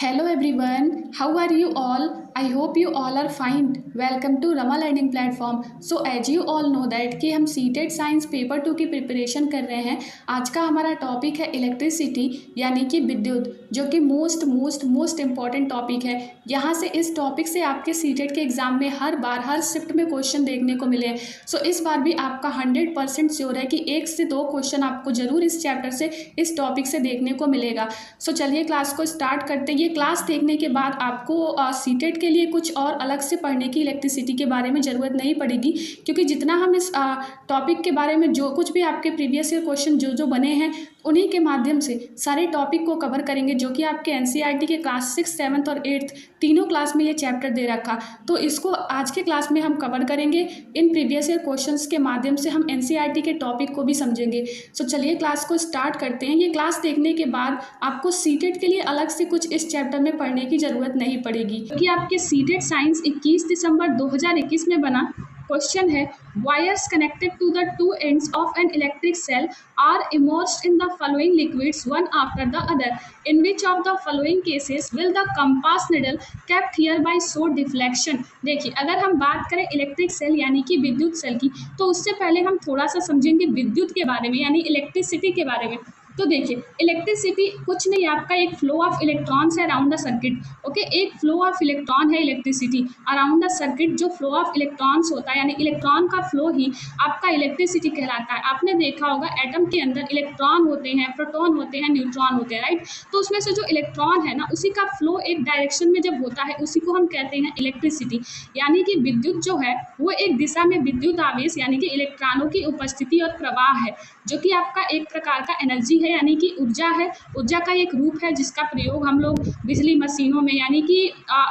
Hello everyone, how are you all? I hope you all are fine. Welcome to Rama Learning Platform. So as you all know that कि हम seated science paper 2 की preparation कर रहे हैं। आज का हमारा टॉपिक है इलेक्ट्रिसिटी यानी कि विद्युत, जो कि मोस्ट इम्पॉर्टेंट टॉपिक है। यहाँ से इस टॉपिक से आपके सीटेड के एग्जाम में हर बार हर शिफ्ट में क्वेश्चन देखने को मिले। सो इस बार भी आपका 100% श्योर है कि 1 से 2 क्वेश्चन आपको जरूर इस चैप्टर से इस टॉपिक से देखने को मिलेगा। सो चलिए क्लास को स्टार्ट करते हैं। ये क्लास देखने के बाद आपको सीटेट के लिए कुछ और अलग से पढ़ने की इलेक्ट्रिसिटी के बारे में ज़रूरत नहीं पड़ेगी, क्योंकि जितना हम इस टॉपिक के बारे में जो कुछ भी आपके प्रीवियस ईयर क्वेश्चन जो बने हैं उन्हीं के माध्यम से सारे टॉपिक को कवर करेंगे, जो कि आपके एनसीईआरटी के क्लास 6, 7 और 8 तीनों क्लास में ये चैप्टर दे रखा। तो इसको आज के क्लास में हम कवर करेंगे। इन प्रीवियस ईयर क्वेश्चंस के माध्यम से हम एनसीईआरटी के टॉपिक को भी समझेंगे। सो चलिए क्लास को स्टार्ट करते हैं। ये क्लास देखने के बाद आपको सीटेट के लिए अलग से कुछ इस चैप्टर में पढ़ने की ज़रूरत नहीं पड़ेगी, क्योंकि आपके सीटेट साइंस 21 दिसंबर 2021 में बना। क्वेश्चन है, wires connected to the two ends of an electric cell are immersed in the following liquids one after the other. In which of the following cases will the compass needle kept hereby show deflection? देखिए, अगर हम बात करें electric cell यानी कि विद्युत cell की, तो उससे पहले हम थोड़ा सा समझेंगे विद्युत के बारे में यानी इलेक्ट्रिसिटी के बारे में। तो देखिए, इलेक्ट्रिसिटी कुछ नहीं, आपका एक फ्लो ऑफ इलेक्ट्रॉन्स है अराउंड द सर्किट। ओके, एक फ्लो ऑफ इलेक्ट्रॉन है इलेक्ट्रिसिटी अराउंड द सर्किट। जो फ्लो ऑफ इलेक्ट्रॉन्स होता है यानी इलेक्ट्रॉन का फ्लो ही आपका इलेक्ट्रिसिटी कहलाता है। आपने देखा होगा एटम के अंदर इलेक्ट्रॉन होते हैं, प्रोटॉन होते हैं, न्यूट्रॉन होते हैं, राइट। तो उसमें से जो इलेक्ट्रॉन है ना, उसी का फ्लो एक डायरेक्शन में जब होता है उसी को हम कहते हैं इलेक्ट्रिसिटी। यानी कि विद्युत जो है वो एक दिशा में विद्युत आवेश यानी कि इलेक्ट्रॉनों की उपस्थिति और प्रवाह है, जो कि आपका एक प्रकार का एनर्जी है यानी कि ऊर्जा है। ऊर्जा का एक रूप है जिसका प्रयोग हम लोग बिजली मशीनों में यानी कि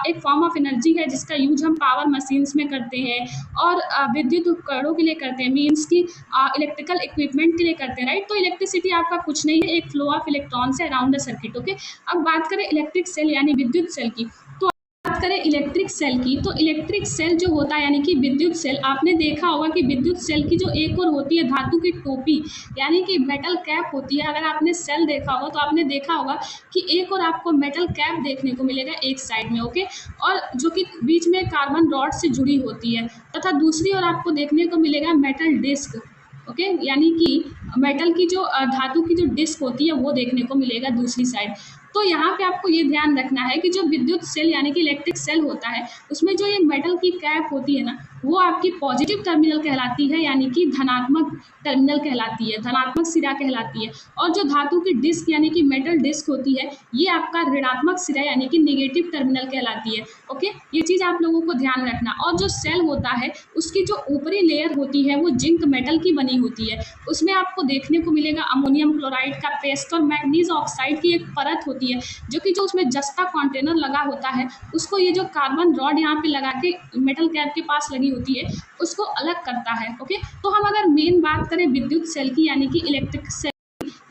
एक फॉर्म ऑफ एनर्जी है जिसका यूज हम पावर मशीन्स में करते हैं और विद्युत उपकरणों के लिए करते हैं, मीन्स की इलेक्ट्रिकल इक्विपमेंट के लिए करते हैं, राइट। तो इलेक्ट्रिसिटी आपका कुछ नहीं है, एक फ्लो ऑफ इलेक्ट्रॉन से अराउंड द सर्किट। ओके, अब बात करें इलेक्ट्रिक सेल यानी विद्युत सेल की। तो बात करें इलेक्ट्रिक सेल की, तो इलेक्ट्रिक सेल जो होता है यानी कि विद्युत सेल, आपने देखा होगा कि विद्युत सेल की जो एक और होती है धातु की टोपी यानी कि मेटल कैप होती है। अगर आपने सेल देखा होगा तो आपने देखा होगा कि एक और आपको मेटल कैप देखने को मिलेगा एक साइड में, ओके, और जो कि बीच में कार्बन रॉड से जुड़ी होती है, तथा दूसरी ओर आपको देखने को मिलेगा मेटल डिस्क। ओके, यानी कि मेटल की जो धातु की जो डिस्क होती है वो देखने को मिलेगा दूसरी साइड। तो यहाँ पे आपको ये ध्यान रखना है कि जो विद्युत सेल यानी कि इलेक्ट्रिक सेल होता है उसमें जो ये मेटल की कैप होती है ना, वो आपकी पॉजिटिव टर्मिनल कहलाती है यानी कि धनात्मक टर्मिनल कहलाती है, धनात्मक सिरा कहलाती है। और जो धातु की डिस्क यानी कि मेटल डिस्क होती है ये आपका ऋणात्मक सिरा यानी कि निगेटिव टर्मिनल कहलाती है। ओके, ये चीज़ आप लोगों को ध्यान रखना। और जो सेल होता है उसकी जो ऊपरी लेयर होती है वो जिंक मेटल की बनी होती है। उसमें आपको देखने को मिलेगा अमोनियम क्लोराइड का पेस्ट और मैग्नीज ऑक्साइड की एक परत होती है, जो कि जो उसमें जस्ता कंटेनर लगा होता है उसको ये जो कार्बन रॉड यहाँ पे लगा के मेटल कैप के पास लगी होती है उसको अलग करता है। ओके, तो हम अगर मेन बात करें विद्युत सेल की यानी कि इलेक्ट्रिक सेल,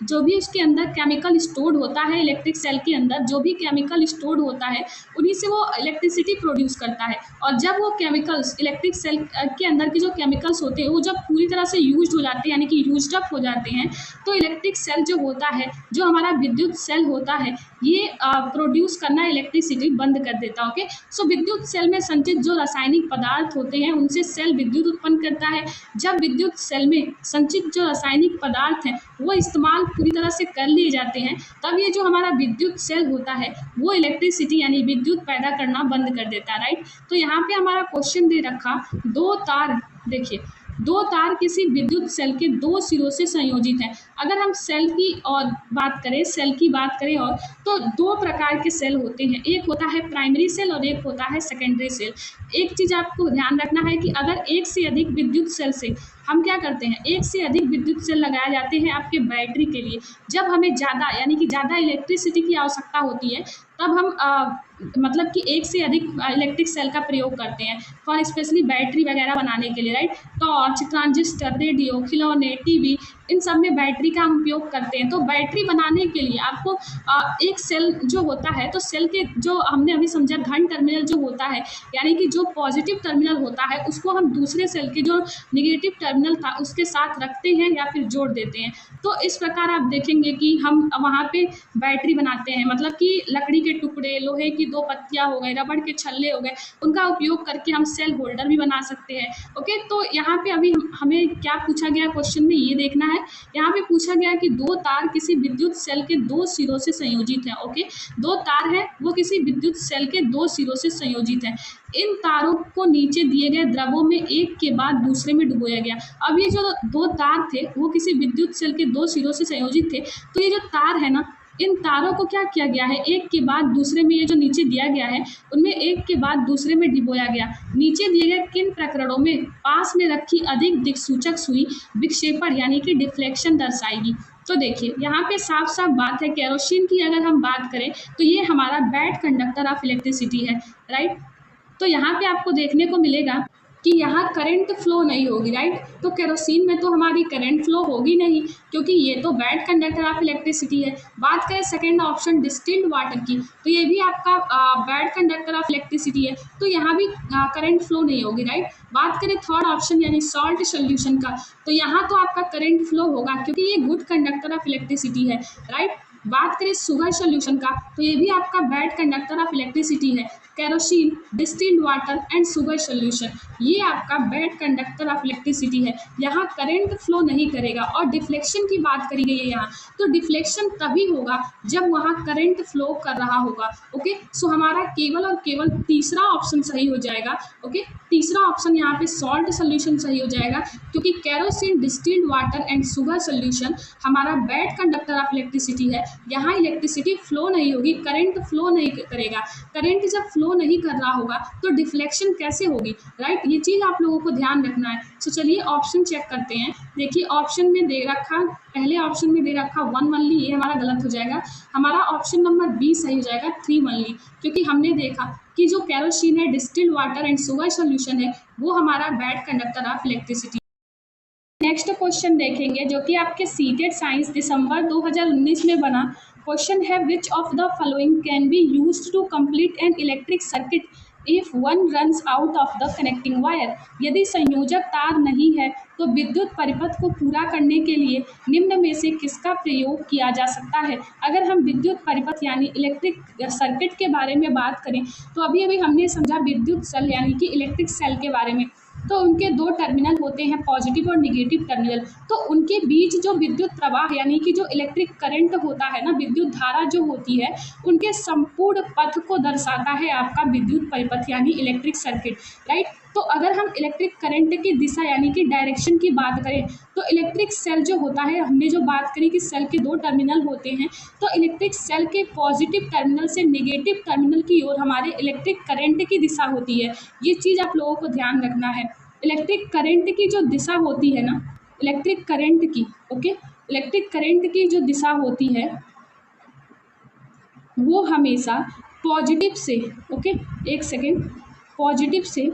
जो भी उसके अंदर केमिकल स्टोर्ड होता है, इलेक्ट्रिक सेल के अंदर जो भी केमिकल स्टोर्ड होता है उन्हीं से वो इलेक्ट्रिसिटी प्रोड्यूस करता है। और जब वो केमिकल्स इलेक्ट्रिक सेल के अंदर की जो केमिकल्स होते हैं वो जब पूरी तरह से यूज्ड हो जाते हैं यानी कि यूज्ड अप हो जाते हैं, तो इलेक्ट्रिक सेल जो होता है, जो हमारा विद्युत सेल होता है, ये प्रोड्यूस करना इलेक्ट्रिसिटी बंद कर देता है। ओके, सो विद्युत सेल में संचित जो रासायनिक पदार्थ होते हैं उनसे सेल विद्युत उत्पन्न करता है। जब विद्युत सेल में संचित जो रासायनिक पदार्थ हैं वो इस्तेमाल पूरी तरह से कर लिए जाते हैं, तब ये जो हमारा विद्युत सेल होता है वो इलेक्ट्रिसिटी यानी विद्युत पैदा करना बंद कर देता है, राइट। तो यहाँ पे हमारा क्वेश्चन दे रखा, दो तार, देखिए दो तार किसी विद्युत सेल के दो सिरों से संयोजित हैं। अगर हम सेल की और बात करें, सेल की बात करें और तो दो प्रकार के सेल होते हैं, एक होता है प्राइमरी सेल और एक होता है सेकेंडरी सेल। एक चीज़ आपको ध्यान रखना है कि अगर एक से अधिक विद्युत सेल से हम क्या करते हैं, एक से अधिक विद्युत सेल लगाए जाते हैं आपके बैटरी के लिए। जब हमें ज़्यादा यानी कि ज़्यादा इलेक्ट्रिसिटी की आवश्यकता होती है तब हम मतलब कि एक से अधिक इलेक्ट्रिक सेल का प्रयोग करते हैं फॉर स्पेशली बैटरी वगैरह बनाने के लिए, राइट। टॉर्च, ट्रांजिस्टर, रेडियो, खिलौने, टीवी, इन सब में बैटरी का हम उपयोग करते हैं। तो बैटरी बनाने के लिए आपको एक सेल जो होता है, तो सेल के जो हमने अभी समझा घन टर्मिनल जो होता है, यानी कि जो पॉजिटिव टर्मिनल होता है उसको हम दूसरे सेल के जो निगेटिव टर्मिनल था उसके साथ रखते हैं या फिर जोड़ देते हैं। तो इस प्रकार आप देखेंगे कि हम वहाँ पे बैटरी बनाते हैं, मतलब कि लकड़ी के टुकड़े, लोहे की दो पत्तियाँ हो गए, रबड़ के छल्ले हो गए, उनका उपयोग करके हम सेल होल्डर भी बना सकते हैं। ओके, तो यहाँ पे अभी हमें क्या पूछा गया क्वेश्चन में, ये देखना है। यहाँ पे पूछा गया कि दो तार किसी विद्युत सेल के दो सिरों से संयोजित हैं। ओके, दो तार हैं वो किसी विद्युत सेल के दो सिरों से संयोजित हैं। इन तारों को नीचे दिए गए द्रवों में एक के बाद दूसरे में डुबोया गया। अब ये जो दो तार थे वो किसी विद्युत सेल के दो सिरों से संयोजित थे, तो ये जो तार है ना, इन तारों को क्या किया गया है, एक के बाद दूसरे में, ये जो नीचे दिया गया है उनमें एक के बाद दूसरे में डिबोया गया। नीचे दिए गए किन प्रकरणों में पास में रखी अधिक दिक्सूचक सुई विक्षेपण यानी कि डिफ्लेक्शन दर्शाएगी। तो देखिए यहाँ पे साफ साफ बात है, केरोसिन की अगर हम बात करें तो ये हमारा बैड कंडक्टर ऑफ इलेक्ट्रिसिटी है, राइट। तो यहाँ पे आपको देखने को मिलेगा कि यहाँ करंट फ्लो नहीं होगी, राइट। तो केरोसिन में तो हमारी करंट फ्लो होगी नहीं, क्योंकि ये तो बैड कंडक्टर ऑफ इलेक्ट्रिसिटी है। बात करें सेकंड ऑप्शन डिस्टिल्ड वाटर की, तो ये भी आपका बैड कंडक्टर ऑफ इलेक्ट्रिसिटी है, तो यहाँ भी करंट फ्लो नहीं होगी, राइट। बात करें थर्ड ऑप्शन यानी सॉल्ट सोल्यूशन का, तो यहाँ तो आपका करंट फ्लो होगा क्योंकि ये गुड कंडक्टर ऑफ इलेक्ट्रिसिटी है, राइट। बात करें शुगर सोल्यूशन का, तो ये भी आपका बैड कंडक्टर ऑफ इलेक्ट्रिसिटी है। Kerosene, distilled water and sugar solution, ये आपका बैड कंडक्टर ऑफ इलेक्ट्रिसिटी है, यहाँ करंट फ्लो नहीं करेगा। और डिफ्लेक्शन की बात करी गई है यहाँ, तो डिफ्लेक्शन तभी होगा जब वहाँ करंट फ्लो कर रहा होगा। ओके, सो हमारा केवल और केवल तीसरा ऑप्शन सही हो जाएगा। ओके, तीसरा ऑप्शन यहाँ पे सॉल्ट सोल्यूशन सही हो जाएगा, क्योंकि kerosene, distilled water and sugar solution हमारा बैड कंडक्टर ऑफ इलेक्ट्रिसिटी है, यहाँ इलेक्ट्रिसिटी फ्लो नहीं होगी, करंट फ्लो नहीं करेगा। करंट जब फ्लो नहीं कर रहा होगा तो डिफ्लेक्शन कैसे होगी, राइट। ये चीज़ आप लोगों को ध्यान रखना है। तो चलिए ऑप्शन चेक करते हैं। देखिए ऑप्शन में दे रखा, पहले ऑप्शन में दे रखा 1 वनली, ये हमारा गलत हो जाएगा। हमारा ऑप्शन नंबर बी सही हो जाएगा 3 वनली, क्योंकि हमने देखा कि जो केरोसिन है, distilled water and sugar solution है, वो हमारा bad conductor of electricity. Next question देखेंगे जो कि आपके सीटेड साइंस दिसंबर 2019 में बना क्वेश्चन है, which of the following can be used to complete an electric circuit if one runs out of the connecting wire. यदि संयोजक तार नहीं है तो विद्युत परिपथ को पूरा करने के लिए निम्न में से किसका प्रयोग किया जा सकता है। अगर हम विद्युत परिपथ यानी इलेक्ट्रिक सर्किट के बारे में बात करें तो अभी अभी हमने समझा विद्युत सेल यानी कि इलेक्ट्रिक सेल के बारे में, तो उनके दो टर्मिनल होते हैं, पॉजिटिव और निगेटिव टर्मिनल। तो उनके बीच जो विद्युत प्रवाह यानी कि जो इलेक्ट्रिक करंट होता है ना, विद्युत धारा जो होती है, उनके संपूर्ण पथ को दर्शाता है आपका विद्युत परिपथ यानी इलेक्ट्रिक सर्किट, राइट। तो अगर हम इलेक्ट्रिक करंट की दिशा यानी कि डायरेक्शन की बात करें तो इलेक्ट्रिक सेल जो होता है, हमने जो बात करी कि सेल के दो टर्मिनल होते हैं, तो इलेक्ट्रिक सेल के पॉजिटिव टर्मिनल से निगेटिव टर्मिनल की ओर हमारे इलेक्ट्रिक करंट की दिशा होती है। ये चीज़ आप लोगों को ध्यान रखना है। इलेक्ट्रिक करंट की जो दिशा होती है ना, इलेक्ट्रिक करंट की, ओके, इलेक्ट्रिक करंट की जो दिशा होती है वो हमेशा पॉजिटिव से, ओके, एक सेकेंड, पॉजिटिव से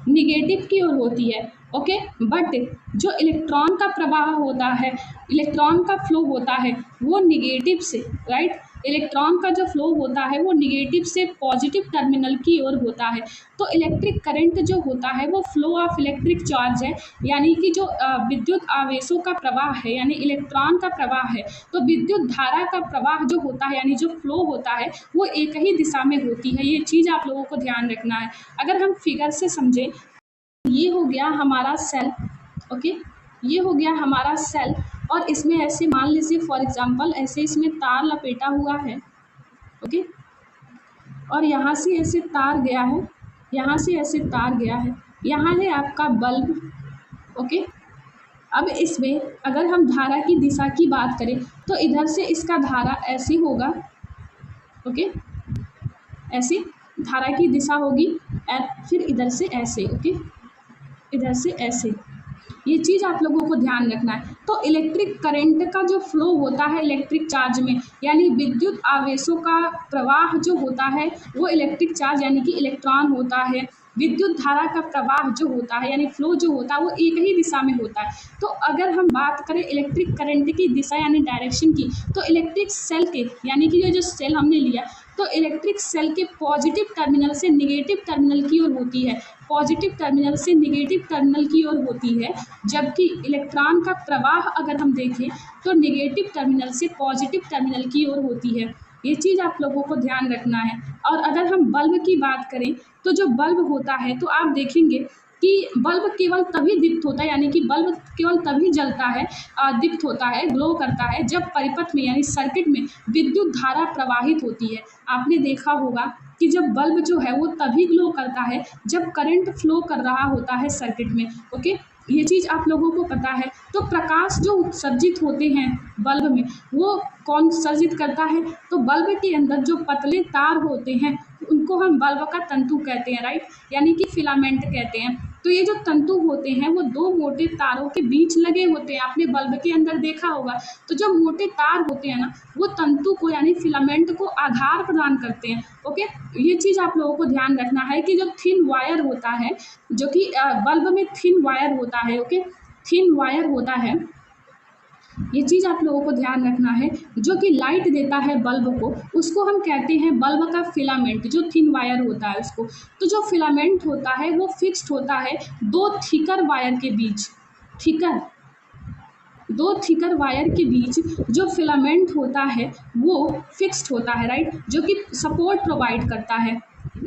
निगेटिव की ओर होती है। ओके, बट जो इलेक्ट्रॉन का प्रवाह होता है, इलेक्ट्रॉन का फ्लो होता है वो निगेटिव से, राइट। इलेक्ट्रॉन का जो फ्लो होता है वो निगेटिव से पॉजिटिव टर्मिनल की ओर होता है। तो इलेक्ट्रिक करंट जो होता है वो फ्लो ऑफ इलेक्ट्रिक चार्ज है, यानी कि जो विद्युत आवेशों का प्रवाह है यानी इलेक्ट्रॉन का प्रवाह है। तो विद्युत धारा का प्रवाह जो होता है यानी जो फ्लो होता है वो एक ही दिशा में होती है। ये चीज़ आप लोगों को ध्यान रखना है। अगर हम फिगर से समझें, ये हो गया हमारा सेल, ओके, ये हो गया हमारा सेल, और इसमें ऐसे मान लीजिए फॉर एग्जांपल ऐसे इसमें तार लपेटा हुआ है, ओके, और यहाँ से ऐसे तार गया है, यहाँ से ऐसे तार गया है, यहाँ है आपका बल्ब, ओके। अब इसमें अगर हम धारा की दिशा की बात करें तो इधर से इसका धारा ऐसे होगा, ओके, ऐसे धारा की दिशा होगी, फिर इधर से ऐसे, ओके, इधर से ऐसे। ये चीज़ आप लोगों को ध्यान रखना है। तो इलेक्ट्रिक करंट का जो फ्लो होता है इलेक्ट्रिक चार्ज में, यानी विद्युत आवेशों का प्रवाह जो होता है वो इलेक्ट्रिक चार्ज यानी कि इलेक्ट्रॉन होता है, विद्युत धारा का प्रवाह जो होता है यानी फ्लो जो होता है वो एक ही दिशा में होता है। तो अगर हम बात करें इलेक्ट्रिक करंट की दिशा यानी डायरेक्शन की, तो इलेक्ट्रिक सेल के यानी कि ये जो सेल हमने लिया तो इलेक्ट्रिक सेल के पॉजिटिव टर्मिनल से निगेटिव टर्मिनल की ओर होती है, पॉजिटिव टर्मिनल से निगेटिव टर्मिनल की ओर होती है, जबकि इलेक्ट्रॉन का प्रवाह अगर हम देखें तो निगेटिव टर्मिनल से पॉजिटिव टर्मिनल की ओर होती है। ये चीज़ आप लोगों को ध्यान रखना है। और अगर हम बल्ब की बात करें तो जो बल्ब होता है तो आप देखेंगे कि बल्ब केवल तभी दीप्त होता है यानी कि बल्ब केवल तभी जलता है, दीप्त होता है, ग्लो करता है जब परिपथ में यानी सर्किट में विद्युत धारा प्रवाहित होती है। आपने देखा होगा कि जब बल्ब जो है वो तभी ग्लो करता है जब करंट फ्लो कर रहा होता है सर्किट में। ओके, ये चीज़ आप लोगों को पता है। तो प्रकाश जो उत्सर्जित होते हैं बल्ब में वो कौन उत्सर्जित करता है, तो बल्ब के अंदर जो पतले तार होते हैं उनको हम बल्ब का तंतु कहते हैं, राइट, यानी कि फिलामेंट कहते हैं। तो ये जो तंतु होते हैं वो दो मोटे तारों के बीच लगे होते हैं, आपने बल्ब के अंदर देखा होगा। तो जो मोटे तार होते हैं ना वो तंतु को यानी फिलामेंट को आधार प्रदान करते हैं। ओके, ये चीज़ आप लोगों को ध्यान रखना है कि जो थिन वायर होता है, जो कि बल्ब में थिन वायर होता है, ओके, थिन वायर होता है, ये चीज़ आप लोगों को ध्यान रखना है, जो कि लाइट देता है बल्ब को उसको हम कहते हैं बल्ब का फिलामेंट, जो थिन वायर होता है उसको। तो जो फिलामेंट होता है वो फिक्स्ड होता है दो थिकर वायर के बीच, थिकर, दो थिकर वायर के बीच जो फिलामेंट होता है वो फिक्स्ड होता है, राइट, जो कि सपोर्ट प्रोवाइड करता है।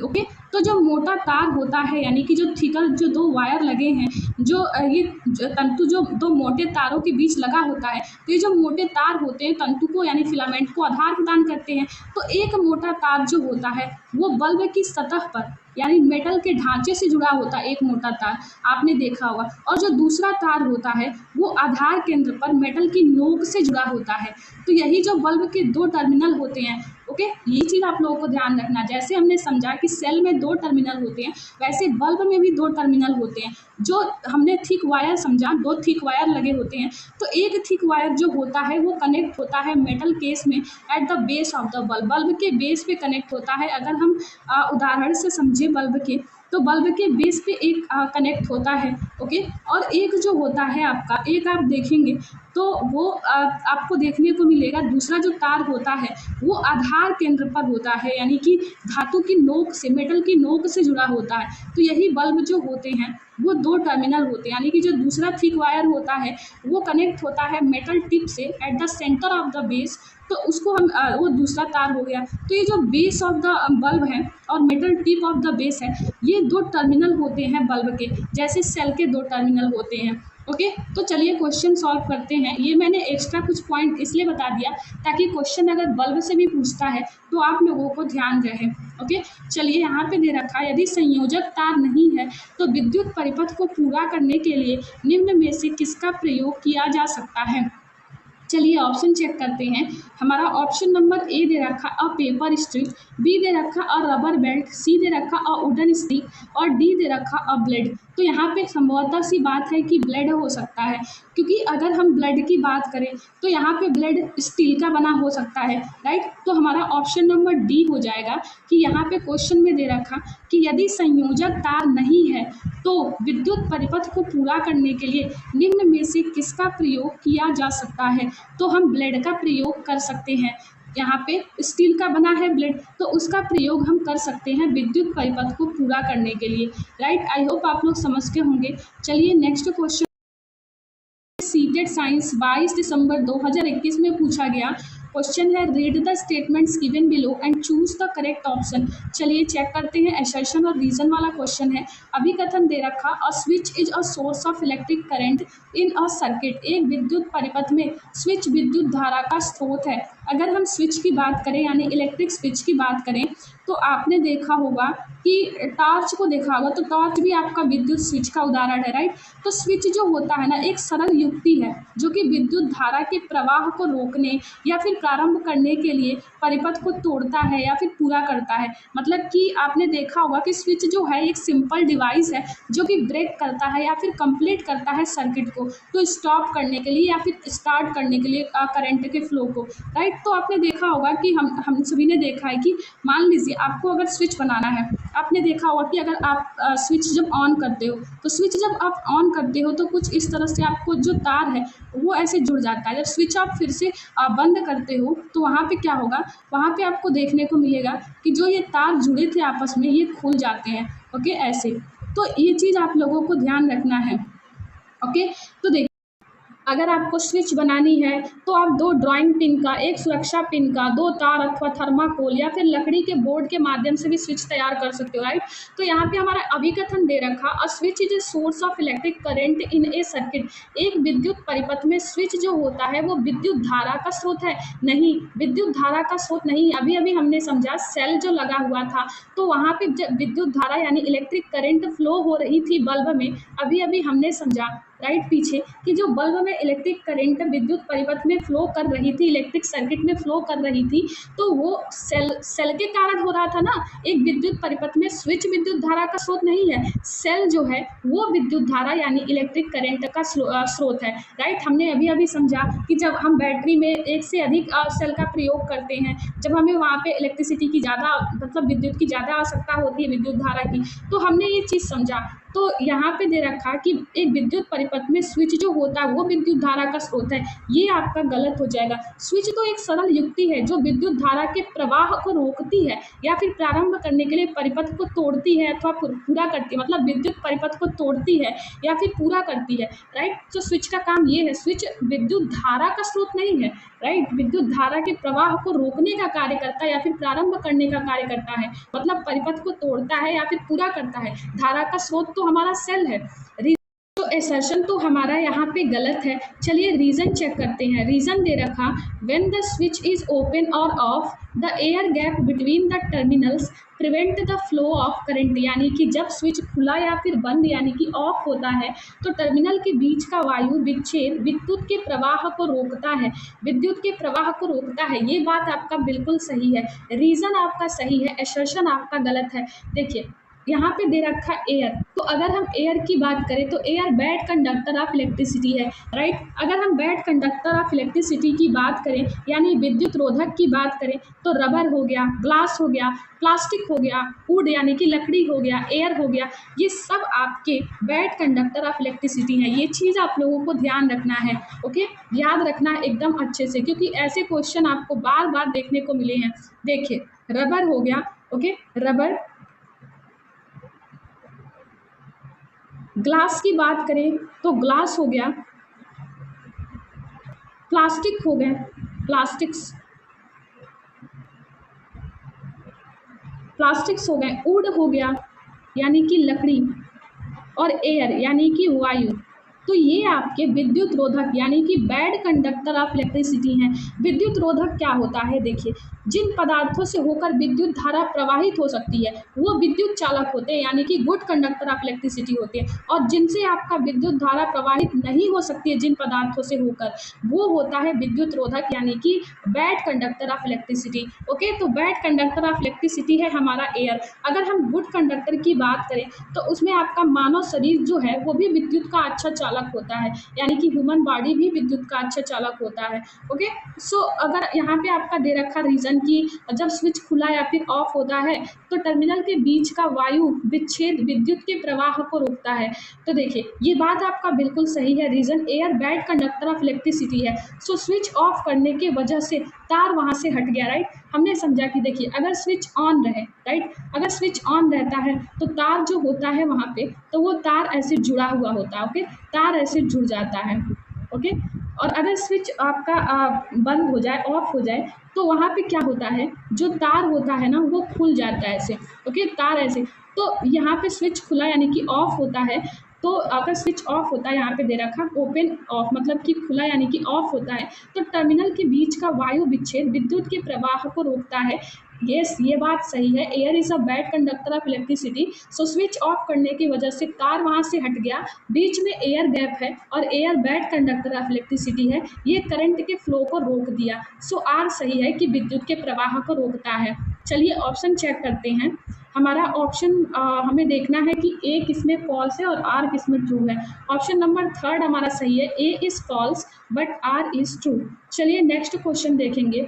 ओके, तो जो मोटा तार होता है यानी कि जो थिकर जो दो वायर लगे हैं, जो ये तंतु जो दो मोटे तारों के बीच लगा होता है, तो ये जो मोटे तार होते हैं तंतु को यानी फिलामेंट को आधार प्रदान करते हैं। तो एक मोटा तार जो होता है वो बल्ब की सतह पर यानी मेटल के ढांचे से जुड़ा होता है, एक मोटा तार आपने देखा होगा, और जो दूसरा तार होता है वो आधार केंद्र पर मेटल की नोक से जुड़ा होता है। तो यही जो बल्ब के दो टर्मिनल होते हैं। ओके, ये चीज़ आप लोगों को ध्यान रखना। जैसे हमने समझा कि सेल में दो टर्मिनल होते हैं वैसे बल्ब में भी दो टर्मिनल होते हैं। जो हमने थिक वायर समझा, दो थिक वायर लगे होते हैं, तो एक थिक वायर जो होता है वो कनेक्ट होता है मेटल केस में at the base of the bulb, bulb के बेस पे कनेक्ट होता है। अगर हम उदाहरण से समझे बल्ब के, तो बल्ब के बेस पे एक कनेक्ट होता है। ओके, और एक जो होता है आपका, एक आप देखेंगे तो वो आपको देखने को मिलेगा दूसरा जो तार होता है वो आधार केंद्र पर होता है यानी कि धातु की नोक से, मेटल की नोक से जुड़ा होता है। तो यही बल्ब जो होते हैं वो दो टर्मिनल होते हैं यानी कि जो दूसरा थिक वायर होता है वो कनेक्ट होता है मेटल टिप से at the centre of the base, तो उसको हम वो दूसरा तार हो गया। तो ये जो बेस ऑफ द बल्ब है और metal tip of the base है, ये दो टर्मिनल होते हैं बल्ब के, जैसे सेल के दो टर्मिनल होते हैं। ओके, तो चलिए क्वेश्चन सॉल्व करते हैं। ये मैंने एक्स्ट्रा कुछ पॉइंट इसलिए बता दिया ताकि क्वेश्चन अगर बल्ब से भी पूछता है तो आप लोगों को ध्यान रहे। ओके, चलिए यहाँ पे दे रखा है, यदि संयोजक तार नहीं है तो विद्युत परिपथ को पूरा करने के लिए निम्न में से किसका प्रयोग किया जा सकता है। चलिए ऑप्शन चेक करते हैं। हमारा ऑप्शन नंबर ए दे रखा अ पेपर स्ट्रिप, बी दे रखा अ रबर बेल्ट, सी दे रखा अ वुडन स्टिक और डी दे रखा अ ब्लेड। तो यहाँ पे संभवतः सी बात है कि ब्लेड हो सकता है, क्योंकि अगर हम ब्लेड की बात करें तो यहाँ पे ब्लेड स्टील का बना हो सकता है, राइट। तो हमारा ऑप्शन नंबर डी हो जाएगा कि यहाँ पे क्वेश्चन में दे रखा कि यदि संयोजक तार नहीं है तो विद्युत परिपथ को पूरा करने के लिए निम्न में से किसका प्रयोग किया जा सकता है, तो हम ब्लेड का प्रयोग कर सकते हैं। यहाँ पे स्टील का बना है ब्लेड, तो उसका प्रयोग हम कर सकते हैं विद्युत परिपथ को पूरा करने के लिए, राइट। आई होप आप लोग समझ के होंगे। चलिए नेक्स्ट क्वेश्चन, सीटेड साइंस 22 दिसंबर 2021 में पूछा गया क्वेश्चन है, read the statements given below and choose the correct option. चलिए चेक करते हैं, असर्शन और रीजन वाला क्वेश्चन है। अभिकथन दे रखा a switch is a source of electric current in a circuit, एक विद्युत परिपथ में स्विच विद्युत धारा का स्रोत है। अगर हम स्विच की बात करें यानी इलेक्ट्रिक स्विच की बात करें तो आपने देखा होगा कि टॉर्च को देखा होगा, तो टॉर्च भी आपका विद्युत स्विच का उदाहरण है, राइट। तो स्विच जो होता है ना एक सरल युक्ति है जो कि विद्युत धारा के प्रवाह को रोकने या फिर प्रारंभ करने के लिए परिपथ को तोड़ता है या फिर पूरा करता है। मतलब कि आपने देखा होगा कि स्विच जो है एक सिंपल डिवाइस है जो कि ब्रेक करता है या फिर कंप्लीट करता है सर्किट को, तो स्टॉप करने के लिए या फिर स्टार्ट करने के लिए करंट के फ्लो को, राइट। तो आपने देखा होगा कि हम सभी ने देखा है कि मान लीजिए देखिए, आपको अगर स्विच बनाना है, आपने देखा होगा कि अगर आप स्विच जब ऑन करते हो, तो स्विच जब आप ऑन करते हो तो कुछ इस तरह से आपको जो तार है वो ऐसे जुड़ जाता है। जब स्विच आप फिर से बंद करते हो तो वहाँ पे क्या होगा, वहाँ पे आपको देखने को मिलेगा कि जो ये तार जुड़े थे आपस में ये खुल जाते हैं। ओके, ऐसे। तो ये चीज़ आप लोगों को ध्यान रखना है। ओके, तो देखिए, अगर आपको स्विच बनानी है तो आप 2 ड्राइंग पिन का, 1 सुरक्षा पिन का, 2 तार अथवा थर्माकोल या फिर लकड़ी के बोर्ड के माध्यम से भी स्विच तैयार कर सकते हो, राइट। तो यहाँ पे हमारा अभिकथन दे रखा, a switch is a source of electric current in A circuit. एक विद्युत परिपथ में स्विच जो होता है वो विद्युत धारा का स्रोत है। नहीं, विद्युत धारा का स्रोत नहीं। अभी अभी हमने समझा सेल जो लगा हुआ था तो वहाँ पे विद्युत धारा यानी इलेक्ट्रिक करंट फ्लो हो रही थी बल्ब में। अभी अभी हमने समझा, राइट, पीछे, कि जो बल्ब में इलेक्ट्रिक करंट विद्युत परिपथ में फ्लो कर रही थी, इलेक्ट्रिक सर्किट में फ्लो कर रही थी, तो वो सेल के कारण हो रहा था ना। एक विद्युत परिपथ में स्विच विद्युत धारा का स्रोत नहीं है, सेल जो है वो विद्युत धारा यानी इलेक्ट्रिक करंट का स्रोत है, राइट। हमने अभी अभी समझा कि जब हम बैटरी में एक से अधिक सेल का प्रयोग करते हैं, जब हमें वहाँ पे इलेक्ट्रिसिटी की ज़्यादा, मतलब विद्युत की ज़्यादा आवश्यकता होती है, विद्युत धारा की, तो हमने ये चीज़ समझा। तो यहाँ पे दे रखा कि एक विद्युत परिपथ में स्विच जो होता है वो विद्युत धारा का स्रोत है, ये आपका गलत हो जाएगा। स्विच तो एक सरल युक्ति है जो विद्युत धारा के प्रवाह को रोकती है या फिर प्रारंभ करने के लिए परिपथ को तोड़ती है अथवा पूरा करती है, मतलब विद्युत परिपथ को तोड़ती है या फिर पूरा करती है, राइट। तो स्विच का काम ये है, स्विच विद्युत धारा का स्रोत नहीं है, राइट। विद्युत धारा के प्रवाह को रोकने का कार्य करता है या फिर प्रारंभ करने का कार्य करता है, मतलब परिपथ को तोड़ता है या फिर पूरा करता है। धारा का स्रोत तो हमारा सेल है। तो एसर्शन तो हमारा यहाँ पे गलत है। चलिए रीजन चेक करते हैं। रीजन दे रखा, when the switch is open और off the air gap between the terminals prevent the flow of current. यानी कि जब स्विच खुला या फिर बंद यानी कि ऑफ होता है तो टर्मिनल के बीच का वायु विच्छेद विद्युत के प्रवाह को रोकता है, विद्युत के प्रवाह को रोकता है। ये बात आपका बिल्कुल सही है, रीजन आपका सही है, एसर्शन आपका गलत है। देखिए यहाँ पे दे रखा एयर, तो अगर हम एयर की बात करें तो air bad conductor of electricity है, राइट। अगर हम बैड कंडक्टर ऑफ इलेक्ट्रिसिटी की बात करें यानी विद्युत रोधक की बात करें तो रबर हो गया, ग्लास हो गया, प्लास्टिक हो गया, वुड यानी कि लकड़ी हो गया, एयर हो गया, ये सब आपके बैड कंडक्टर ऑफ इलेक्ट्रिसिटी है। ये चीज़ आप लोगों को ध्यान रखना है, ओके, याद रखना है एकदम अच्छे से, क्योंकि ऐसे क्वेश्चन आपको बार बार देखने को मिले हैं। देखिए रबर हो गया, ओके, रबर। ग्लास की बात करें तो ग्लास हो गया, प्लास्टिक हो गए, प्लास्टिक्स हो गए, वुड हो गया यानी कि लकड़ी, और एयर यानी कि वायु। तो ये आपके विद्युत रोधक यानी कि बैड कंडक्टर ऑफ इलेक्ट्रिसिटी हैं। विद्युत रोधक क्या होता है, देखिए जिन पदार्थों से होकर विद्युत धारा प्रवाहित हो सकती है वो विद्युत चालक होते हैं यानी कि गुड कंडक्टर ऑफ इलेक्ट्रिसिटी होते हैं, और जिनसे आपका विद्युत धारा प्रवाहित नहीं हो सकती है जिन पदार्थों से होकर, वो होता है विद्युत रोधक यानी कि bad conductor of electricity. Okay, तो बैड कंडक्टर ऑफ इलेक्ट्रिसिटी है हमारा एयर। अगर हम गुड कंडक्टर की बात करें तो उसमें आपका मानव शरीर जो है वो भी विद्युत का अच्छा चालक होता है, यानी कि ह्यूमन बॉडी भी विद्युत का अच्छा चालक होता है। ओके, सो अगर यहाँ पे आपका दे रखा रीजन कि जब स्विच खुला या फिर ऑफ होता है तो टर्मिनल के बीच का वायु विच्छेद विद्युत के प्रवाह को रोकता है, तो देखिए ये बात आपका बिल्कुल सही है। Reason air bad conductor of electricity है। सो स्विच ऑफ करने के वजह से तार वहाँ से हट गया, राइट। हमने समझा कि देखिए अगर स्विच ऑन रहे, राइट, अगर स्विच ऑन रहता है तो तार जो होता है वहाँ पे, तो वो तार ऐसे जुड़ा हुआ होता है, ओके, तार ऐसे जुड़ जाता है, ओके। और अगर स्विच आपका बंद हो जाए, ऑफ हो जाए, तो वहाँ पे क्या होता है, जो तार होता है ना वो खुल जाता है ऐसे, ओके, तार ऐसे। तो यहाँ पे स्विच खुला यानी कि ऑफ होता है, तो अगर स्विच ऑफ होता है, यहाँ पे दे रखा ओपन ऑफ, मतलब कि खुला यानी कि ऑफ होता है, तो टर्मिनल के बीच का वायु विच्छेद विद्युत के प्रवाह को रोकता है। यस, ये बात सही है, air is a bad conductor of electricity. So switch off करने की वजह से तार वहाँ से हट गया, बीच में एयर गैप है और air bad conductor of electricity है, ये करंट के फ्लो को रोक दिया। सो आर सही है कि विद्युत के प्रवाह को रोकता है। चलिए ऑप्शन चेक करते हैं। हमारा ऑप्शन हमें देखना है कि ए किसमें फॉल्स है और आर किसमें ट्रू है। ऑप्शन नंबर 3 हमारा सही है, A is false but R is true. चलिए नेक्स्ट क्वेश्चन देखेंगे।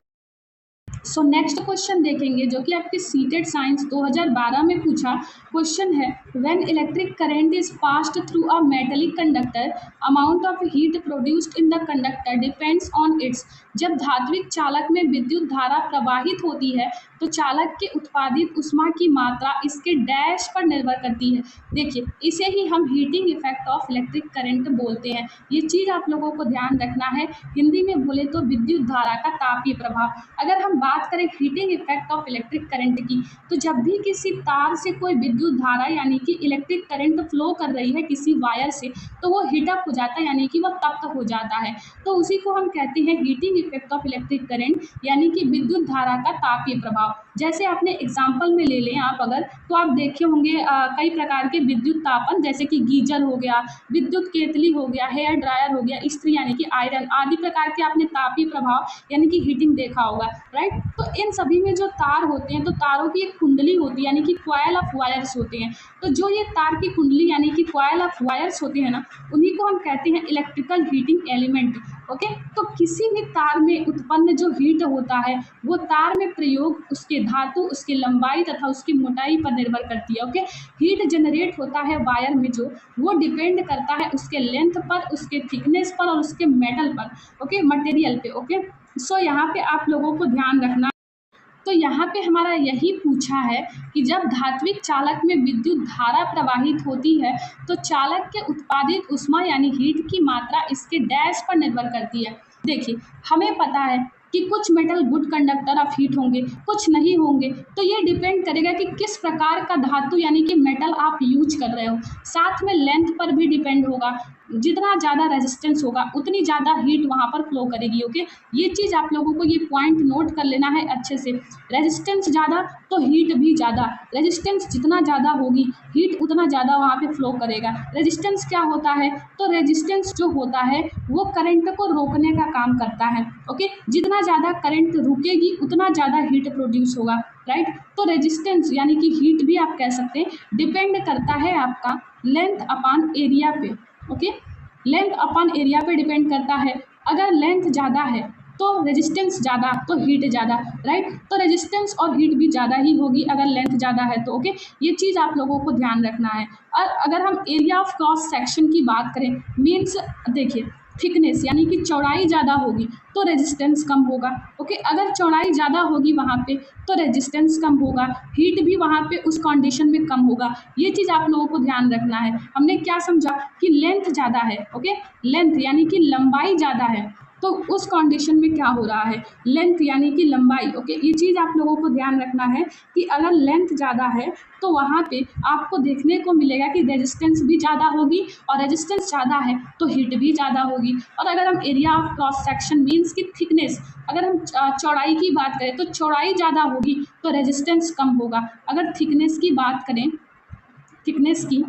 सो नेक्स्ट क्वेश्चन देखेंगे जो कि आपके सीटेड साइंस 2012 में पूछा क्वेश्चन है, when electric current is passed through a metallic conductor amount of heat produced in the conductor depends on it's. जब धात्विक चालक में विद्युत धारा प्रवाहित होती है तो चालक के उत्पादित ऊष्मा की मात्रा इसके डैश पर निर्भर करती है। देखिए, इसे ही हम heating effect of electric current बोलते हैं। ये चीज़ आप लोगों को ध्यान रखना है। हिंदी में बोले तो विद्युत धारा का तापीय प्रभाव। अगर हम बात करें heating effect of electric current की, तो जब भी किसी तार से कोई विद्युत धारा यानी कि इलेक्ट्रिक करंट फ्लो कर रही है किसी वायर से, तो वो हीटअप हो जाता है यानी कि वो तप्त हो जाता है। तो उसी को हम कहते हैं heating effect of electric current यानी कि विद्युत धारा का तापीय प्रभाव। जैसे आपने एग्जाम्पल में ले लें आप अगर, तो आप देखे होंगे कई प्रकार के विद्युत तापन, जैसे कि गीजर हो गया, विद्युत केतली हो गया, हेयर ड्रायर हो गया, इस्त्री यानी कि आयरन, आदि प्रकार के आपने तापीय प्रभाव यानी कि हीटिंग देखा होगा, राइट। तो इन सभी में जो तार होते हैं, तो तारों की एक कुंडली होती है यानी कि कॉइल ऑफ वायर्स होते हैं। तो जो ये तार की कुंडली यानी कि कॉइल ऑफ वायर्स होते हैं ना, उन्हीं को हम कहते हैं इलेक्ट्रिकल हीटिंग एलिमेंट। ओके, तो किसी भी तार में उत्पन्न जो हीट होता है वो तार में प्रयोग उसके धातु, उसकी लंबाई तथा उसकी मोटाई पर निर्भर करती है। ओके, हीट जनरेट होता है वायर में जो, वो डिपेंड करता है उसके लेंथ पर, उसके थिकनेस पर और उसके मेटल पर, ओके, मटेरियल पे। ओके, सो यहाँ पे आप लोगों को ध्यान रखना। तो यहाँ पे हमारा यही पूछा है कि जब धात्विक चालक में विद्युत धारा प्रवाहित होती है तो चालक के उत्पादित ऊष्मा यानी हीट की मात्रा इसके डैश पर निर्भर करती है। देखिए, हमें पता है कि कुछ metal good conductor of heat होंगे, कुछ नहीं होंगे। तो ये डिपेंड करेगा कि किस प्रकार का धातु यानी कि मेटल आप यूज कर रहे हो। साथ में लेंथ पर भी डिपेंड होगा। जितना ज़्यादा रेजिस्टेंस होगा उतनी ज़्यादा हीट वहाँ पर फ्लो करेगी। ओके, ये चीज़ आप लोगों को ये पॉइंट नोट कर लेना है अच्छे से। रेजिस्टेंस ज़्यादा तो हीट भी ज़्यादा। रेजिस्टेंस जितना ज़्यादा होगी हीट उतना ज़्यादा वहाँ पे फ्लो करेगा। रेजिस्टेंस क्या होता है? तो रेजिस्टेंस जो होता है वो करंट को रोकने का काम करता है। ओके, जितना ज़्यादा करंट रुकेगी उतना ज़्यादा हीट प्रोड्यूस होगा, राइट। तो रेजिस्टेंस यानी कि हीट भी आप कह सकते हैं, डिपेंड करता है आपका लेंथ अपॉन एरिया पे। ओके, लेंथ अपॉन एरिया पे डिपेंड करता है। अगर लेंथ ज़्यादा है तो रेजिस्टेंस ज़्यादा तो हीट ज़्यादा, राइट। तो रेजिस्टेंस और हीट भी ज़्यादा ही होगी अगर लेंथ ज़्यादा है तो। ओके, ये चीज़ आप लोगों को ध्यान रखना है। और अगर हम एरिया ऑफ क्रॉस सेक्शन की बात करें, मीन्स देखिए थिकनेस यानी कि चौड़ाई ज़्यादा होगी तो रेजिस्टेंस कम होगा। ओके, अगर चौड़ाई ज़्यादा होगी वहाँ पे तो रेजिस्टेंस कम होगा, हीट भी वहाँ पे उस कंडीशन में कम होगा। ये चीज़ आप लोगों को ध्यान रखना है। हमने क्या समझा कि लेंथ ज़्यादा है। ओके, लेंथ यानी कि लंबाई ज़्यादा है, तो उस कंडीशन में क्या हो रहा है, लेंथ यानी कि लंबाई। ओके, ये चीज़ आप लोगों को ध्यान रखना है कि अगर लेंथ ज़्यादा है तो वहाँ पे आपको देखने को मिलेगा कि रेजिस्टेंस भी ज़्यादा होगी, और रेजिस्टेंस ज़्यादा है तो हीट भी ज़्यादा होगी। और अगर हम area of cross section means की थिकनेस, अगर हम चौड़ाई की बात करें तो चौड़ाई ज़्यादा होगी तो रेजिस्टेंस कम होगा। अगर थिकनेस की बात करें, थिकनेस की,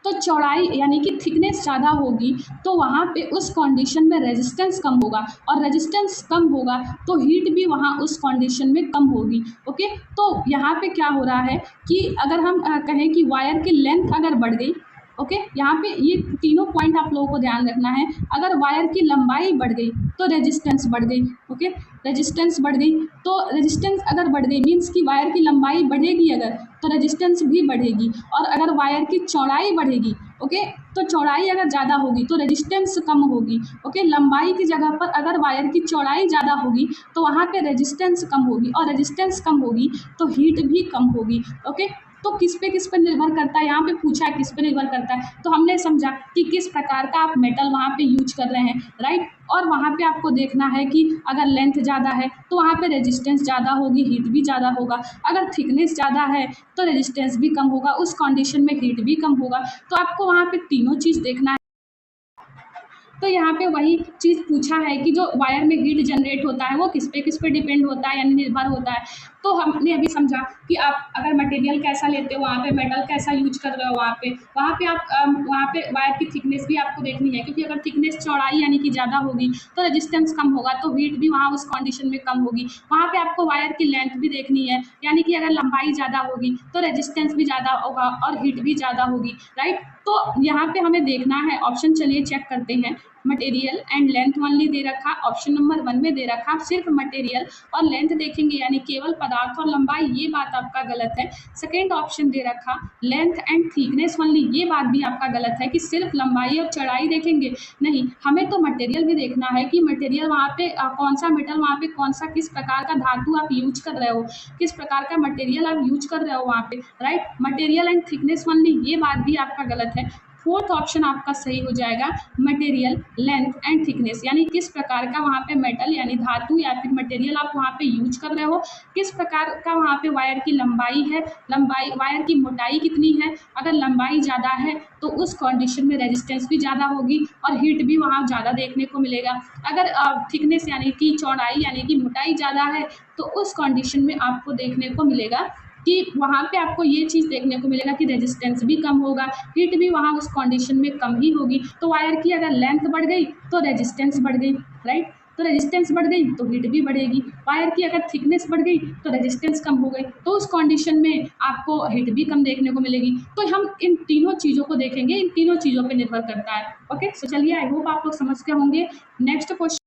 तो चौड़ाई यानी कि थिकनेस ज़्यादा होगी तो वहाँ पे उस कंडीशन में रेजिस्टेंस कम होगा, और रेजिस्टेंस कम होगा तो हीट भी वहाँ उस कंडीशन में कम होगी। ओके, तो यहाँ पे क्या हो रहा है कि अगर हम कहें कि वायर की लेंथ अगर बढ़ गई, ओके, यहाँ पे ये तीनों पॉइंट आप लोगों को ध्यान रखना है। अगर वायर की लंबाई बढ़ गई तो रेजिस्टेंस बढ़ गई। ओके, रेजिस्टेंस बढ़ गई तो रेजिस्टेंस अगर बढ़ गई मीन्स कि वायर की लंबाई बढ़ेगी अगर, तो रेजिस्टेंस भी बढ़ेगी। और अगर वायर की चौड़ाई बढ़ेगी, ओके, तो चौड़ाई अगर ज़्यादा होगी तो रेजिस्टेंस कम होगी। ओके, लंबाई की जगह पर अगर वायर की चौड़ाई ज़्यादा होगी तो वहाँ पे रेजिस्टेंस कम होगी, और रेजिस्टेंस कम होगी तो हीट भी कम होगी। ओके, तो किस पे निर्भर करता है, यहाँ पे पूछा है किस पे निर्भर करता है, तो हमने समझा कि किस प्रकार का आप मेटल वहाँ पे यूज कर रहे हैं, राइट। और वहाँ पे आपको देखना है कि अगर लेंथ ज़्यादा है तो वहाँ पे रेजिस्टेंस ज़्यादा होगी, हीट भी ज़्यादा होगा। अगर थिकनेस ज़्यादा है तो रेजिस्टेंस भी कम होगा, उस कंडीशन में हीट भी कम होगा। तो आपको वहाँ पे तीनों चीज़ देखना है। तो यहाँ पे वही चीज़ पूछा है कि जो वायर में हीट जनरेट होता है वो किस पे डिपेंड होता है यानी निर्भर होता है। तो हमने अभी समझा कि आप अगर मटेरियल कैसा लेते हो, वहाँ पे मेटल कैसा यूज कर रहे हो, वहाँ पे आप वहाँ पे वायर की थिकनेस भी आपको देखनी है, क्योंकि अगर थिकनेस चौड़ाई यानी कि ज़्यादा होगी तो रेजिस्टेंस कम होगा, तो हीट भी वहाँ उस कंडीशन में कम होगी। वहाँ पे आपको वायर की लेंथ भी देखनी है, यानी कि अगर लंबाई ज़्यादा होगी तो रेजिस्टेंस भी ज़्यादा होगा और हीट भी ज़्यादा होगी, राइट। तो यहाँ पे हमें देखना है ऑप्शन, चलिए चेक करते हैं। Material and length only they रखा, ऑप्शन नंबर 1 में दे रखा सिर्फ मटेरियल और लेंथ देखेंगे यानी केवल पदार्थ और लंबाई, ये बात आपका गलत है। सेकेंड ऑप्शन दे रखा लेंथ एंड थिकनेस ओनली, ये बात भी आपका गलत है कि सिर्फ लंबाई और चौड़ाई देखेंगे, नहीं, हमें तो मटेरियल भी देखना है कि मटेरियल वहाँ पे कौन सा मेटल, वहाँ पे कौन सा किस प्रकार का धातु आप यूज कर रहे हो, किस प्रकार का मटेरियल आप यूज कर रहे हो वहाँ पे, right. Material and thickness only, ये बात भी आपका गलत है। फोर्थ ऑप्शन आपका सही हो जाएगा मटेरियल लेंथ एंड थिकनेस, यानी किस प्रकार का वहाँ पे मेटल यानी धातु या फिर मटेरियल आप वहाँ पे यूज कर रहे हो, किस प्रकार का वहाँ पे वायर की लंबाई है, लंबाई वायर की मोटाई कितनी है, अगर लंबाई ज़्यादा है तो उस कंडीशन में रेजिस्टेंस भी ज़्यादा होगी और हीट भी वहाँ ज़्यादा देखने को मिलेगा। अगर थिकनेस यानी कि चौड़ाई यानी कि मोटाई ज़्यादा है तो उस कंडीशन में आपको देखने को मिलेगा कि वहाँ पे आपको ये चीज़ देखने को मिलेगा कि रेजिस्टेंस भी कम होगा, हीट भी वहाँ उस कंडीशन में कम ही होगी। तो वायर की अगर लेंथ बढ़ गई तो रेजिस्टेंस बढ़ गई, राइट, तो रेजिस्टेंस बढ़ गई तो हीट भी बढ़ेगी। वायर की अगर थिकनेस बढ़ गई तो रेजिस्टेंस कम हो गई, तो उस कंडीशन में आपको हीट भी कम देखने को मिलेगी। तो हम इन तीनों चीज़ों को देखेंगे, इन तीनों चीज़ों पर निर्भर करता है। ओके, तो चलिए आई होप आप लोग समझ के होंगे। नेक्स्ट क्वेश्चन,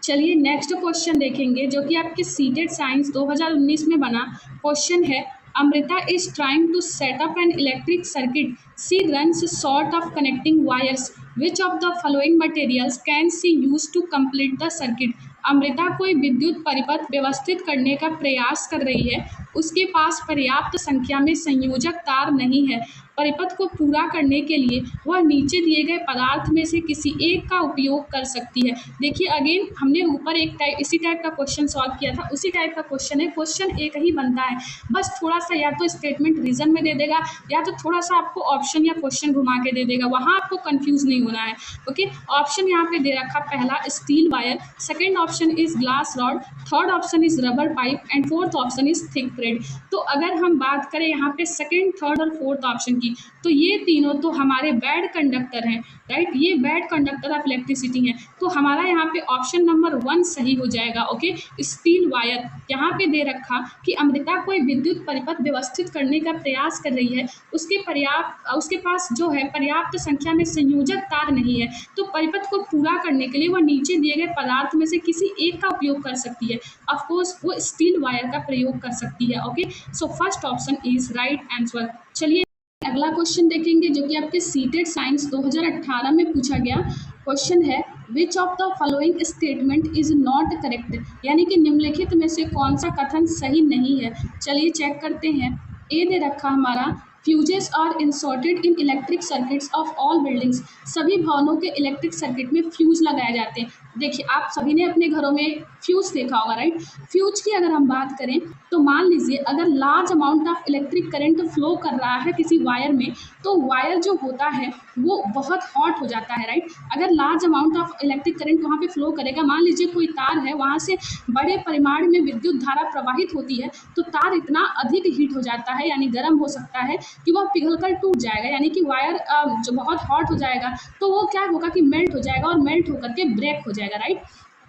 चलिए नेक्स्ट क्वेश्चन देखेंगे जो कि आपके सीटेड साइंस 2019 में बना क्वेश्चन है। Amrita is trying to set up an electric circuit, she runs short of connecting wires, which of the following materials can she use to complete the circuit. Amrita कोई विद्युत परिपथ व्यवस्थित करने का प्रयास कर रही है, उसके पास पर्याप्त संख्या में संयोजक तार नहीं है, परिपथ को पूरा करने के लिए वह नीचे दिए गए पदार्थ में से किसी एक का उपयोग कर सकती है। देखिए अगेन हमने ऊपर इसी टाइप का क्वेश्चन सॉल्व किया था, उसी टाइप का क्वेश्चन है, क्वेश्चन एक ही बनता है, बस थोड़ा सा या तो स्टेटमेंट रीजन में दे देगा या तो थोड़ा सा आपको ऑप्शन या क्वेश्चन घुमा के दे देगा, वहाँ आपको कंफ्यूज नहीं होना है। ओके, ऑप्शन यहाँ पे दे रखा पहला steel wire, second option is glass rod, third option is rubber pipe and fourth option is thick thread. तो अगर हम बात करें यहाँ पे सेकेंड, थर्ड और फोर्थ ऑप्शन की, तो ये तीनों तो हमारे बैड कंडक्टर हैं, राइट, ये बैड कंडक्टर ऑफ इलेक्ट्रिसिटी हैं। तो हमारा यहाँ पे ऑप्शन नंबर 1 सही हो जाएगा। ओके, स्टील वायर यहाँ पे दे रखा कि अमृता कोई विद्युत परिपथ व्यवस्थित करने का प्रयास कर रही है, उसके पास जो है पर्याप्त संख्या में संयोजक तार नहीं है, तो परिपथ को पूरा करने के लिए वह नीचे दिए गए पदार्थ में से किसी एक का उपयोग कर सकती है। ऑफकोर्स वो स्टील वायर का प्रयोग कर सकती है। Okay, so first option is right answer. चलिए अगला क्वेश्चन देखेंगे जो कि आपके सीटेड साइंस 2018 में पूछा गया क्वेश्चन है, which of the following statement is not correct, यानी कि निम्नलिखित में से कौन सा कथन सही नहीं है। चलिए चेक करते हैं। ए दे रखा हमारा fuses are inserted in electric circuits of all buildings, सभी भवनों के इलेक्ट्रिक सर्किट में फ्यूज लगाए जाते हैं। देखिए आप सभी ने अपने घरों में फ्यूज देखा होगा, राइट। फ्यूज की अगर हम बात करें तो मान लीजिए अगर large amount of electric current flow कर रहा है किसी वायर में, तो वायर जो होता है वो बहुत हॉट हो जाता है, राइट। अगर large amount of electric current वहाँ पे फ्लो करेगा, मान लीजिए कोई तार है, वहाँ से बड़े परिमाण में विद्युत धारा प्रवाहित होती है, तो तार इतना अधिक हीट हो जाता है यानी गर्म हो सकता है कि वह पिघलकर टूट जाएगा, यानी कि वायर जो बहुत हॉट हो जाएगा तो वो क्या होगा कि मेल्ट हो जाएगा और मेल्ट होकर के ब्रेक हो जाएगा, राइट।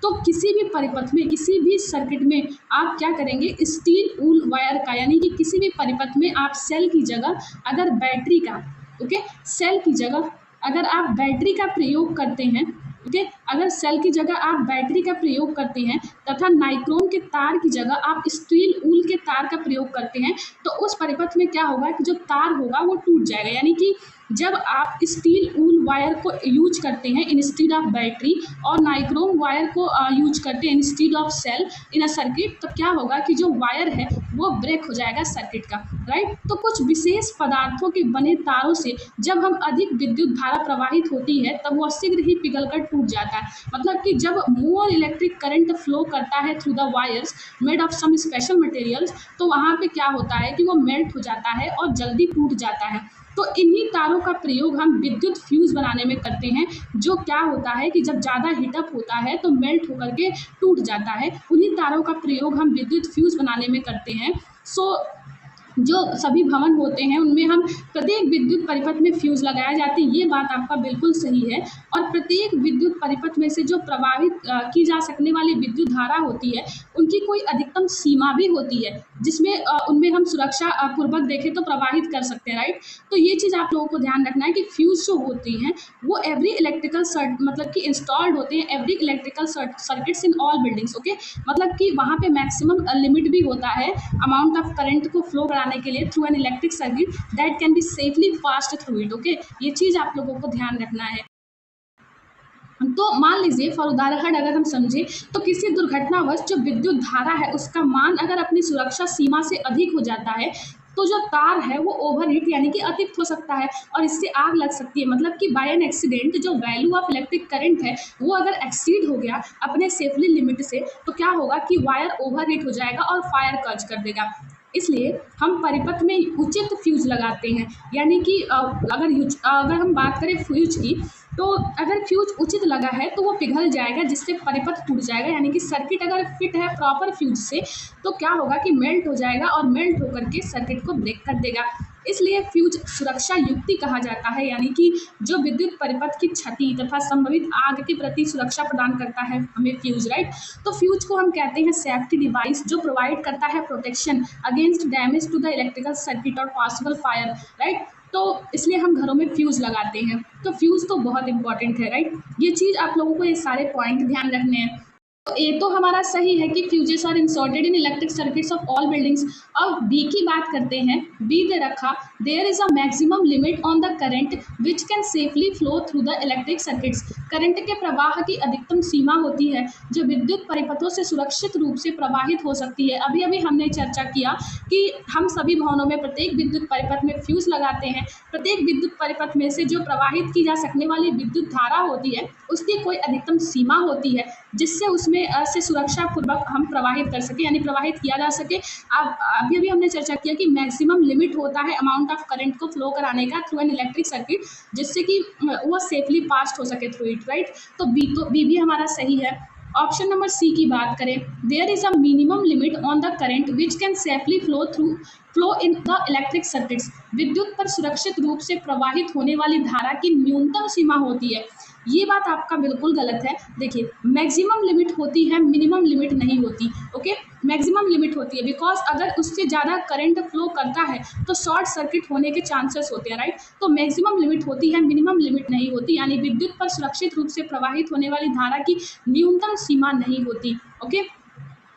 तो किसी भी परिपथ में, किसी भी सर्किट में आप क्या करेंगे, स्टील वूल वायर का, यानी कि किसी भी परिपथ में आप सेल की जगह अगर बैटरी का, ओके, सेल की जगह अगर आप बैटरी का प्रयोग करते हैं, ओके, अगर सेल की जगह आप बैटरी का प्रयोग करते हैं तथा नाइक्रोम के तार की जगह आप स्टील वूल के तार का प्रयोग करते हैं, तो उस परिपथ में क्या होगा कि जो तार होगा वो टूट जाएगा। यानी कि जब आप स्टील वूल वायर को यूज करते हैं इंस्टेड ऑफ बैटरी और नाइक्रोम वायर को यूज करते हैं instead of cell in a circuit, तो क्या होगा कि जो वायर है वो ब्रेक हो जाएगा सर्किट का, राइट। तो कुछ विशेष पदार्थों के बने तारों से जब हम अधिक विद्युत धारा प्रवाहित होती है तब वह शीघ्र ही पिघलकर टूट जाता है। मतलब कि जब मोर इलेक्ट्रिक करंट फ्लो करता है through the wires made of some special materials, तो वहाँ पे क्या होता है कि वो मेल्ट हो जाता है और जल्दी टूट जाता है। तो इन्हीं तारों का प्रयोग हम विद्युत फ्यूज बनाने में करते हैं, जो क्या होता है कि जब ज़्यादा हीटअप होता है तो मेल्ट होकर के टूट जाता है। उन्हीं तारों का प्रयोग हम विद्युत फ्यूज बनाने में करते हैं। सो जो सभी भवन होते हैं उनमें हम प्रत्येक विद्युत परिपथ में फ्यूज लगाए जाते हैं, ये बात आपका बिल्कुल सही है। और प्रत्येक विद्युत परिपथ में से जो प्रवाहित की जा सकने वाली विद्युत धारा होती है उनकी कोई अधिकतम सीमा भी होती है, जिसमें उनमें हम सुरक्षा पूर्वक देखें तो प्रवाहित कर सकते हैं, राइट। तो ये चीज़ आप लोगों को ध्यान रखना है कि फ्यूज जो होती हैं वो एवरी इलेक्ट्रिकल मतलब कि इंस्टॉल्ड होते हैं every electrical circuits in all buildings, okay. मतलब कि वहाँ पे मैक्सिमम लिमिट भी होता है अमाउंट ऑफ करंट को फ्लो कराने के लिए through an electric circuit that can be safely passed through it, okay. ये चीज़ आप लोगों को ध्यान रखना है। तो मान लीजिए फॉर उदाहरण अगर हम समझें तो किसी दुर्घटनावश जो विद्युत धारा है उसका मान अगर अपनी सुरक्षा सीमा से अधिक हो जाता है तो जो तार है वो ओवरहीट यानी कि अतिरिक्त हो सकता है और इससे आग लग सकती है। मतलब कि बाय एन एक्सीडेंट जो वैल्यू ऑफ इलेक्ट्रिक करंट है वो अगर एक्सीड हो गया अपने सेफली लिमिट से तो क्या होगा कि वायर ओवरहीट हो जाएगा और फायर कॉज कर देगा। इसलिए हम परिपथ में उचित फ्यूज लगाते हैं, यानी कि अगर हम बात करें फ्यूज की तो अगर फ्यूज उचित लगा है तो वो पिघल जाएगा जिससे परिपथ टूट जाएगा, यानी कि सर्किट अगर फिट है प्रॉपर फ्यूज से तो क्या होगा कि मेल्ट हो जाएगा और मेल्ट होकर के सर्किट को ब्रेक कर देगा। इसलिए फ्यूज सुरक्षा युक्ति कहा जाता है, यानी कि जो विद्युत परिपथ की क्षति तथा संभावित आग के प्रति सुरक्षा प्रदान करता है हमें फ्यूज, राइट। तो फ्यूज को हम कहते हैं सेफ्टी डिवाइस जो प्रोवाइड करता है protection against damage to the electrical circuit और पॉसिबल फायर, राइट। तो इसलिए हम घरों में फ्यूज लगाते हैं। तो फ्यूज तो बहुत इंपॉर्टेंट है, राइट। ये चीज़ आप लोगों को ये सारे पॉइंट ध्यान रखने हैं। तो ए तो हमारा सही है कि fuses are inserted in electric circuits of all buildings. अब बी की बात करते हैं। बी दे रखा there is a maximum limit on the current which can safely flow through the electric circuits. Current के प्रवाह की अधिकतम सीमा होती है जो विद्युत परिपथों से सुरक्षित रूप से प्रवाहित हो सकती है। अभी अभी हमने चर्चा किया कि हम सभी भवनों में प्रत्येक विद्युत परिपथ में फ्यूज लगाते हैं। प्रत्येक विद्युत परिपथ में से जो प्रवाहित की जा सकने वाली विद्युत धारा होती है उसकी कोई अधिकतम सीमा होती है जिससे उसमें से सुरक्षा पूर्वक हम प्रवाहित कर सके, यानी प्रवाहित किया जा सके। अब अभी अभी हमने चर्चा किया कि मैक्सिमम लिमिट होता है अमाउंट ऑफ करंट को फ्लो कराने का थ्रू एन इलेक्ट्रिक सर्किट जिससे कि वो सेफली पास हो सके थ्रू इट, राइट। तो बी भी हमारा सही है। ऑप्शन नंबर सी की बात करें, there is a minimum limit on the current which can safely flow in the electric circuits. विद्युत पर सुरक्षित रूप से प्रवाहित होने वाली धारा की न्यूनतम सीमा होती है। ये बात आपका बिल्कुल गलत है। देखिए मैक्सिमम लिमिट होती है, मिनिमम लिमिट नहीं होती, ओके। मैक्सिमम लिमिट होती है बिकॉज अगर उससे ज़्यादा करंट फ्लो करता है तो शॉर्ट सर्किट होने के चांसेस होते हैं, राइट। तो मैक्सिमम लिमिट होती है, मिनिमम लिमिट नहीं होती, यानी विद्युत पर सुरक्षित रूप से प्रवाहित होने वाली धारा की न्यूनतम सीमा नहीं होती, ओके।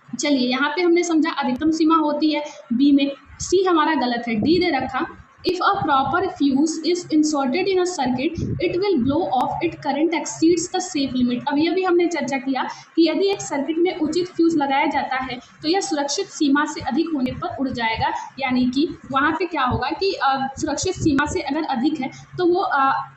चलिए यहाँ पे हमने समझा अधिकतम सीमा होती है बी में। सी हमारा गलत है, डी दे रखा if a proper fuse is inserted in a circuit it will blow of it current exceeds the safe limit. अभी हमने चर्चा किया कि यदि एक सर्किट में उचित फ्यूज लगाया जाता है तो यह सुरक्षित सीमा से अधिक होने पर उड़ जाएगा, यानी कि वहाँ पे क्या होगा कि सुरक्षित सीमा से अगर अधिक है तो वो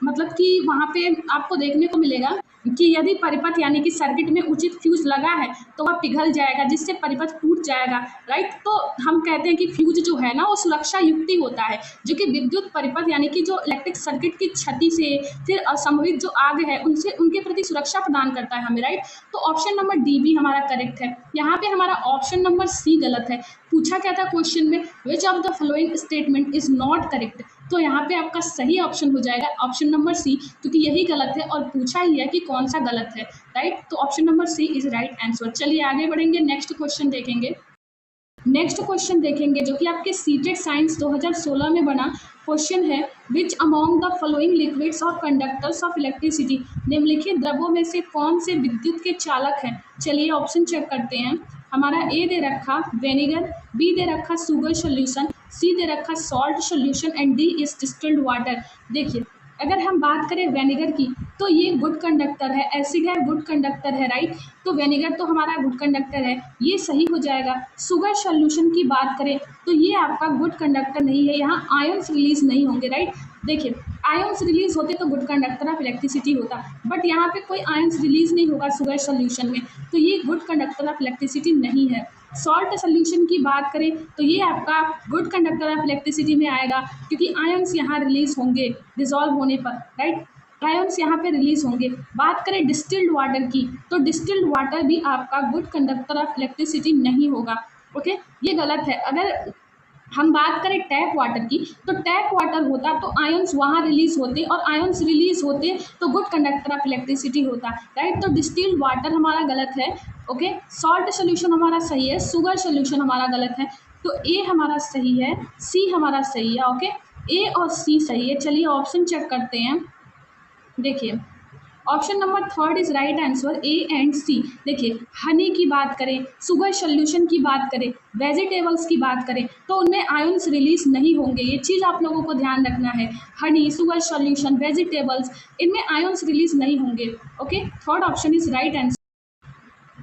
मतलब कि वहाँ पे आपको देखने को मिलेगा कि यदि परिपथ यानी कि सर्किट में उचित फ्यूज लगा है तो वह पिघल जाएगा जिससे परिपथ टूट जाएगा, राइट। तो हम कहते हैं कि फ्यूज जो है ना वो सुरक्षा युक्ति होता है जो कि विद्युत परिपथ यानी कि जो इलेक्ट्रिक सर्किट की क्षति से फिर असंभवित जो आग है उनसे उनके प्रति सुरक्षा प्रदान करता है हमें, राइट। तो ऑप्शन नंबर डी भी हमारा करेक्ट है। यहाँ पे हमारा ऑप्शन नंबर सी गलत है। पूछा क्या था क्वेश्चन में, विच of the following statement is not correct. तो यहाँ पे आपका सही ऑप्शन हो जाएगा ऑप्शन नंबर सी, क्योंकि यही गलत है और पूछा ही है कि कौन सा गलत है, राइट। तो option number C is right answer. चलिए आगे बढ़ेंगे, नेक्स्ट क्वेश्चन देखेंगे। नेक्स्ट क्वेश्चन देखेंगे जो कि आपके सीटेड साइंस 2016 में बना क्वेश्चन है, which among the following liquids और कंडक्टर्स ऑफ इलेक्ट्रिसिटी। निम्नलिखित द्रव्यों में से कौन से विद्युत के चालक हैं। चलिए ऑप्शन चेक करते हैं। हमारा ए दे रखा वेनेगर, बी दे रखा शुगर सोल्यूशन, सी दे रखा salt solution and D is distilled water. देखिए अगर हम बात करें वेनेगर की तो ये गुड कंडक्टर है, एसिड है गुड कंडक्टर है, राइट। तो वेनेगर तो हमारा गुड कंडक्टर है, ये सही हो जाएगा। शुगर सोल्यूशन की बात करें तो ये आपका गुड कंडक्टर नहीं है, यहाँ आयंस रिलीज नहीं होंगे, राइट। देखिए आयंस रिलीज होते तो गुड कंडक्टर ऑफ इलेक्ट्रिसिटी होता, बट यहाँ पे कोई आयंस रिलीज नहीं होगा शुगर सोल्यूशन में, तो ये गुड कंडक्टर ऑफ इलेक्ट्रिसिटी नहीं है। सॉल्ट सोल्यूशन की बात करें तो ये आपका गुड कंडक्टर ऑफ इलेक्ट्रिसिटी में आएगा क्योंकि आयंस यहाँ रिलीज होंगे डिजॉल्व होने पर, राइट। आयंस यहाँ पे रिलीज होंगे। बात करें डिस्टिल्ड वाटर की तो डिस्टिल्ड वाटर भी आपका गुड कंडक्टर ऑफ इलेक्ट्रिसिटी नहीं होगा, ओके। ये गलत है। अगर हम बात करें टैप वाटर की, तो टैप वाटर होता तो आयंस वहाँ रिलीज होते, और आयंस रिलीज होते तो गुड कंडक्टर ऑफ इलेक्ट्रिसिटी होता, राइट। तो डिस्टिल्ड वाटर हमारा गलत है, ओके। सॉल्ट सोल्यूशन हमारा सही है, शुगर सोल्यूशन हमारा गलत है, तो ए हमारा सही है, सी हमारा सही है, ओके। ए और सी सही है। चलिए ऑप्शन चेक करते हैं। देखिए option number third is right answer, A and C. देखिए हनी की बात करें, शुगर सोल्यूशन की बात करें, वेजिटेबल्स की बात करें, तो उनमें आयंस रिलीज नहीं होंगे, ये चीज़ आप लोगों को ध्यान रखना है। हनी, शुगर सोल्यूशन, वेजिटेबल्स, इनमें आयंस रिलीज नहीं होंगे, okay. Third option is right answer.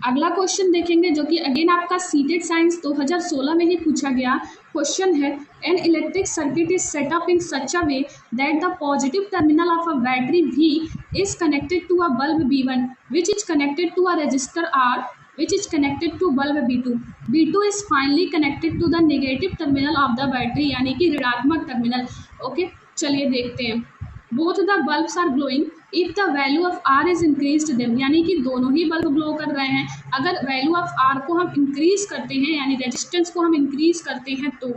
अगला क्वेश्चन देखेंगे जो कि अगेन आपका सीटेड साइंस 2016 में ही पूछा गया क्वेश्चन है। N electric circuit is set up in such a way that the positive terminal of a battery V is connected to a bulb B1 which is connected to a resistor R which is connected to bulb B2. B2 is finally connected to the negative terminal of the battery, यानी कि ऋणात्मक terminal, okay. चलिए देखते हैं। Both the bulbs are glowing if the value of R is increase them, यानी कि दोनों ही बल्ब ग्लो कर रहे हैं। अगर वैल्यू ऑफ आर को हम इंक्रीज करते हैं, यानी रेजिस्टेंस को हम इंक्रीज करते हैं, तो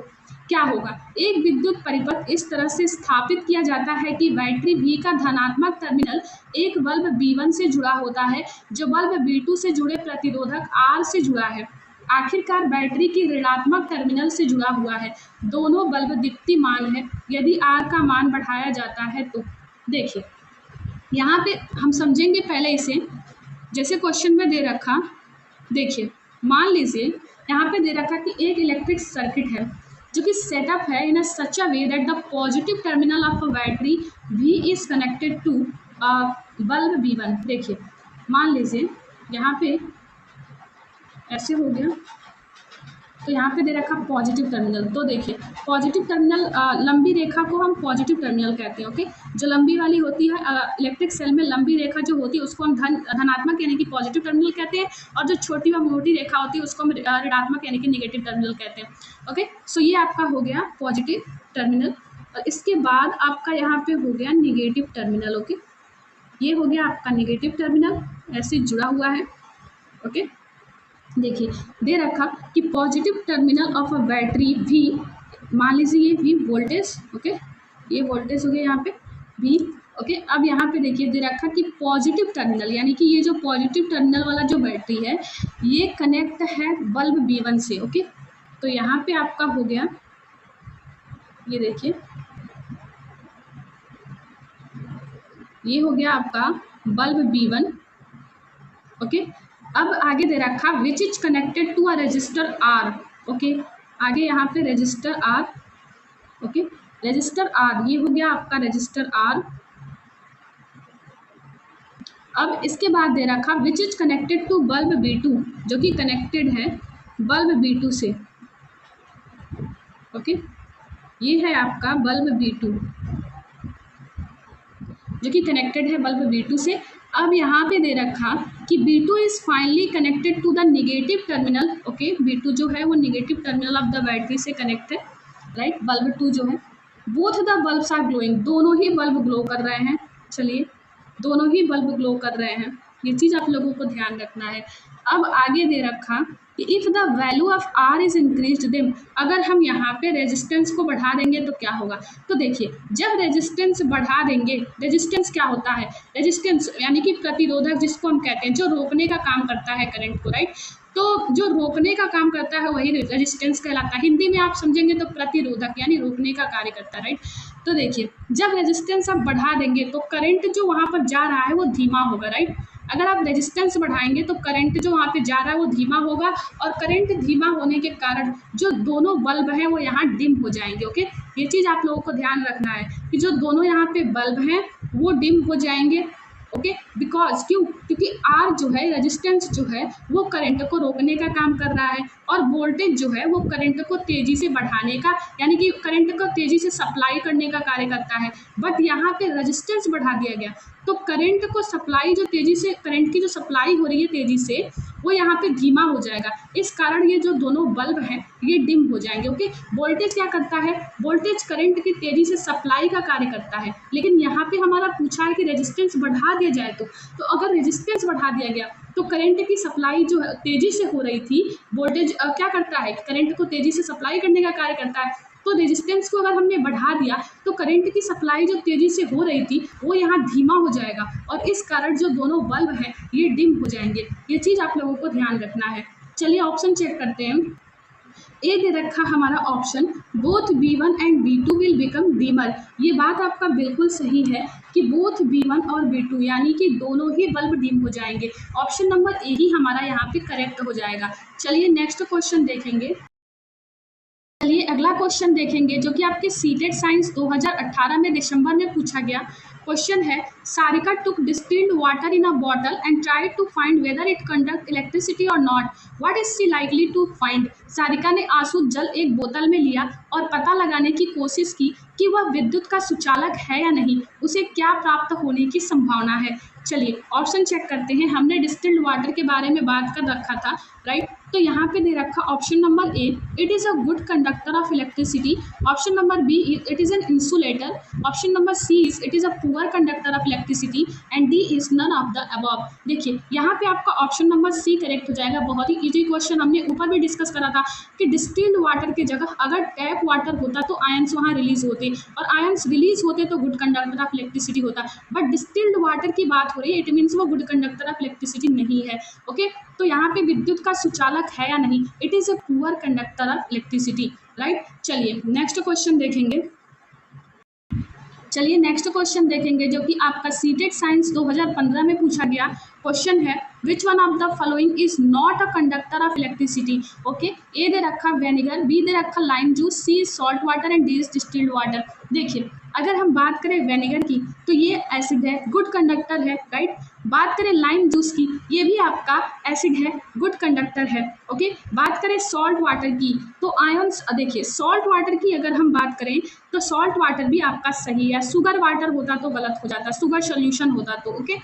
क्या होगा। एक विद्युत परिपथ इस तरह से स्थापित किया जाता है कि बैटरी V का धनात्मक टर्मिनल एक बल्ब B1 से जुड़ा होता है जो बल्ब B2 से जुड़े प्रतिरोधक R से जुड़ा है। आखिरकार बैटरी की ऋणात्मक टर्मिनल से जुड़ा हुआ है। दोनों बल्ब दीप्तिमान है यदि R का मान बढ़ाया जाता है तो। देखिए यहाँ पे हम समझेंगे पहले इसे, जैसे क्वेश्चन में दे रखा। देखिए मान लीजिए यहाँ पे दे रखा कि एक इलेक्ट्रिक सर्किट है जो कि सेटअप है in such a way that the positive terminal of a battery V is connected to bulb B1। देखिए मान लीजिए यहाँ पे ऐसे हो गया, तो यहाँ पे दे रखा पॉजिटिव टर्मिनल। तो देखिए पॉजिटिव टर्मिनल, लंबी रेखा को हम पॉजिटिव टर्मिनल कहते हैं, ओके। जो लंबी वाली होती है इलेक्ट्रिक सेल में, लंबी रेखा जो होती है उसको हम धनात्मक यानी कि पॉजिटिव टर्मिनल कहते हैं, और जो छोटी व मोटी रेखा होती है उसको हम ऋणात्मक यानी कि नेगेटिव टर्मिनल कहते हैं, ओके। सो ये आपका हो गया पॉजिटिव टर्मिनल, और इसके बाद आपका यहाँ पे हो गया निगेटिव टर्मिनल, ओके। ये हो गया आपका निगेटिव टर्मिनल, ऐसे जुड़ा हुआ है, ओके। देखिए दे रखा कि positive terminal of a battery V, मान लीजिए ये V वोल्टेज, ओके। ये वोल्टेज हो गया यहाँ पे V, ओके। अब यहाँ पे देखिए दे रखा कि पॉजिटिव टर्मिनल, यानी कि ये जो पॉजिटिव टर्मिनल वाला जो बैटरी है ये कनेक्ट है बल्ब B1 से, ओके। तो यहाँ पे आपका हो गया, ये देखिए ये हो गया आपका बल्ब B1, ओके। अब आगे दे रखा which is connected to a resistor R, okay. आगे यहाँ पे resistor R, okay. Resistor R, ये हो गया आपका रजिस्टर R। अब इसके बाद दे रखा which is connected to bulb B2, जो कि कनेक्टेड है बल्ब B2 से, ओके। ये है आपका बल्ब B2 जो कि कनेक्टेड है बल्ब B2 से। अब यहाँ पे दे रखा कि B2 is finally connected to the negative terminal, okay. B2 जो है वो negative terminal of the battery से कनेक्ट है, राइट। बल्ब 2 जो है, both the bulbs are glowing, दोनों ही बल्ब ग्लो कर रहे हैं। चलिए दोनों ही बल्ब ग्लो कर रहे हैं, ये चीज़ आप लोगों को ध्यान रखना है। अब आगे दे रखा कि if the value of R is increase them, अगर हम यहाँ पे रेजिस्टेंस को बढ़ा देंगे तो क्या होगा। तो देखिए जब रेजिस्टेंस बढ़ा देंगे, रेजिस्टेंस क्या होता है, रेजिस्टेंस यानी कि प्रतिरोधक जिसको हम कहते हैं, जो रोकने का काम करता है करंट को, राइट। तो जो रोकने का काम करता है वही रेजिस्टेंस कहलाता है। हिंदी में आप समझेंगे तो प्रतिरोधक यानी रोकने का कार्य करता है, राइट। तो देखिए जब रेजिस्टेंस आप बढ़ा देंगे तो करंट जो वहाँ पर जा रहा है वो धीमा होगा, राइट। अगर आप रेजिस्टेंस बढ़ाएंगे तो करंट जो वहाँ पे जा रहा है वो धीमा होगा, और करंट धीमा होने के कारण जो दोनों बल्ब हैं वो यहाँ डिम हो जाएंगे, ओके। ये चीज़ आप लोगों को ध्यान रखना है कि जो दोनों यहाँ पे बल्ब हैं वो डिम हो जाएंगे, ओके। बिकॉज क्योंकि आर जो है, रेजिस्टेंस जो है वो करंट को रोकने का काम कर रहा है, और वोल्टेज जो है वो करंट को तेज़ी से बढ़ाने का यानी कि करंट को तेज़ी से सप्लाई करने का कार्य करता है। बट यहाँ पे रेजिस्टेंस बढ़ा दिया गया तो करंट को सप्लाई जो तेज़ी से, करंट की जो सप्लाई हो रही है तेज़ी से, वो यहाँ पे धीमा हो जाएगा। इस कारण ये जो दोनों बल्ब हैं ये डिम हो जाएंगे, ओके। वोल्टेज क्या करता है, वोल्टेज करंट की तेज़ी से सप्लाई का कार्य करता है, लेकिन यहाँ पे हमारा पूछा है कि रेजिस्टेंस बढ़ा दिया जाए तो अगर रेजिस्टेंस बढ़ा दिया गया तो करंट की सप्लाई जो है तेजी से हो रही थी, वोल्टेज क्या करता है, करंट को तेजी से सप्लाई करने का कार्य करता है। तो रेजिस्टेंस को अगर हमने बढ़ा दिया तो करंट की सप्लाई जो तेजी से हो रही थी वो यहाँ धीमा हो जाएगा और इस कारण जो दोनों बल्ब हैं ये डिम हो जाएंगे। ये चीज़ आप लोगों को ध्यान रखना है। चलिए ऑप्शन चेक करते हैं। ए दे रखा हमारा option, both B1 and B2 will become dimmer. ये बात आपका बिल्कुल सही है कि बोथ B1 और B2 यानी कि दोनों ही बल्ब डिम हो जाएंगे। ऑप्शन नंबर ए ही हमारा यहाँ पे करेक्ट हो जाएगा। चलिए नेक्स्ट क्वेश्चन देखेंगे। चलिए अगला क्वेश्चन देखेंगे जो कि आपके सीटेड साइंस 2018 में दिसंबर में पूछा गया क्वेश्चन है। Sarika took distilled water in a bottle and tried to find whether it conduct electricity और not, what is she likely to find. Sarika ने आंसू जल एक बोतल में लिया और पता लगाने की कोशिश की कि वह विद्युत का सुचालक है या नहीं, उसे क्या प्राप्त होने की संभावना है। चलिए ऑप्शन चेक करते हैं। हमने डिस्टिल्ड वाटर के बारे में बात कर रखा था, राइट। तो यहाँ पे दे रखा option number A, it is a good conductor of electricity. Option number B, it is an insulator. Option number C is it is a poor conductor of electricity and D is none of the above. देखिए यहाँ पे आपका option number C correct हो जाएगा। बहुत ही easy question, हमने ऊपर भी डिस्कस करा था कि डिस्टिल्ड वाटर की जगह अगर टैप वाटर होता तो आयंस वहाँ रिलीज होते और आयंस रिलीज होते तो गुड कंडक्टर ऑफ इलेक्ट्रिसिटी होता, बट डिस्टिल्ड वाटर की बात हो रही है, इट मीन्स वो गुड कंडक्टर ऑफ इलेक्ट्रिसिटी नहीं है। ओके, तो यहाँ पे विद्युत का सुचालक है या नहीं, it is a poor conductor of electricity, right. चलिए नेक्स्ट क्वेश्चन देखेंगे। चलिए नेक्स्ट क्वेश्चन देखेंगे जो कि आपका सीटेड साइंस 2015 में पूछा गया क्वेश्चन है, which one of the following is not a conductor of electricity. Okay, A दे रखा वेनेगर, बी दे रखा lime juice, C salt water and D is distilled water. देखिए अगर हम बात करें वेनेगर की तो ये एसिड है, गुड कंडक्टर है, राइट। बात करें लाइम जूस की, ये भी आपका एसिड है, गुड कंडक्टर है। ओके, बात करें सॉल्ट वाटर की तो आयंस, देखिए सॉल्ट वाटर की अगर हम बात करें तो सॉल्ट वाटर भी आपका सही है, शुगर वाटर होता तो गलत हो जाता, शुगर सोल्यूशन होता तो। ओके,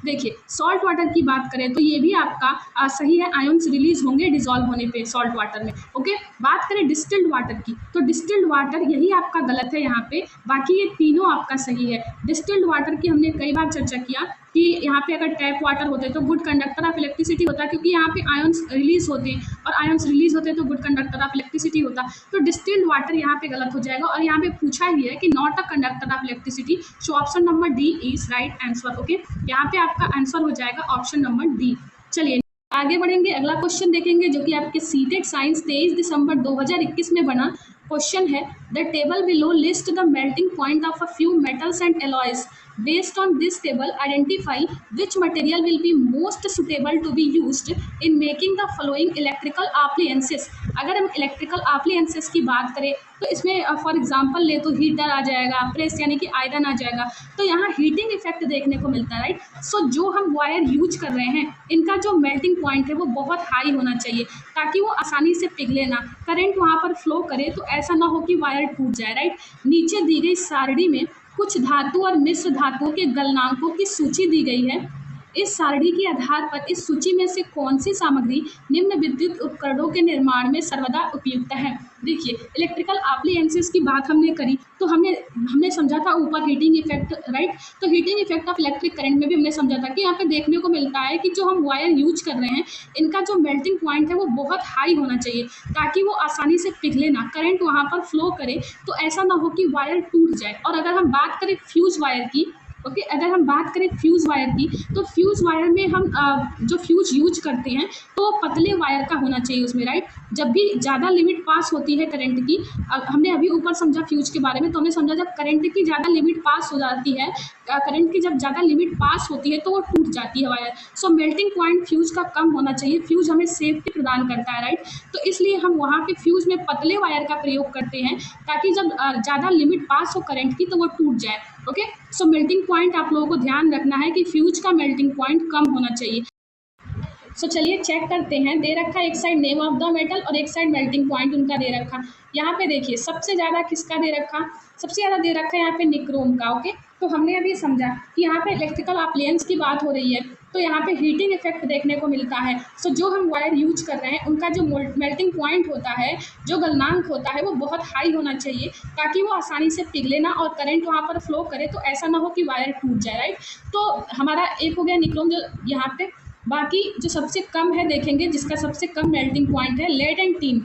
देखिए सॉल्ट वाटर की बात करें तो ये भी आपका सही है, आयंस रिलीज होंगे डिजॉल्व होने पे सॉल्ट वाटर में। ओके, बात करें डिस्टिल्ड वाटर की तो डिस्टिल्ड वाटर यही आपका गलत है यहाँ पे, बाकी ये तीनों आपका सही है। डिस्टिल्ड वाटर की हमने कई बार चर्चा किया कि यहाँ पे अगर टैप वाटर होते तो गुड कंडक्टर ऑफ इलेक्ट्रिसिटी होता, क्योंकि यहाँ पे आयंस रिलीज होते और आयंस रिलीज होते तो गुड कंडक्टर ऑफ इलेक्ट्रिसिटी होता। तो डिस्टिल्ड वाटर यहाँ पे गलत हो जाएगा और यहाँ पे पूछा ही है कि not a conductor of electricity, so option number D is right answer. Okay, यहाँ पे आपका आंसर हो जाएगा ऑप्शन नंबर डी। चलिए आगे बढ़ेंगे, अगला क्वेश्चन देखेंगे जो कि आपके सीटेड साइंस 23 दिसंबर 2021 में बना क्वेश्चन है। The table below list the melting point of a few metals and alloys, based on this table identify which material will be most suitable to be used in making the following electrical appliances। अगर हम electrical appliances की बात करें तो इसमें for example ले तो heater आ जाएगा, प्रेस यानी कि आयरन आ जाएगा, तो यहाँ हीटिंग इफेक्ट देखने को मिलता है, राइट। सो जो हम वायर यूज कर रहे हैं इनका जो मेल्टिंग पॉइंट है वो बहुत हाई होना चाहिए ताकि वो आसानी से पिघले ना, करंट वहाँ पर फ्लो करे तो ऐसा ना हो कि वायर टूट जाए, राइट। नीचे दी गई सारणी में कुछ धातु और मिश्र धातुओं के गलनांकों की सूची दी गई है। इस सारणी के आधार पर इस सूची में से कौन सी सामग्री निम्न विद्युत उपकरणों के निर्माण में सर्वदा उपयुक्त है। देखिए इलेक्ट्रिकल एप्लायंसेस की बात हमने करी तो हमने समझा था ऊपर हीटिंग इफेक्ट, राइट। तो heating effect of electric current में भी हमने समझा था कि यहाँ पे देखने को मिलता है कि जो हम वायर यूज कर रहे हैं इनका जो मेल्टिंग पॉइंट है वो बहुत हाई होना चाहिए ताकि वो आसानी से पिघले ना, करंट वहाँ पर फ्लो करे तो ऐसा ना हो कि वायर टूट जाए। और अगर हम बात करें फ्यूज वायर की, ओके, अगर हम बात करें फ्यूज़ वायर की तो फ्यूज़ वायर में हम जो फ्यूज़ यूज करते हैं तो पतले वायर का होना चाहिए उसमें, राइट। जब भी ज़्यादा लिमिट पास होती है करंट की, हमने अभी ऊपर समझा फ्यूज़ के बारे में, तो हमने समझा जब करंट की ज़्यादा लिमिट पास हो जाती है, करंट की जब ज़्यादा लिमिट पास होती है तो वो टूट जाती है वायर। सो मेल्टिंग पॉइंट फ्यूज़ का कम होना चाहिए, फ्यूज़ हमें सेफ्टी प्रदान करता है, राइट। तो इसलिए हम वहाँ पे फ्यूज़ में पतले वायर का प्रयोग करते हैं ताकि जब ज़्यादा लिमिट पास हो करंट की तो वो टूट जाए। ओके, सो मेल्टिंग पॉइंट आप लोगों को ध्यान रखना है कि फ्यूज का मेल्टिंग पॉइंट कम होना चाहिए। सो चलिए चेक करते हैं, दे रखा एक side name of the metal और एक साइड मेल्टिंग पॉइंट उनका दे रखा। यहाँ पे देखिए सबसे ज़्यादा किसका दे रखा, सबसे ज़्यादा दे रखा है यहाँ पे निक्रोम का। ओके, तो हमने अभी समझा कि यहाँ पे इलेक्ट्रिकल अप्लायंस की बात हो रही है तो यहाँ पे हीटिंग इफेक्ट देखने को मिलता है। सो जो हम वायर यूज कर रहे हैं उनका जो मेल्टिंग पॉइंट होता है, जो गलनांक होता है वो बहुत हाई होना चाहिए ताकि वो आसानी से पिघले ना और करंट वहाँ पर फ्लो करे तो ऐसा ना हो कि वायर टूट जाए, राइट। तो हमारा एक हो गया निक्रोम जो यहाँ पे बाकी जो सबसे कम है देखेंगे, जिसका सबसे कम मेल्टिंग पॉइंट है लेड एंड टीन,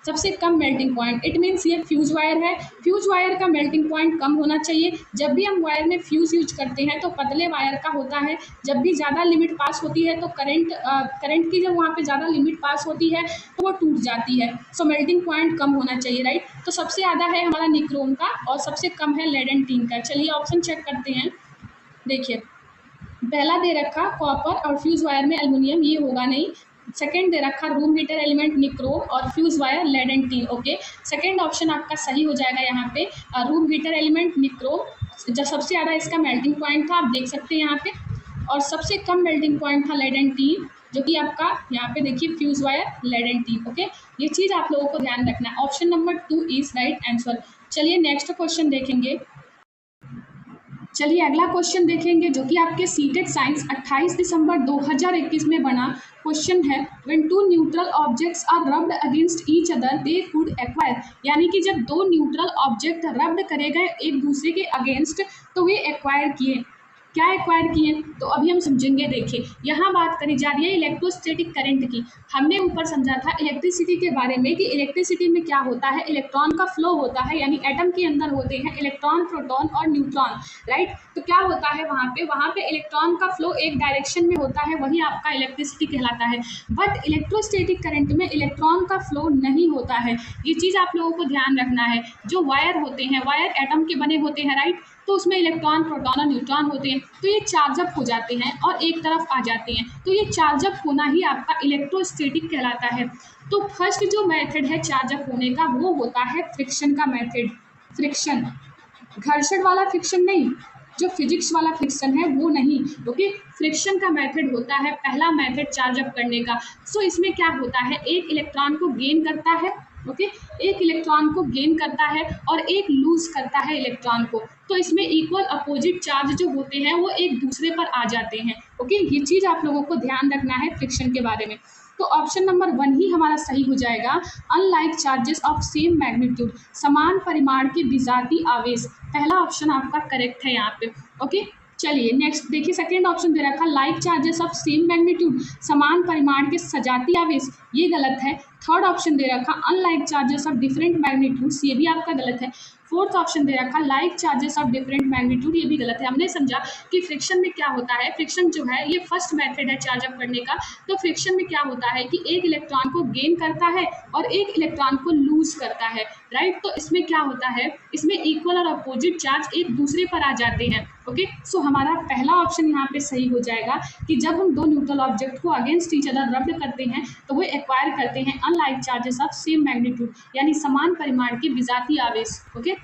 सबसे कम मेल्टिंग पॉइंट, इट मीन्स ये फ्यूज वायर है। फ्यूज वायर का मेल्टिंग पॉइंट कम होना चाहिए। जब भी हम वायर में फ्यूज यूज करते हैं तो पतले वायर का होता है, जब भी ज़्यादा लिमिट पास होती है तो करंट की जब वहाँ पे ज़्यादा लिमिट पास होती है तो वो टूट जाती है। सो मेल्टिंग पॉइंट कम होना चाहिए, राइट। तो सबसे ज़्यादा है हमारा निक्रोम का और सबसे कम है लेड एंड टीन का। चलिए ऑप्शन चेक करते हैं। देखिए, पहला दे रखा कॉपर और फ्यूज वायर में एल्युमिनियम, ये होगा नहीं। सेकंड दे रखा रूम हीटर एलिमेंट निक्रोम और fuse wire lead and tin. Okay, second option आपका सही हो जाएगा यहाँ पे, रूम हीटर एलिमेंट निक्रोम। जब सबसे ज़्यादा इसका मेल्टिंग पॉइंट था, आप देख सकते हैं यहाँ पे, और सबसे कम मेल्टिंग पॉइंट था लेड एंड टीन, जो कि आपका यहाँ पे देखिए fuse wire lead and tin. Okay, ये चीज़ आप लोगों को ध्यान रखना है। Option number 2 is right answer. चलिए नेक्स्ट क्वेश्चन देखेंगे। चलिए अगला क्वेश्चन देखेंगे, जो कि आपके सीटेड साइंस 28 दिसंबर 2021 में बना क्वेश्चन है। When two neutral objects are rubbed against each other they could acquire, यानी कि जब दो न्यूट्रल ऑब्जेक्ट रब्ड करे गए एक दूसरे के अगेंस्ट तो वे एक्वायर किए। क्या एक्वायर किए, तो अभी हम समझेंगे। देखिए, यहाँ बात करी जा रही है इलेक्ट्रोस्टैटिक करंट की। हमने ऊपर समझा था इलेक्ट्रिसिटी के बारे में कि इलेक्ट्रिसिटी में क्या होता है, इलेक्ट्रॉन का फ्लो होता है, यानी एटम के अंदर होते हैं इलेक्ट्रॉन, प्रोटॉन और न्यूट्रॉन, राइट। तो क्या होता है वहाँ पे इलेक्ट्रॉन का फ्लो एक डायरेक्शन में होता है, वही आपका इलेक्ट्रिसिटी कहलाता है। बट इलेक्ट्रोस्टैटिक करंट में इलेक्ट्रॉन का फ्लो नहीं होता है, ये चीज़ आप लोगों को ध्यान रखना है। जो वायर होते हैं, वायर एटम के बने होते हैं, राइट, तो उसमें इलेक्ट्रॉन, प्रोटॉन और न्यूट्रॉन होते हैं, तो ये चार्जअप हो जाते हैं और एक तरफ आ जाते हैं, तो ये चार्जअप होना ही आपका इलेक्ट्रोस्टैटिक कहलाता है। तो फर्स्ट जो मेथड है चार्जअप होने का वो होता है फ्रिक्शन का मेथड। फ्रिक्शन, घर्षण वाला फ्रिक्शन नहीं, जो फिजिक्स वाला फ्रिक्शन है वो नहीं, क्योंकि फ्रिक्शन का मेथड होता है पहला मेथड चार्जअप करने का। सो इसमें क्या होता है, एक इलेक्ट्रॉन को गेन करता है, ओके, एक इलेक्ट्रॉन को गेन करता है और एक लूज करता है इलेक्ट्रॉन को, तो इसमें इक्वल अपोजिट चार्ज जो होते हैं वो एक दूसरे पर आ जाते हैं। ओके, ये चीज़ आप लोगों को ध्यान रखना है फ्रिक्शन के बारे में। तो ऑप्शन नंबर 1 ही हमारा सही हो जाएगा। Unlike charges of same magnitude, समान परिमाण के विजातीय आवेश, पहला ऑप्शन आपका करेक्ट है यहाँ पे। ओके, चलिए नेक्स्ट देखिए, सेकेंड ऑप्शन दे रखा like charges of same magnitude, समान परिमाण के सजातीय आवेश, ये गलत है। थर्ड ऑप्शन दे रखा unlike charges of different magnitudes, ये भी आपका गलत है। फोर्थ ऑप्शन दे रखा like charges of different magnitude, ये भी गलत है। हमने समझा कि फ्रिक्शन में क्या होता है, फ्रिक्शन जो है ये फर्स्ट मेथड है चार्जअप करने का। तो फ्रिक्शन में क्या होता है कि एक इलेक्ट्रॉन को गेन करता है और एक इलेक्ट्रॉन को लूज करता है, राइट। तो इसमें क्या होता है, इसमें इक्वल और अपोजिट चार्ज एक दूसरे पर आ जाते हैं। ओके, सो हमारा पहला ऑप्शन यहाँ पे सही हो जाएगा कि जब हम दो न्यूट्रल ऑब्जेक्ट को अगेंस्ट ईच अदर रब्ड करते हैं तो वो एक्वायर करते हैं unlike charges of same magnitude, यानी समान परिमाण के विजातीय आवेश। ओके,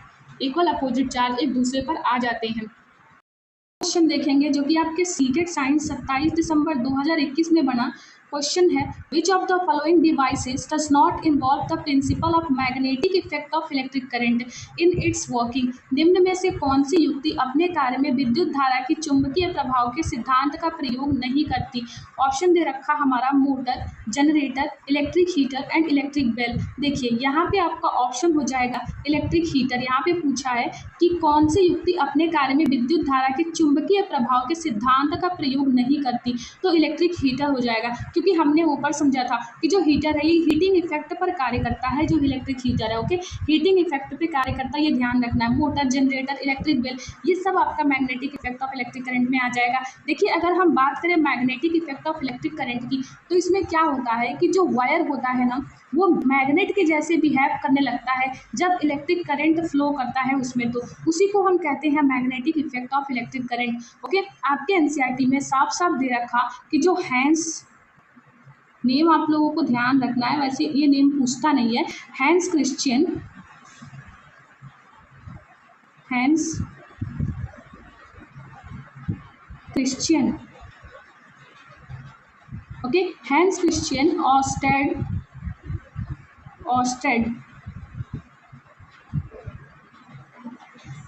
इक्वल अपोजिट चार्ज एक दूसरे पर आ जाते हैं। क्वेश्चन देखेंगे, जो कि आपके सीटेड साइंस 27 दिसंबर 2021 में बना क्वेश्चन है। Which of the following devices does not involve the principle of magnetic effect of electric current in its working, निम्न में से कौन सी युक्ति अपने कार्य में विद्युत धारा की चुंबकीय प्रभाव के सिद्धांत का प्रयोग नहीं करती। ऑप्शन दे रखा हमारा motor, generator, electric heater and electric bell. देखिए यहाँ पे आपका ऑप्शन हो जाएगा इलेक्ट्रिक हीटर। यहाँ पे पूछा है कि कौन सी युक्ति अपने कार्य में विद्युत धारा के चुंबकीय प्रभाव के सिद्धांत का प्रयोग नहीं करती, तो इलेक्ट्रिक हीटर हो जाएगा, क्योंकि हमने ऊपर समझा था कि जो हीटर है ये हीटिंग इफेक्ट पर कार्य करता है। जो इलेक्ट्रिक हीटर है, ओके, हीटिंग इफेक्ट पे कार्य करता है, ये ध्यान रखना है। मोटर, जनरेटर, इलेक्ट्रिक बेल, ये सब आपका magnetic effect of electric current में आ जाएगा। देखिए अगर हम बात करें magnetic effect of electric current की, तो इसमें क्या होता है कि जो वायर होता है ना, वो मैग्नेट के जैसे बिहेव करने लगता है जब इलेक्ट्रिक करंट फ्लो करता है उसमें, तो उसी को हम कहते हैं magnetic effect of electric current. Okay, आपके एनसीईआरटी में साफ साफ दे रखा कि जो हैंस, नेम आप लोगों को ध्यान रखना है, वैसे ये नेम पूछता नहीं है, Hans Christian, Hans Christian, okay, Hans Christian Oersted,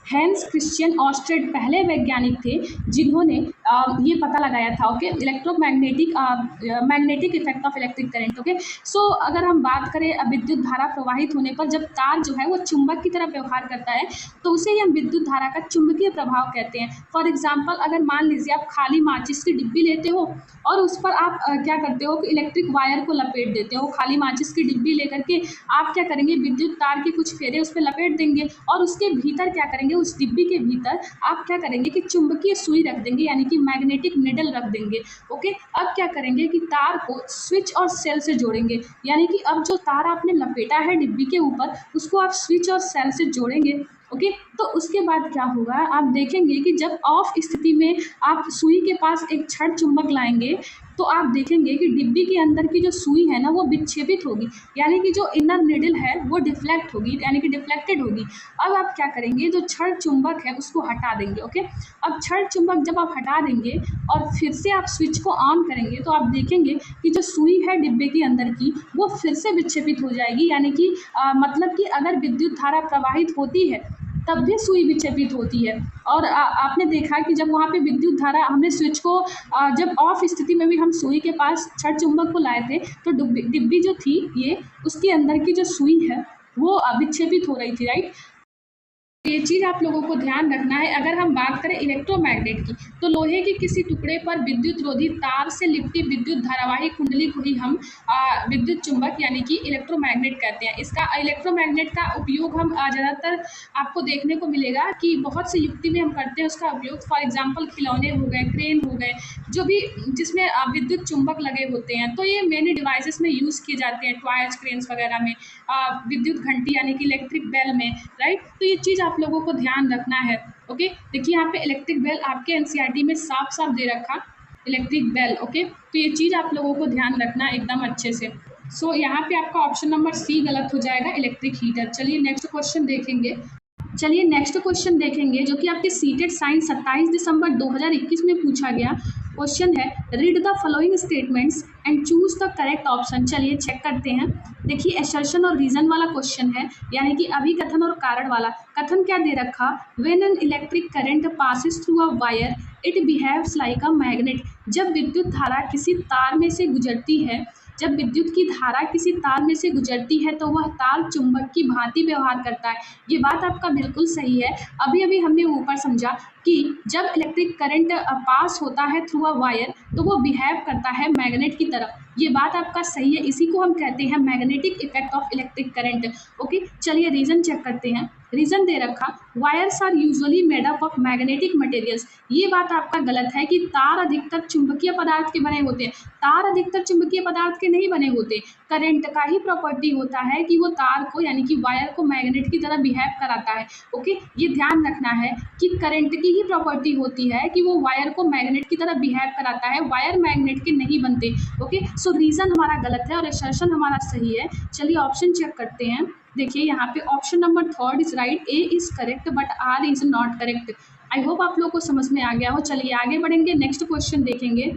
Hans Christian Oersted पहले वैज्ञानिक थे जिन्होंने ये पता लगाया था। Okay, magnetic effect of electric current. Okay, so अगर हम बात करें विद्युत धारा प्रवाहित होने पर जब तार जो है वो चुंबक की तरह व्यवहार करता है तो उसे ही हम विद्युत धारा का चुंबकीय प्रभाव कहते हैं। फॉर एग्जाम्पल, अगर मान लीजिए आप खाली माचिस की डिब्बी लेते हो और उस पर आप क्या करते हो कि इलेक्ट्रिक वायर को लपेट देते हो। खाली माचिस की डिब्बी लेकर के आप क्या करेंगे, विद्युत तार के कुछ फेरे उस पर लपेट देंगे और उसके भीतर क्या करेंगे, उस डिब्बी के भीतर आप क्या करेंगे कि चुंबकीय सुई रख देंगे, यानी कि मैग्नेटिक निडल रख देंगे। ओके, अब क्या करेंगे कि तार को स्विच और सेल से जोड़ेंगे, यानी कि अब जो तार आपने लपेटा है डिब्बी के ऊपर उसको आप स्विच और सेल से जोड़ेंगे। ओके, तो उसके बाद क्या होगा, आप देखेंगे कि जब ऑफ स्थिति में आप सुई के पास एक छड़ चुंबक लाएंगे तो आप देखेंगे कि डिब्बी के अंदर की जो सुई है ना वो विक्षेपित होगी, यानी कि जो इनर निडल है वो डिफ्लेक्ट होगी, यानी कि डिफ्लेक्टेड होगी। अब आप क्या करेंगे, जो छड़ चुंबक है उसको हटा देंगे। ओके, अब छड़ चुंबक जब आप हटा देंगे और फिर से आप स्विच को ऑन करेंगे तो आप देखेंगे कि जो सुई है डिब्बे के अंदर की वो फिर से विक्षेपित हो जाएगी, यानी कि मतलब कि अगर विद्युत धारा प्रवाहित होती है तब भी सुई विक्षेपित होती है। और आपने देखा कि जब वहाँ पे विद्युत धारा, हमने स्विच को जब ऑफ स्थिति में भी हम सुई के पास छड़ चुंबक को लाए थे तो डिब्बी जो थी ये, उसके अंदर की जो सुई है वो विक्षेपित हो रही थी, राइट। ये चीज़ आप लोगों को ध्यान रखना है। अगर हम बात करें इलेक्ट्रोमैग्नेट की तो लोहे के किसी टुकड़े पर विद्युत रोधी तार से लिपटी विद्युत धारावाही कुंडली को ही हम विद्युत चुंबक यानी कि इलेक्ट्रोमैग्नेट कहते हैं। इसका इलेक्ट्रोमैग्नेट का उपयोग हम ज़्यादातर आपको देखने को मिलेगा कि बहुत सी युक्ति में हम करते हैं उसका उपयोग। फॉर एग्जाम्पल, खिलौने हो गए, क्रेन हो गए, जो भी जिसमें विद्युत चुंबक लगे होते हैं तो ये मेनी डिवाइसेस में यूज़ किए जाते हैं, टॉयज, क्रेन्स वगैरह में, विद्युत घंटी यानी कि इलेक्ट्रिक बेल में, राइट। तो ये चीज़ आप लोगों को ध्यान रखना है। ओके, देखिए यहाँ पे इलेक्ट्रिक बेल आपके एनसीईआरटी में साफ साफ दे रखा, इलेक्ट्रिक बेल। ओके, तो ये चीज़ आप लोगों को ध्यान रखना एकदम अच्छे से। सो यहाँ पे आपका ऑप्शन नंबर सी गलत हो जाएगा, इलेक्ट्रिक हीटर। चलिए नेक्स्ट क्वेश्चन देखेंगे। जो कि आपके सीटेट साइंस 27 दिसंबर 2021 में पूछा गया क्वेश्चन है, read the following statements and choose the correct option. चलिए चेक करते हैं। देखिए, एसर्शन और रीजन वाला क्वेश्चन है, यानी कि अभिकथन और कारण वाला। कथन क्या दे रखा, when an electric current passes through a wire it behaves like a magnet. जब विद्युत धारा किसी तार में से गुजरती है, जब विद्युत की धारा किसी तार में से गुजरती है तो वह तार चुंबक की भांति व्यवहार करता है। ये बात आपका बिल्कुल सही है। अभी अभी हमने ऊपर समझा कि जब इलेक्ट्रिक करंट पास होता है थ्रू अ वायर तो वो बिहेव करता है मैग्नेट की तरह। ये बात आपका सही है, इसी को हम कहते हैं magnetic effect of electric current. Okay, चलिए रीजन चेक करते हैं। रीजन दे रखा, wires are usually made up of magnetic materials. ये बात आपका गलत है कि तार अधिकतर चुंबकीय पदार्थ के बने होते हैं। तार अधिकतर चुंबकीय पदार्थ के नहीं बने होते। करंट का ही प्रॉपर्टी होता है कि वो तार को यानी कि वायर को मैग्नेट की तरह बिहेव कराता है। ओके, ये ध्यान रखना है कि करंट की ही प्रॉपर्टी होती है कि वो वायर को मैग्नेट की तरह बिहेव कराता है, वायर मैग्नेट के नहीं बनते। ओके, सो रीजन हमारा गलत है और असर्शन हमारा सही है। चलिए ऑप्शन चेक करते हैं। देखिए यहाँ पे option number 3 is right, A is correct but R is not correct. I hope आप लोगों को समझ में आ गया हो। चलिए आगे बढ़ेंगे, नेक्स्ट क्वेश्चन देखेंगे।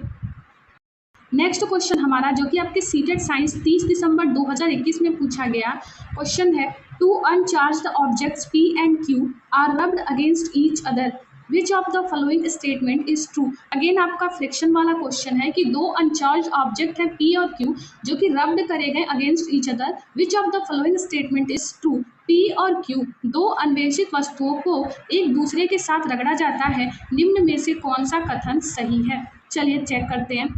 नेक्स्ट क्वेश्चन हमारा जो कि आपके सीटेट साइंस 30 दिसंबर 2021 में पूछा गया क्वेश्चन है, two uncharged objects P and Q are rubbed against each other, which of the following statement is true. Again आपका फ्रिक्शन वाला क्वेश्चन है कि दो अनचार्ज ऑब्जेक्ट हैं पी और क्यू जो कि रब्ड करे गए against each other, which of the following statement is true. P और क्यू दो अन्वेषित वस्तुओं को एक दूसरे के साथ रगड़ा जाता है, निम्न में से कौन सा कथन सही है। चलिए चेक करते हैं।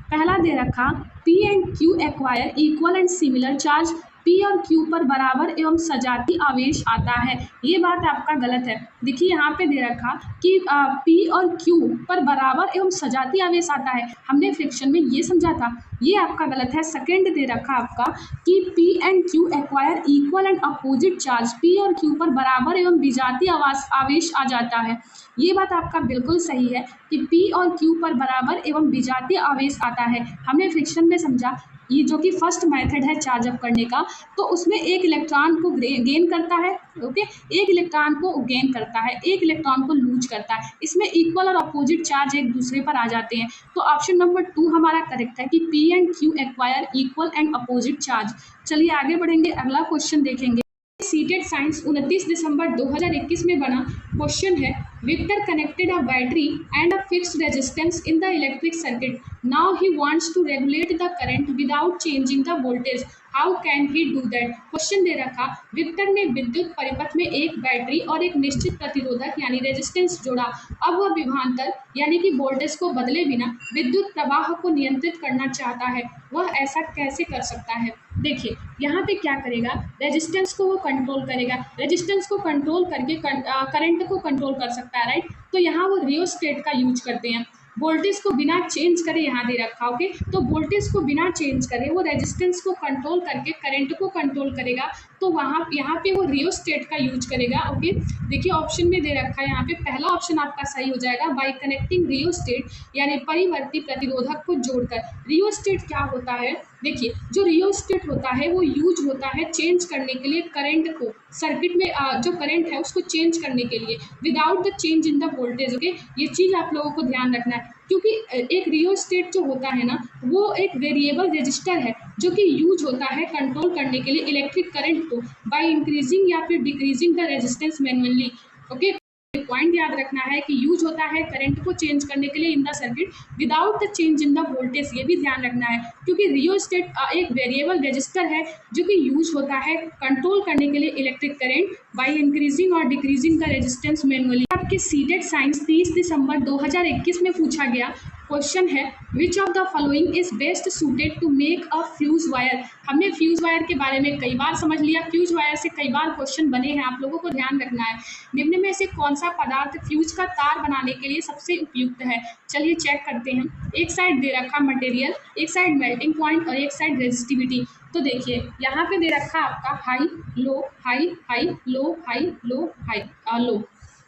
पहला दे रखा, P and Q acquire equal and similar charge. P और क्यू पर बराबर एवं सजाती आवेश आता है। ये बात आपका गलत है। देखिए यहाँ पे दे रखा कि पी और क्यू पर बराबर एवं सजाती आवेश आता है, हमने फ्रिक्शन में ये समझा था, ये आपका गलत है। सेकंड दे रखा आपका कि P and Q acquire equal and opposite charge. P और क्यू पर बराबर एवं विजातीय आवेश आ जाता है। ये बात आपका बिल्कुल सही है कि पी और क्यू पर बराबर एवं विजातीय आवेश आता है, हमने फ्रिक्शन में समझा। ये जो कि फर्स्ट मेथड है चार्ज अप करने का, तो उसमें एक इलेक्ट्रॉन को गेन करता है। ओके, एक इलेक्ट्रॉन को गेन करता है, एक इलेक्ट्रॉन को लूज करता है। इसमें इक्वल और अपोजिट चार्ज एक दूसरे पर आ जाते हैं। तो ऑप्शन नंबर 2 हमारा करेक्ट है कि P and Q acquire equal and opposite charge. चलिए आगे बढ़ेंगे, अगला क्वेश्चन देखेंगे। सीटेड साइंस 29 दिसंबर 2021 में बना क्वेश्चन है, Victor connected a battery and a fixed resistance in the electric circuit, now he wants to regulate the current without changing the voltage, how can he do that. Question दे रखा, Victor ने विद्युत परिपथ में एक battery और एक निश्चित प्रतिरोधक यानी रेजिस्टेंस जोड़ा। अब वह विभवांतर यानी कि वोल्टेज को बदले बिना विद्युत प्रवाह को नियंत्रित करना चाहता है, वह ऐसा कैसे कर सकता है। देखिए यहाँ पे क्या करेगा, रेजिस्टेंस को वो कंट्रोल करेगा, रेजिस्टेंस को कंट्रोल करके करंट को कंट्रोल कर सकता है, राइट। तो यहाँ वो रियोस्टेट का यूज करते हैं, वोल्टेज को बिना चेंज करे, यहाँ दे रखा ओके, तो वोल्टेज को बिना चेंज करे वो रेजिस्टेंस को कंट्रोल करके करंट को कंट्रोल करेगा, तो वहाँ यहाँ पे वो रियोस्टेट का यूज करेगा। ओके, देखिए ऑप्शन में दे रखा है यहाँ पे पहला ऑप्शन आपका सही हो जाएगा, बाय कनेक्टिंग रियोस्टेट यानी परिवर्ती प्रतिरोधक को जोड़कर। रियोस्टेट क्या होता है, देखिए जो रियोस्टेट होता है वो यूज होता है चेंज करने के लिए करंट को, सर्किट में जो करंट है उसको चेंज करने के लिए without the change in the voltage. Okay, ये चीज़ आप लोगों को ध्यान रखना है, क्योंकि एक रियोस्टेट जो होता है ना वो एक वेरिएबल रजिस्टर है जो कि यूज होता है कंट्रोल करने के लिए इलेक्ट्रिक करंट को बाय इंक्रीजिंग या फिर decreasing the resistance manually. Okay, point याद रखना है कि यूज होता है करंट को चेंज करने के लिए इन the circuit without the change in the voltage, ये भी ध्यान रखना है, क्योंकि रियोस्टेट एक वेरिएबल रजिस्टर है जो कि यूज होता है कंट्रोल करने के लिए इलेक्ट्रिक करंट बाय इंक्रीजिंग और डिक्रीजिंग द रेजिस्टेंस मैनुअली। आपके सीटेड साइंस 30 दिसंबर 2021 में पूछा गया क्वेश्चन है, which of the following is best suited to make a fuse wire. हमने फ्यूज वायर के बारे में कई बार समझ लिया, फ्यूज वायर से कई बार क्वेश्चन बने हैं, आप लोगों को ध्यान रखना है। निम्न में से कौन सा पदार्थ फ्यूज का तार बनाने के लिए सबसे उपयुक्त है, चलिए चेक करते हैं। एक साइड दे रखा मटेरियल, एक साइड मेल्टिंग पॉइंट और एक साइड रेजिस्टिविटी। तो देखिए यहाँ पे दे रखा आपका high low high high low high low high low.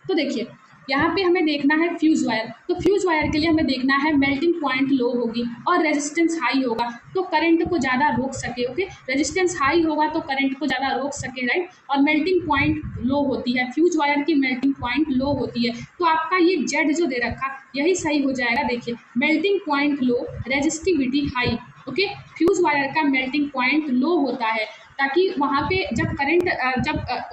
तो देखिए यहाँ पे हमें देखना है फ्यूज वायर, तो फ्यूज वायर के लिए हमें देखना है मेल्टिंग पॉइंट लो होगी और रेजिस्टेंस हाई होगा तो करंट को ज़्यादा रोक सके। ओके, रेजिस्टेंस हाई होगा तो करंट को ज़्यादा रोक सके, राइट, और मेल्टिंग पॉइंट लो होती है, फ्यूज वायर की मेल्टिंग पॉइंट लो होती है, तो आपका ये जेड जो दे रखा यही सही हो जाएगा। देखिए melting point low, resistivity high. Okay, fuse wire का मेल्टिंग पॉइंट लो होता है ताकि वहाँ पे जब करंट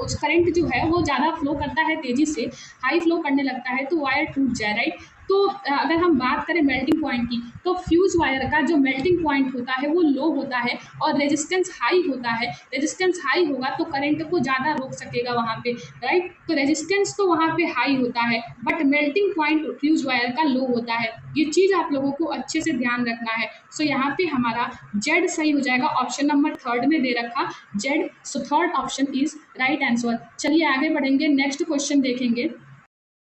उस करंट जो है वो ज़्यादा फ्लो करता है, तेज़ी से हाई फ्लो करने लगता है तो वायर टूट जाए, राइट। तो अगर हम बात करें मेल्टिंग पॉइंट की, तो फ्यूज वायर का जो मेल्टिंग पॉइंट होता है वो लो होता है और रेजिस्टेंस हाई होता है। रेजिस्टेंस हाई होगा तो करंट को ज़्यादा रोक सकेगा वहाँ पे, राइट। तो रेजिस्टेंस तो वहाँ पे हाई होता है but melting point fuse wire का लो होता है, ये चीज़ आप लोगों को अच्छे से ध्यान रखना है। सो यहाँ पे हमारा जेड सही हो जाएगा, ऑप्शन नंबर 3 में दे रखा Z, so 3rd option is right answer. चलिए आगे बढ़ेंगे, नेक्स्ट क्वेश्चन देखेंगे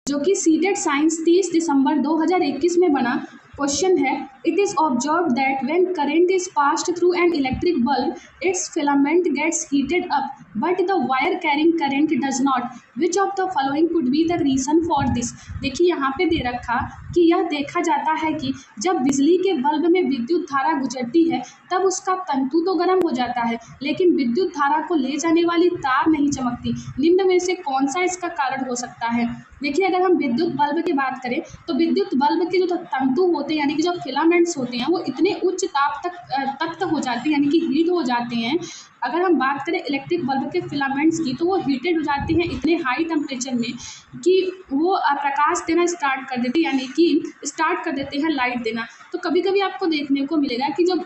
जो कि सीटेड साइंस 30 दिसंबर 2021 में बना क्वेश्चन है, it is observe that when current is passed through an electric bulb its filament gets heated up but the wire carrying current does not, which of the following could be the reason for this. देखिए यहाँ पे दे रखा कि यह देखा जाता है कि जब बिजली के बल्ब में विद्युत धारा गुजरती है तब उसका तंतु तो गर्म हो जाता है लेकिन विद्युत धारा को ले जाने वाली तार नहीं चमकती, निम्न में से कौन सा इसका कारण हो सकता है। देखिए अगर हम विद्युत बल्ब की बात करें तो विद्युत बल्ब के जो तंतु होते हैं यानी कि जो फिलामेंट्स होते हैं वो इतने उच्च ताप तक हो जाते हैं यानी कि हीट हो जाते हैं। अगर हम बात करें इलेक्ट्रिक बल्ब के फिलामेंट्स की तो वो हीटेड हो जाते हैं इतने हाई टेम्परेचर में कि वो प्रकाश देना स्टार्ट कर देते हैं, यानी कि स्टार्ट कर देते हैं लाइट देना। तो कभी कभी आपको देखने को मिलेगा कि जब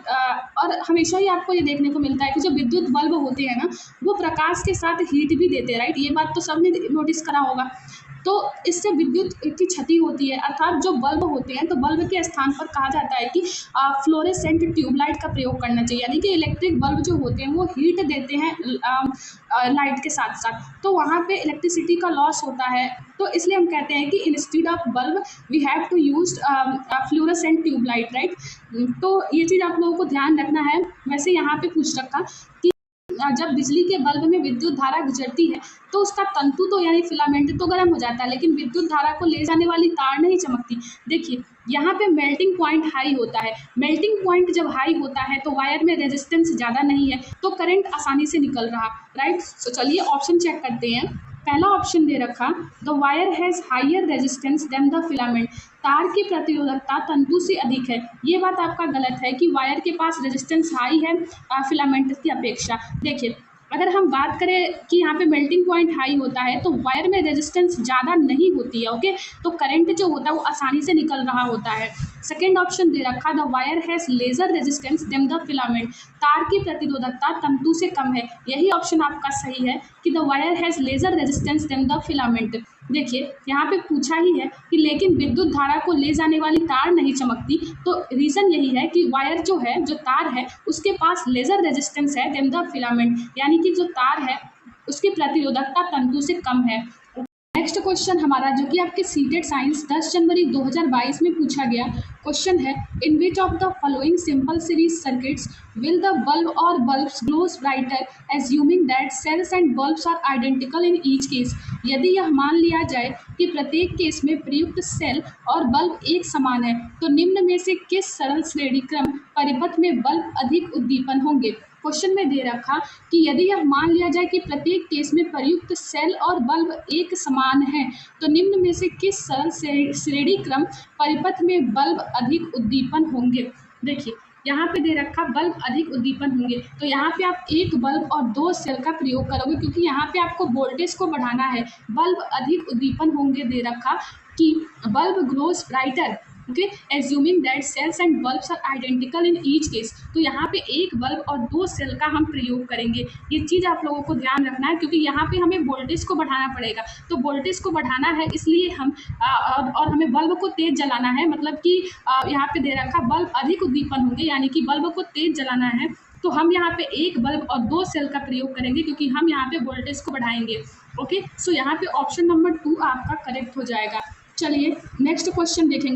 और हमेशा ही आपको ये देखने को मिलता है कि जो विद्युत बल्ब होते हैं ना वो प्रकाश के साथ हीट भी देते हैं, राइट, ये बात तो सबने नोटिस करा होगा। तो इससे विद्युत की क्षति होती है, अर्थात जो बल्ब होते हैं तो बल्ब के स्थान पर कहा जाता है कि फ्लोरेसेंट ट्यूबलाइट का प्रयोग करना चाहिए, यानी कि इलेक्ट्रिक बल्ब जो होते हैं वो हीट देते हैं लाइट के साथ साथ, तो वहाँ पे इलेक्ट्रिसिटी का लॉस होता है। तो इसलिए हम कहते हैं कि instead of bulb we have to use fluorescent tube light, right. तो ये चीज़ आप लोगों को ध्यान रखना है। वैसे यहाँ पे पूछ रखा कि जब बिजली के बल्ब में विद्युत धारा गुजरती है तो उसका तंतु तो यानी फिलामेंट तो गर्म हो जाता है लेकिन विद्युत धारा को ले जाने वाली तार नहीं चमकती। देखिए यहाँ पे मेल्टिंग पॉइंट हाई होता है, मेल्टिंग पॉइंट जब हाई होता है तो वायर में रेजिस्टेंस ज़्यादा नहीं है तो करंट आसानी से निकल रहा, राइट। तो चलिए ऑप्शन चेक करते हैं। पहला ऑप्शन दे रखा the wire has higher resistance than the filament, तार की प्रतिरोधकता तंतु से अधिक है। ये बात आपका गलत है कि वायर के पास रेजिस्टेंस हाई है फिलामेंट की अपेक्षा। देखिए अगर हम बात करें कि यहाँ पे मेल्टिंग पॉइंट हाई होता है तो वायर में रेजिस्टेंस ज़्यादा नहीं होती है, ओके। तो करंट जो होता है वो आसानी से निकल रहा होता है। सेकेंड ऑप्शन दे रखा, the wire has lesser resistance than the filament, तार की प्रतिरोधकता तंतु से कम है। यही ऑप्शन आपका सही है कि the wire has lesser resistance than the filament. देखिए यहाँ पे पूछा ही है कि लेकिन विद्युत धारा को ले जाने वाली तार नहीं चमकती, तो रीज़न यही है कि वायर जो है, जो तार है, उसके पास लेजर रेजिस्टेंस है देन द फिलामेंट, यानी कि जो तार है उसकी प्रतिरोधकता तंतु से कम है। नेक्स्ट क्वेश्चन हमारा जो कि आपके सीटेड साइंस 10 जनवरी 2022 में पूछा गया क्वेश्चन है, in which of the following simple series circuits will the bulb और bulbs glows brighter assuming that cells and bulbs are identical in each case. यदि यह मान लिया जाए कि प्रत्येक केस में प्रयुक्त सेल और बल्ब एक समान है, तो निम्न में से किस सरल श्रेणी क्रम परिपथ में बल्ब अधिक उद्दीपन होंगे। क्वेश्चन में दे रखा कि यदि यह मान लिया जाए कि प्रत्येक केस में प्रयुक्त सेल और बल्ब एक समान है, तो निम्न में से किस सरल श्रेणी क्रम परिपथ में बल्ब अधिक उद्दीपन होंगे। देखिए यहाँ पे दे रखा बल्ब अधिक उद्दीपन होंगे, तो यहाँ पे आप एक बल्ब और दो सेल का प्रयोग करोगे क्योंकि यहाँ पे आपको वोल्टेज को बढ़ाना है। बल्ब अधिक उद्दीपन होंगे दे रखा कि bulb glows brighter, okay, assuming that cells and bulbs are identical in each case. तो यहाँ पे एक बल्ब और दो सेल का हम प्रयोग करेंगे। ये चीज़ आप लोगों को ध्यान रखना है क्योंकि यहाँ पे हमें वोल्टेज को बढ़ाना पड़ेगा। तो वोल्टेज को बढ़ाना है इसलिए हम और हमें बल्ब को तेज जलाना है, मतलब कि यहाँ पे दे रखा बल्ब अधिक उद्दीपन होंगे, यानी कि बल्ब को तेज जलाना है। तो हम यहाँ पे एक बल्ब और दो सेल का प्रयोग करेंगे क्योंकि हम यहाँ पे वोल्टेज को बढ़ाएंगे, ओके। सो यहाँ पे ऑप्शन नंबर 2 आपका करेक्ट हो जाएगा। चलिए नेक्स्ट क्वेश्चन देखेंगे।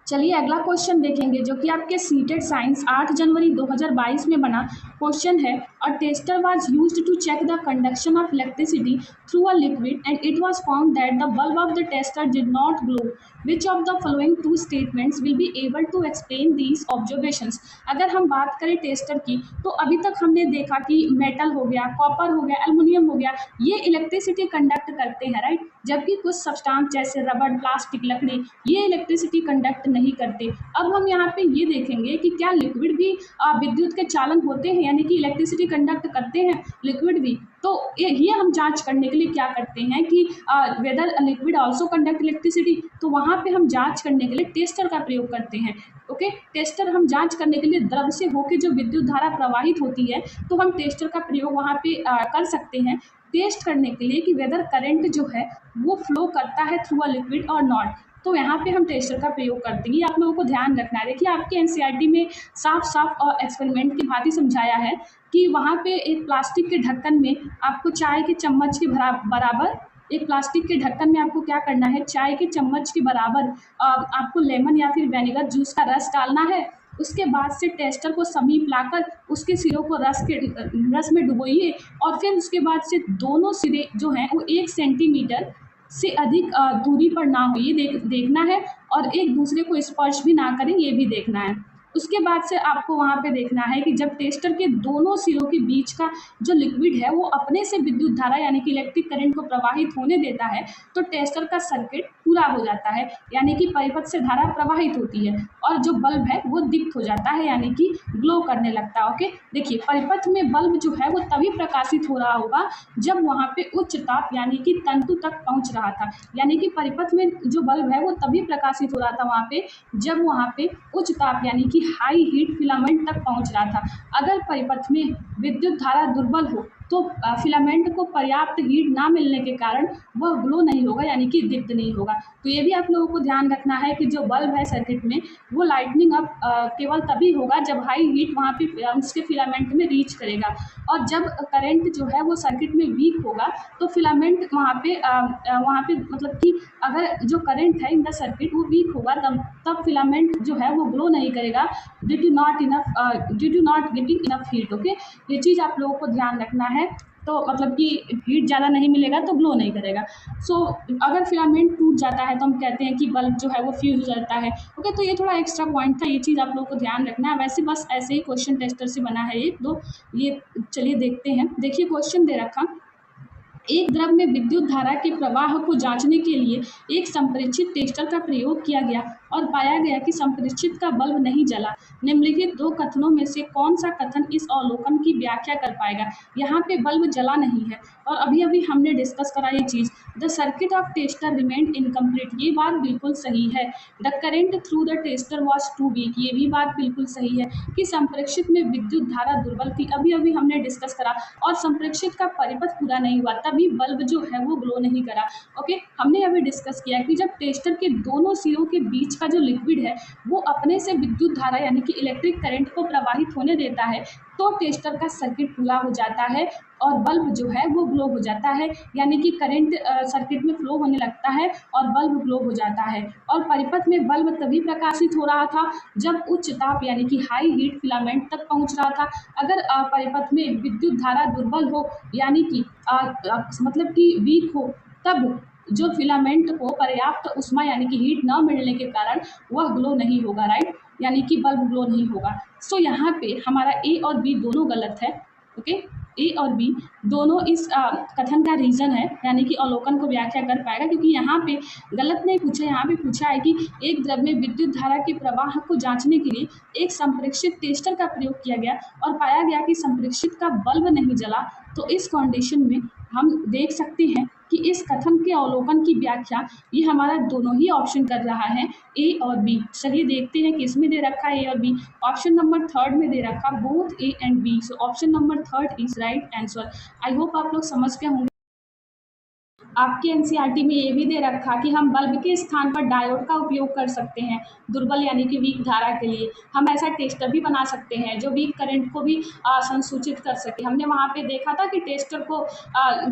चलिए अगला क्वेश्चन देखेंगे जो कि आपके सीटेड साइंस 8 जनवरी 2022 में बना क्वेश्चन है, a tester was used to check the conduction of electricity through a liquid and it was found that the bulb of the tester did not glow. Which of the following two statements will be able to explain these observations. अगर हम बात करें tester की, तो अभी तक हमने देखा कि मेटल हो गया, कॉपर हो गया, एल्युमिनियम हो गया, ये इलेक्ट्रिसिटी कंडक्ट करते हैं, राइट। जबकि कुछ सब्सटेंस जैसे रबड़, प्लास्टिक, लकड़ी, ये इलेक्ट्रिसिटी कंडक्ट नहीं करते। अब हम यहाँ पे ये देखेंगे कि क्या लिक्विड भी विद्युत के चालन होते हैं, यानी कि इलेक्ट्रिसिटी कंडक्ट करते हैं लिक्विड भी। तो ये हम जांच करने के लिए क्या करते हैं कि whether liquid also conduct electricity, तो वहाँ पे हम जांच करने के लिए टेस्टर का प्रयोग करते हैं, ओके। टेस्टर हम जांच करने के लिए द्रव से होकर जो विद्युत धारा प्रवाहित होती है, तो हम टेस्टर का प्रयोग वहाँ पे कर सकते हैं टेस्ट करने के लिए कि वेदर करंट जो है वो फ्लो करता है थ्रू अ लिक्विड और नॉट। तो यहाँ पे हम टेस्टर का प्रयोग करते हैं। ये आप लोगों को ध्यान रखना है। देखिए आपके एनसीईआरटी में साफ साफ और एक्सपेरिमेंट की भांति समझाया है कि वहाँ पे एक प्लास्टिक के ढक्कन में आपको चाय के चम्मच के बराबर, एक प्लास्टिक के ढक्कन में आपको क्या करना है, चाय के चम्मच के बराबर आपको लेमन या फिर विनेगर जूस का रस डालना है। उसके बाद से टेस्टर को समीप लाकर उसके सिरों को रस में डुबोइए और फिर उसके बाद से दोनों सिरे जो हैं वो 1 सेंटीमीटर से अधिक दूरी पर ना हो, ये देखना है, और एक दूसरे को स्पर्श भी ना करें, ये भी देखना है। उसके बाद से आपको वहाँ पे देखना है कि जब टेस्टर के दोनों सिरों के बीच का जो लिक्विड है वो अपने से विद्युत धारा यानी कि इलेक्ट्रिक करंट को प्रवाहित होने देता है, तो टेस्टर का सर्किट पूरा हो जाता है, यानी कि परिपथ से धारा प्रवाहित होती है और जो बल्ब है वो दीप्त हो जाता है, यानी कि ग्लो करने लगता है, ओके। देखिए परिपथ में बल्ब जो है वो तभी प्रकाशित हो रहा होगा जब वहाँ पे उच्च ताप यानी कि तंतु तक पहुँच रहा था, यानी कि परिपथ में जो बल्ब है वो तभी प्रकाशित हो रहा था वहाँ पे जब वहाँ पे उच्च ताप यानी कि हाई हीट फिलामेंट तक पहुँच रहा था। अगर परिपथ में विद्युत धारा दुर्बल हो तो फिलामेंट को पर्याप्त हीट ना मिलने के कारण वह ग्लो नहीं होगा, यानी कि दीप्त नहीं होगा। तो ये भी आप लोगों को ध्यान रखना है कि जो बल्ब है सर्किट में वो लाइटनिंग अप केवल तभी होगा जब हाई हीट वहाँ पे उसके फिलामेंट में रीच करेगा, और जब करंट जो है वो सर्किट में वीक होगा तो फिलामेंट वहाँ पे मतलब कि अगर जो करंट है इन द सर्किट वो वीक होगा तब फिलामेंट जो है वो ग्लो नहीं करेगा due to not getting enough heat, okay. ये चीज़ आप लोगों को ध्यान रखना है। तो मतलब कि हीट ज़्यादा नहीं मिलेगा तो ग्लो नहीं करेगा। सो अगर फिलामेंट टूट जाता है तो हम कहते हैं कि बल्ब जो है वो फ्यूज हो जाता है, ओके। तो ये थोड़ा एक्स्ट्रा पॉइंट था, ये चीज़ आप लोगों को ध्यान रखना है। वैसे बस ऐसे ही क्वेश्चन टेस्टर से बना है एक दो, ये चलिए देखते हैं। देखिए क्वेश्चन दे रखा एक द्रव में विद्युत धारा के प्रवाह को जांचने के लिए एक संप्रेक्षित टेस्टर का प्रयोग किया गया और पाया गया कि संप्रेक्षित का बल्ब नहीं जला। निम्नलिखित दो कथनों में से कौन सा कथन इस अवलोकन की व्याख्या कर पाएगा। यहाँ पे बल्ब जला नहीं है और अभी अभी हमने डिस्कस करा ये चीज़। The circuit of tester remained incomplete, ये बात बिल्कुल सही है। The current through the tester was too weak, ये भी बात बिल्कुल सही है कि संप्रेक्षित में विद्युत धारा दुर्बल थी, अभी अभी हमने डिस्कस करा। और संप्रेक्षित का परिपथ पूरा नहीं हुआ, तभी बल्ब जो है वो ग्लो नहीं करा। ओके, हमने अभी डिस्कस किया कि जब टेस्टर के दोनों सिरों के बीच का जो लिक्विड है वो अपने से विद्युत धारा यानी कि इलेक्ट्रिक करंट को प्रवाहित होने देता है, तो टेस्टर का सर्किट पूरा हो जाता है और बल्ब जो है वो ग्लो हो जाता है, यानी कि करंट सर्किट में फ्लो होने लगता है और बल्ब ग्लो हो जाता है। और परिपथ में बल्ब तभी प्रकाशित हो रहा था जब उच्च ताप यानी कि हाई हीट फिलामेंट तक पहुंच रहा था। अगर परिपथ में विद्युत धारा दुर्बल हो यानी कि मतलब कि वीक हो, तब जो फिलामेंट को पर्याप्त उष्मा यानी कि हीट न मिलने के कारण वह ग्लो नहीं होगा, राइट, यानी कि बल्ब ग्लो नहीं होगा। सो यहाँ पे हमारा ए और बी दोनों गलत है। ओके, ए और बी दोनों इस कथन का रीज़न है, यानी कि अवलोकन को व्याख्या कर पाएगा, क्योंकि यहाँ पे गलत नहीं पूछा, यहाँ पे पूछा है कि एक द्रव में विद्युत धारा के प्रवाह को जांचने के लिए एक संप्रेक्षित टेस्टर का प्रयोग किया गया और पाया गया कि संप्रेक्षित का बल्ब नहीं जला। तो इस कंडीशन में हम देख सकते हैं कि इस कथन के अवलोकन की व्याख्या ये हमारा दोनों ही ऑप्शन कर रहा है, ए और बी। चलिए देखते हैं किस में दे रखा है ए और बी। ऑप्शन नंबर थर्ड में दे रखा both A and B, so option number third is right answer. I hope आप लोग समझ गए होंगे। आपके एनसीईआरटी में ये भी दे रखा कि हम बल्ब के स्थान पर डायोड का उपयोग कर सकते हैं दुर्बल यानी कि वीक धारा के लिए। हम ऐसा टेस्टर भी बना सकते हैं जो वीक करंट को भी संसूचित कर सके। हमने वहाँ पे देखा था कि टेस्टर को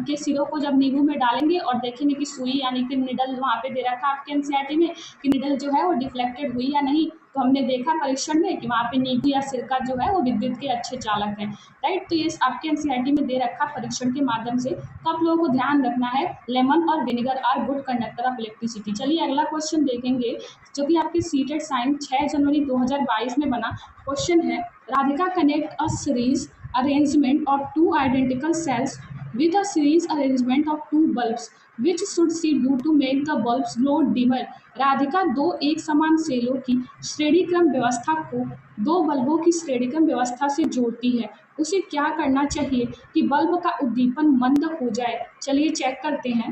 के सिरों को जब नींबू में डालेंगे और देखेंगे कि सुई यानी कि निडल वहाँ पे दे रखा आपके एनसीईआरटी में कि निडल जो है वो डिफ्लेक्टेड हुई या नहीं, तो हमने देखा परीक्षण में कि वहाँ पे नींबू या सिरका जो है वो विद्युत के अच्छे चालक हैं, राइट। तो ये आपके एनसीईआरटी में दे रखा परीक्षण के माध्यम से, तो आप लोगों को ध्यान रखना है लेमन और vinegar are good conductor of electricity. चलिए अगला क्वेश्चन देखेंगे जो कि आपके सीटेड साइंस 6 जनवरी 2022 में बना क्वेश्चन है। Radhika connect a series arrangement of two identical sales with a series arrangement of two bulbs which should she do to make the bulbs glow dimmer। Radhika दो एक समान सेलों की श्रेणी क्रम व्यवस्था को दो बल्बों की श्रेणी क्रम व्यवस्था से जोड़ती है, उसे क्या करना चाहिए कि बल्ब का उद्दीपन मंद हो जाए। चलिए चेक करते हैं।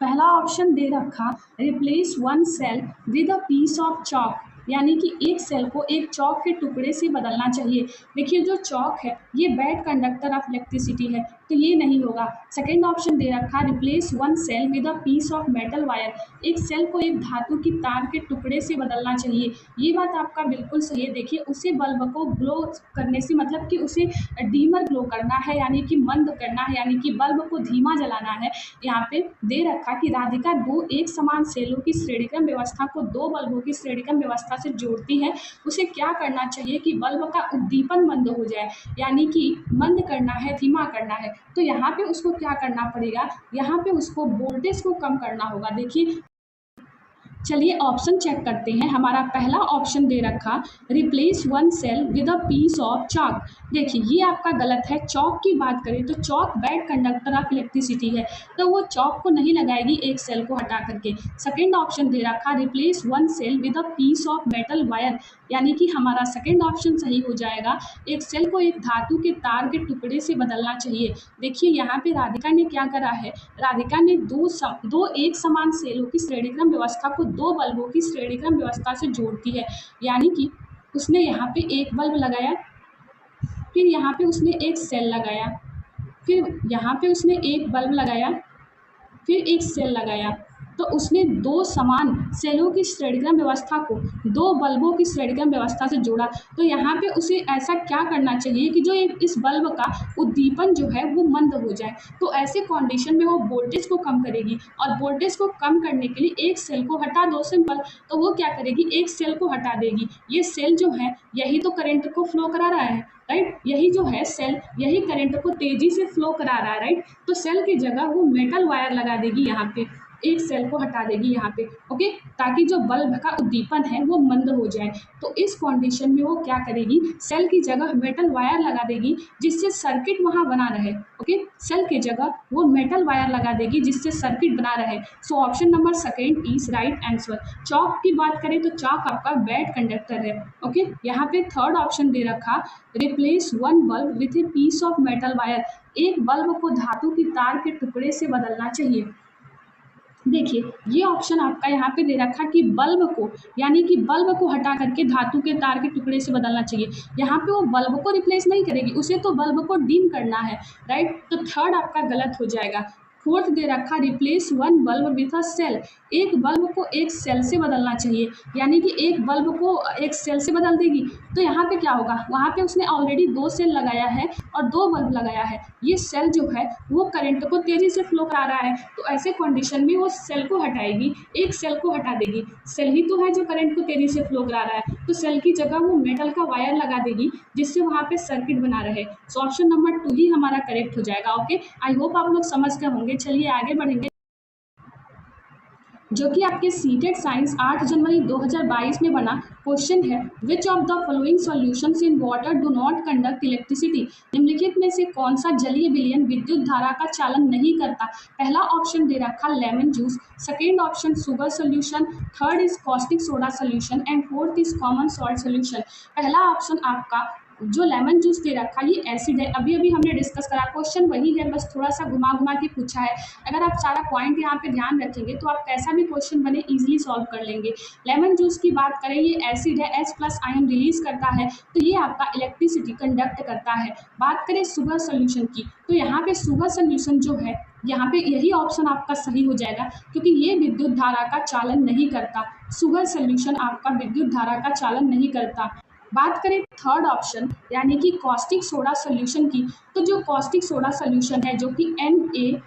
पहला ऑप्शन दे रखा replace one cell with a piece of chalk, यानी कि एक सेल को एक चौक के टुकड़े से बदलना चाहिए। देखिए जो चौक है ये बैड कंडक्टर ऑफ इलेक्ट्रिसिटी है, तो ये नहीं होगा। सेकेंड ऑप्शन दे रखा replace one cell with a piece of metal wire, एक सेल को एक धातु की तार के टुकड़े से बदलना चाहिए। ये बात आपका बिल्कुल सही है। देखिए उसे बल्ब को ग्लो करने से मतलब कि उसे डीमर ग्लो करना है, यानी कि मंद करना है, यानी कि बल्ब को धीमा जलाना है। यहाँ पे दे रखा कि राधिका दो एक समान सेलों की श्रेणीक्रम व्यवस्था को दो बल्बों की श्रेणीक्रम व्यवस्था से जोड़ती है, उसे क्या करना चाहिए कि बल्ब का उद्दीपन मंद हो जाए, यानी कि मंद करना है, धीमा करना है। तो यहाँ पे उसको क्या करना पड़ेगा, यहाँ पे उसको वोल्टेज को कम करना होगा। देखिए चलिए ऑप्शन चेक करते हैं। हमारा पहला ऑप्शन दे रखा replace one cell with a piece of chalk. देखिए ये आपका गलत है। चॉक की बात करें तो chalk bad conductor of electricity है, तो वो चॉक को नहीं लगाएगी एक सेल को हटा करके। सेकेंड ऑप्शन दे रखा replace one cell with a piece of metal wire, यानी कि हमारा सेकेंड ऑप्शन सही हो जाएगा। एक सेल को एक धातु के तार के टुकड़े से बदलना चाहिए। देखिए यहाँ पे राधिका ने क्या करा है, राधिका ने दो एक समान सेलों की श्रेणीक्रम व्यवस्था को दो बल्बों की श्रेणीक्रम व्यवस्था से जोड़ती है, यानी कि उसने यहाँ पे एक बल्ब लगाया, फिर यहाँ पे उसने एक सेल लगाया, फिर यहाँ पे उसने एक बल्ब लगाया, फिर एक सेल लगाया। तो उसने दो समान सेलों की श्रेणीक्रम व्यवस्था को दो बल्बों की श्रेणीक्रम व्यवस्था से जोड़ा। तो यहाँ पे उसे ऐसा क्या करना चाहिए कि जो इस बल्ब का उद्दीपन जो है वो मंद हो जाए। तो ऐसे कंडीशन में वो वोल्टेज को कम करेगी, और वोल्टेज को कम करने के लिए एक सेल को हटा दो, सिंपल। तो वो क्या करेगी, एक सेल को हटा देगी। ये सेल जो है यही तो करंट को फ्लो करा रहा है, राइट। यही जो है सेल, यही करंट को तेजी से फ्लो करा रहा है, राइट। तो सेल की जगह वो मेटल वायर लगा देगी यहाँ पे, एक सेल को हटा देगी यहाँ पे, ओके, ताकि जो बल्ब का उद्दीपन है वो मंद हो जाए। तो इस कंडीशन में वो क्या करेगी, सेल की जगह मेटल वायर लगा देगी जिससे सर्किट वहाँ बना रहे, ओके। सेल की जगह वो मेटल वायर लगा देगी जिससे सर्किट बना रहे। सो option number second is right answer. Chalk की बात करें तो चॉक आपका बैड कंडक्टर है, ओके। यहाँ पे थर्ड ऑप्शन दे रखा, replace one bulb with a piece of metal wire, एक बल्ब को धातु की तार के टुकड़े से बदलना चाहिए। देखिए ये ऑप्शन आपका यहाँ पे दे रखा कि बल्ब को, यानी कि बल्ब को हटा करके धातु के तार के टुकड़े से बदलना चाहिए। यहाँ पे वो बल्ब को रिप्लेस नहीं करेगी, उसे तो बल्ब को डिम करना है, राइट। तो थर्ड आपका गलत हो जाएगा। फोर्थ दे रखा, replace one bulb with a cell, एक बल्ब को एक सेल से बदलना चाहिए, यानी कि एक बल्ब को एक सेल से बदल देगी। तो यहाँ पे क्या होगा, वहाँ पे उसने ऑलरेडी दो सेल लगाया है और दो बल्ब लगाया है, ये सेल जो है वो करंट को तेजी से फ्लो करा रहा है। तो ऐसे कंडीशन में वो सेल को हटाएगी, एक सेल को हटा देगी। सेल ही तो है जो करंट को तेजी से फ्लो करा रहा है, तो सेल की जगह वो मेटल का वायर लगा देगी जिससे वहाँ पे सर्किट बना रहे। सो ऑप्शन नंबर 2 ही हमारा करेक्ट हो जाएगा, ओके। आई होप आप लोग समझ गए होंगे। चलिए आगे बढ़ेंगे, जो कि आपके सीटेड साइंस 8 जनवरी 2022 में बना क्वेश्चन है, which of the following solutions in water do not conduct electricity, निम्नलिखित में से कौन सा जलीय विलयन विद्युत धारा का चालन नहीं करता। पहला ऑप्शन दे रखा lemon juice, second option sugar solution, third is caustic soda solution and fourth is common salt solution. पहला ऑप्शन आपका जो लेमन जूस दे रखा ये एसिड है, अभी अभी हमने डिस्कस करा, क्वेश्चन वही है, बस थोड़ा सा घुमा घुमा के पूछा है। अगर आप सारा पॉइंट यहाँ पे ध्यान रखेंगे तो आप कैसा भी क्वेश्चन बने इजीली सॉल्व कर लेंगे। लेमन जूस की बात करें, ये एसिड है, H+ आयन रिलीज करता है, तो ये आपका इलेक्ट्रिसिटी कंडक्ट करता है। बात करें शुगर सोल्यूशन की, तो यहाँ पे शुगर सोल्यूशन जो है, यहाँ पे यही ऑप्शन आपका सही हो जाएगा, क्योंकि ये विद्युत धारा का चालन नहीं करता। शुगर सोल्यूशन आपका विद्युत धारा का चालन नहीं करता। बात करें थर्ड ऑप्शन यानी कि कॉस्टिक सोडा सोल्यूशन की, तो जो कॉस्टिक सोडा सोल्यूशन है जो कि NaOH,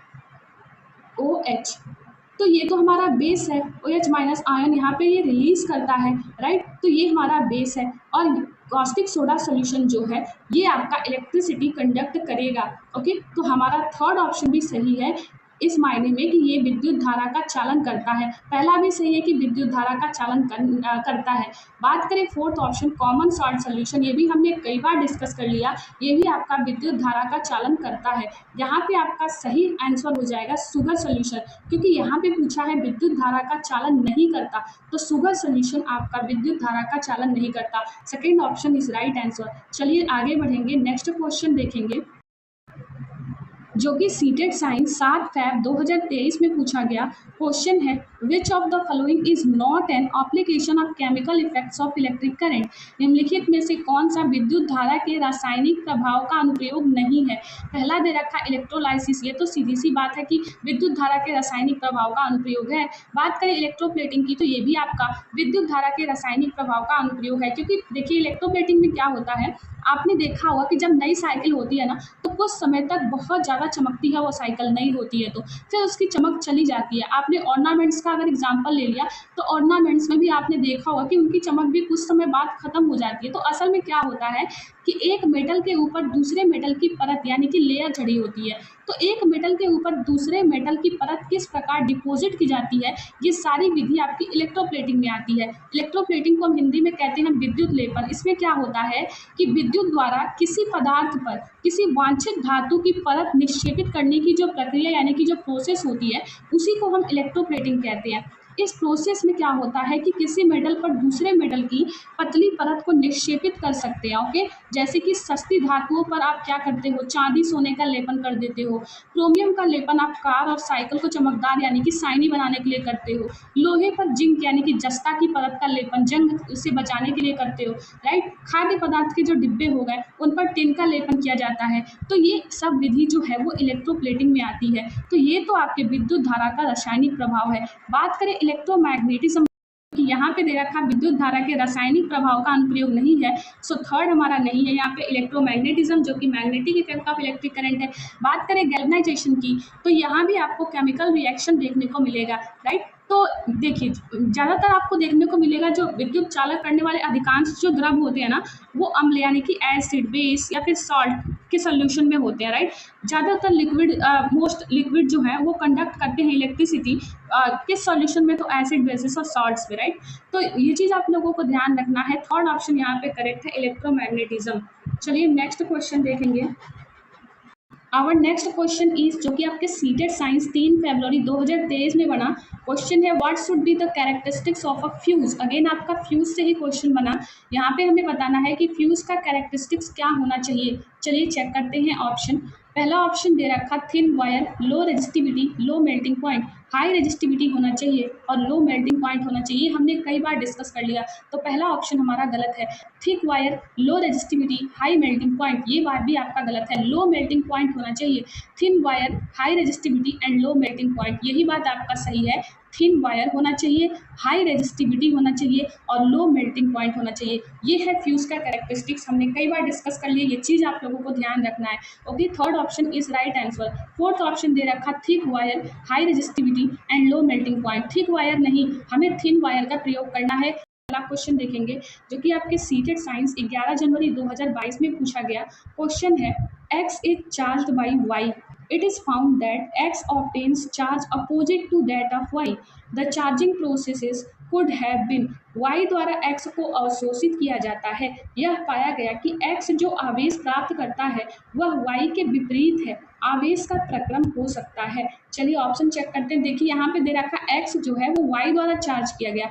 तो ये तो हमारा बेस है, OH- आयन यहाँ पे ये रिलीज करता है, राइट। तो ये हमारा बेस है और कॉस्टिक सोडा सोल्यूशन जो है ये आपका इलेक्ट्रिसिटी कंडक्ट करेगा, ओके। तो हमारा थर्ड ऑप्शन भी सही है इस मायने में कि ये विद्युत धारा का चालन करता है। पहला भी सही है कि विद्युत धारा का चालन करता है। बात करें fourth option common salt solution, ये भी हमने कई बार डिस्कस कर लिया, ये भी आपका विद्युत धारा का चालन करता है। यहाँ पे आपका सही आंसर हो जाएगा शुगर सोल्यूशन, क्योंकि यहाँ पे पूछा है विद्युत धारा का चालन नहीं करता, तो शुगर सोल्यूशन आपका विद्युत धारा का चालन नहीं करता। Second option is right answer. चलिए आगे बढ़ेंगे, नेक्स्ट क्वेश्चन देखेंगे, जो कि सीटेड साइंस 7 फैब 2023 में पूछा गया क्वेश्चन है, which of the following is not an application of chemical effects of electric current, निम्नलिखित में से कौन सा विद्युत धारा के रासायनिक प्रभाव का अनुप्रयोग नहीं है। पहला दे रखा इलेक्ट्रोलाइसिस, ये तो सीधी सी बात है कि विद्युत धारा के रासायनिक प्रभाव का अनुप्रयोग है। बात करें इलेक्ट्रोप्लेटिंग की, तो ये भी आपका विद्युत धारा के रासायनिक प्रभाव का अनुप्रयोग है, क्योंकि देखिए इलेक्ट्रोप्लेटिंग में क्या होता है, आपने देखा होगा कि जब नई साइकिल होती है ना, तो कुछ समय तक बहुत ज़्यादा चमकती है वो साइकिल, नई होती है तो फिर उसकी चमक चली जाती है। आपने ऑर्नामेंट्स का अगर एग्जांपल ले लिया, तो ऑर्नामेंट्स में भी आपने देखा होगा कि उनकी चमक भी कुछ समय बाद खत्म हो जाती है। तो असल में क्या होता है कि एक मेटल के ऊपर दूसरे मेटल की परत यानी कि लेयर चढ़ी होती है, तो एक मेटल के ऊपर दूसरे मेटल की परत किस प्रकार डिपॉजिट की जाती है, ये सारी विधि आपकी इलेक्ट्रोप्लेटिंग में आती है। इलेक्ट्रोप्लेटिंग को हम हिंदी में कहते हैं विद्युत लेपन। इसमें क्या होता है कि विद्युत द्वारा किसी पदार्थ पर किसी वांछित धातु की परत निक्षेपित करने की जो प्रक्रिया यानी कि जो प्रोसेस होती है, उसी को हम इलेक्ट्रोप्लेटिंग कहते हैं। इस प्रोसेस में क्या होता है कि किसी मेटल पर दूसरे मेटल की पतली परत को निक्षेपित कर सकते हैं, ओके। जैसे कि सस्ती धातुओं पर आप क्या करते हो, चांदी सोने का लेपन कर देते हो। क्रोमियम का लेपन आप कार और साइकिल को चमकदार यानी कि शाइनी बनाने के लिए करते हो। लोहे पर जिंक यानी कि जस्ता की परत का लेपन जंग से बचाने के लिए करते हो, राइट। खाद्य पदार्थ के जो डिब्बे हो गए उन पर टिन का लेपन किया जाता है। तो ये सब विधि जो है वो इलेक्ट्रोप्लेटिंग में आती है। तो ये तो आपके विद्युत धारा का रासायनिक प्रभाव है। बात करें इलेक्ट्रोमैग्नेटिज्म कि यहाँ पे दे रखा विद्युत धारा के रासायनिक प्रभाव का अनुप्रयोग नहीं है, सो थर्ड हमारा नहीं है यहाँ पे इलेक्ट्रोमैग्नेटिज्म, जो कि magnetic effect of electric current है। बात करें गैल्वेनाइजेशन की, तो यहाँ भी आपको केमिकल रिएक्शन देखने को मिलेगा, राइट। तो देखिए, ज़्यादातर आपको देखने को मिलेगा जो विद्युत चालक करने वाले अधिकांश जो द्रव होते हैं ना, वो अम्ल यानी कि एसिड, बेस या फिर सॉल्ट के सॉल्यूशन में होते हैं, राइट। ज़्यादातर लिक्विड, मोस्ट लिक्विड जो है वो कंडक्ट करते हैं इलेक्ट्रिसिटी किस सॉल्यूशन में, तो एसिड, बेसिस और सॉल्ट्स में, राइट। तो ये चीज़ आप लोगों को ध्यान रखना है। थर्ड ऑप्शन यहाँ पे करेक्ट है, इलेक्ट्रोमैग्नेटिज्म। चलिए नेक्स्ट क्वेश्चन देखेंगे। आवर नेक्स्ट क्वेश्चन इज, जो कि आपके सीटेड साइंस 3 फरवरी 2023 में बना। क्वेश्चन है what should be the characteristics of a fuse. Again आपका फ्यूज से ही क्वेश्चन बना। यहाँ पे हमें बताना है कि फ्यूज का कैरेक्टरिस्टिक्स क्या होना चाहिए। चलिए चेक करते हैं ऑप्शन। पहला ऑप्शन दे रखा thin wire, low resistivity, low melting point. High resistivity होना चाहिए और लो मेल्टिंग पॉइंट होना चाहिए, हमने कई बार डिस्कस कर लिया। तो पहला ऑप्शन हमारा गलत है। Thick wire, low resistivity, high melting point, ये बात भी आपका गलत है। लो मेल्टिंग पॉइंट होना चाहिए। Thin wire, high resistivity and low melting point, यही बात आपका सही है। थिन वायर होना चाहिए, हाई रेजिस्टिविटी होना चाहिए और लो मेल्टिंग पॉइंट होना चाहिए। ये है फ्यूज का कैरेक्टरिस्टिक्स, हमने कई बार डिस्कस कर लिया, ये चीज़ आप लोगों को ध्यान रखना है। Okay, third option is right answer. Fourth option दे रखा thick wire, high resistivity and low melting point. Thick wire नहीं, हमें थिन वायर का प्रयोग करना है। अगला क्वेश्चन देखेंगे जो कि आपके सीटेड साइंस 11 जनवरी 2022 में पूछा गया। क्वेश्चन है x is charged by y. It is found that x obtains charge opposite to that of y. The charging processes could have been y द्वारा x को अवशोषित किया जाता है। यह पाया गया कि x जो आवेश प्राप्त करता है वह y के विपरीत है। आवेश का प्रक्रम हो सकता है। चलिए ऑप्शन चेक करते हैं। देखिए यहाँ पे दे रखा x जो है वो y द्वारा चार्ज किया गया।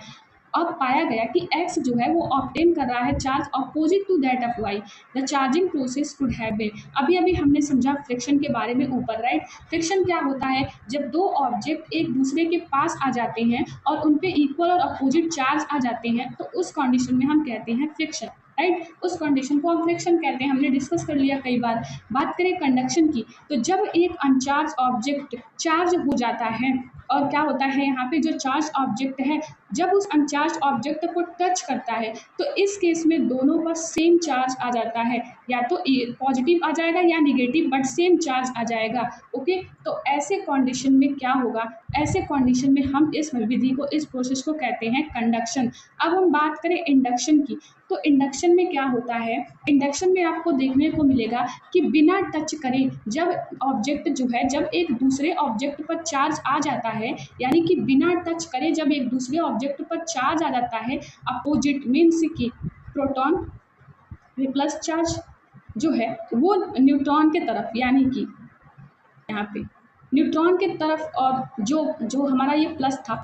अब पाया गया कि x जो है वो ऑब्टेन कर रहा है charge opposite to that of y। The charging process could have been, अभी अभी हमने समझा फ्रिक्शन के बारे में ऊपर, राइट। फ्रिक्शन क्या होता है, जब दो ऑब्जेक्ट एक दूसरे के पास आ जाते हैं और उन पे इक्वल और अपोजिट चार्ज आ जाते हैं तो उस कंडीशन में हम कहते हैं फ्रिक्शन, राइट। उस कंडीशन को हम फ्रिक्शन कहते हैं, हमने डिस्कस कर लिया कई बार। बात करें कंडक्शन की, तो जब एक अनचार्ज ऑब्जेक्ट चार्ज हो जाता है और क्या होता है यहाँ पे जो चार्ज ऑब्जेक्ट है जब उस अनचार्ज ऑब्जेक्ट को टच करता है तो इस केस में दोनों पर सेम चार्ज आ जाता है, या तो पॉजिटिव आ जाएगा या निगेटिव, बट सेम चार्ज आ जाएगा। ओके, तो ऐसे कंडीशन में क्या होगा, ऐसे कंडीशन में हम इस विधि को, इस प्रोसेस को कहते हैं कंडक्शन। अब हम बात करें इंडक्शन की, तो इंडक्शन में क्या होता है, इंडक्शन में आपको देखने को मिलेगा कि बिना टच करे जब ऑब्जेक्ट जो है, जब एक दूसरे ऑब्जेक्ट पर चार्ज आ जाता है, यानी कि बिना टच करे जब एक दूसरे ऑब्जेक्ट पर चार्ज आ जाता है, अपोजिट मीन्स की प्रोटॉन प्लस चार्ज जो है वो न्यूट्रॉन के तरफ, यानी कि यहाँ पे न्यूट्रॉन के तरफ, और जो जो हमारा ये प्लस था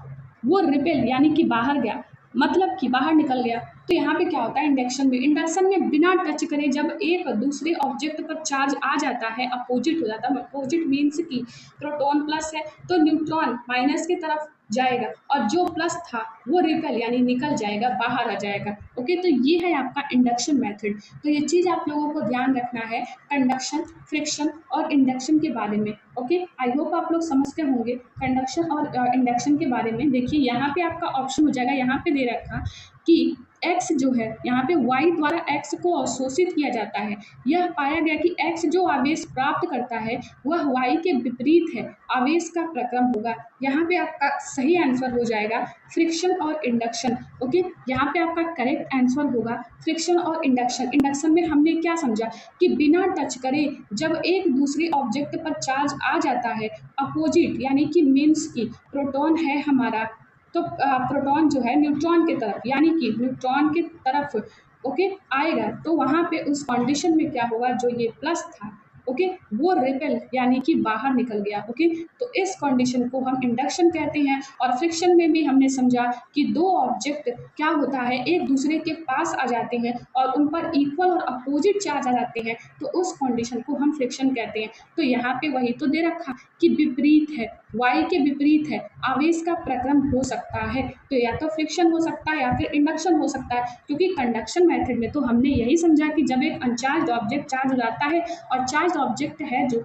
वो रिपेल यानी कि बाहर गया, मतलब कि बाहर निकल गया। तो यहाँ पे क्या होता है इंडक्शन में, इंडक्शन में बिना टच करे जब एक दूसरे ऑब्जेक्ट पर चार्ज आ जाता है, अपोजिट हो जाता है। अपोजिट मीन्स कि प्रोटॉन प्लस है तो न्यूट्रॉन माइनस की तरफ जाएगा और जो प्लस था वो रिपेल यानी निकल जाएगा, बाहर आ जाएगा। ओके, तो ये है आपका इंडक्शन मेथड। तो ये चीज़ आप लोगों को ध्यान रखना है कंडक्शन, फ्रिक्शन और इंडक्शन के बारे में। ओके, आई होप आप लोग समझते होंगे कंडक्शन और इंडक्शन के बारे में। देखिए यहाँ पे आपका ऑप्शन हो जाएगा, यहाँ पे दे रखा कि x जो है यहाँ पे y द्वारा x को अवशोषित किया जाता है। यह पाया गया कि x जो आवेश प्राप्त करता है वह y के विपरीत है, आवेश का प्रक्रम होगा। यहाँ पे आपका सही आंसर हो जाएगा फ्रिक्शन और इंडक्शन। ओके, यहाँ पे आपका करेक्ट आंसर होगा फ्रिक्शन और इंडक्शन। इंडक्शन में हमने क्या समझा कि बिना टच करे जब एक दूसरे ऑब्जेक्ट पर चार्ज आ जाता है, अपोजिट यानी कि मीन्स की प्रोटॉन है हमारा, तो प्रोटॉन जो है न्यूट्रॉन की तरफ, यानी कि न्यूट्रॉन की तरफ ओके आएगा, तो वहाँ पे उस कंडीशन में क्या होगा, जो ये प्लस था ओके वो रिपेल यानी कि बाहर निकल गया। ओके, तो इस कंडीशन को हम इंडक्शन कहते हैं। और फ्रिक्शन में भी हमने समझा कि दो ऑब्जेक्ट क्या होता है एक दूसरे के पास आ जाते हैं और उन पर इक्वल और अपोजिट चार्ज आ जाते हैं, तो उस कंडीशन को हम फ्रिक्शन कहते हैं। तो यहाँ पे वही तो दे रखा कि विपरीत है, y के विपरीत है, आवेश का प्रक्रम हो सकता है, तो या तो फ्रिक्शन हो सकता है या फिर इंडक्शन हो सकता है। क्योंकि कंडक्शन मेथड में तो हमने यही समझा कि जब एक अनचार्ज ऑब्जेक्ट चार्ज हो जाता है और चार्ज ऑब्जेक्ट है जो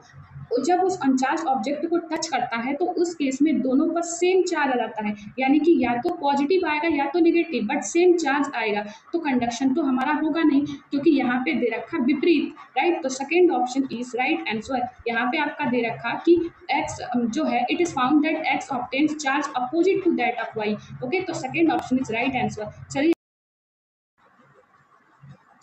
जब उस अनचार्ज ऑब्जेक्ट को टच करता है तो उस केस में दोनों पर सेम चार्ज आ जाता है, यानी कि या तो पॉजिटिव आएगा या तो नेगेटिव, बट सेम चार्ज आएगा। तो कंडक्शन तो हमारा होगा नहीं, क्योंकि यहाँ पे दे रखा विपरीत, राइट। तो second option is right answer. यहाँ पे आपका दे रखा कि एक्स जो है, it is found that X obtains charge opposite to that of Y. Okay, तो second option is right answer. चलिए,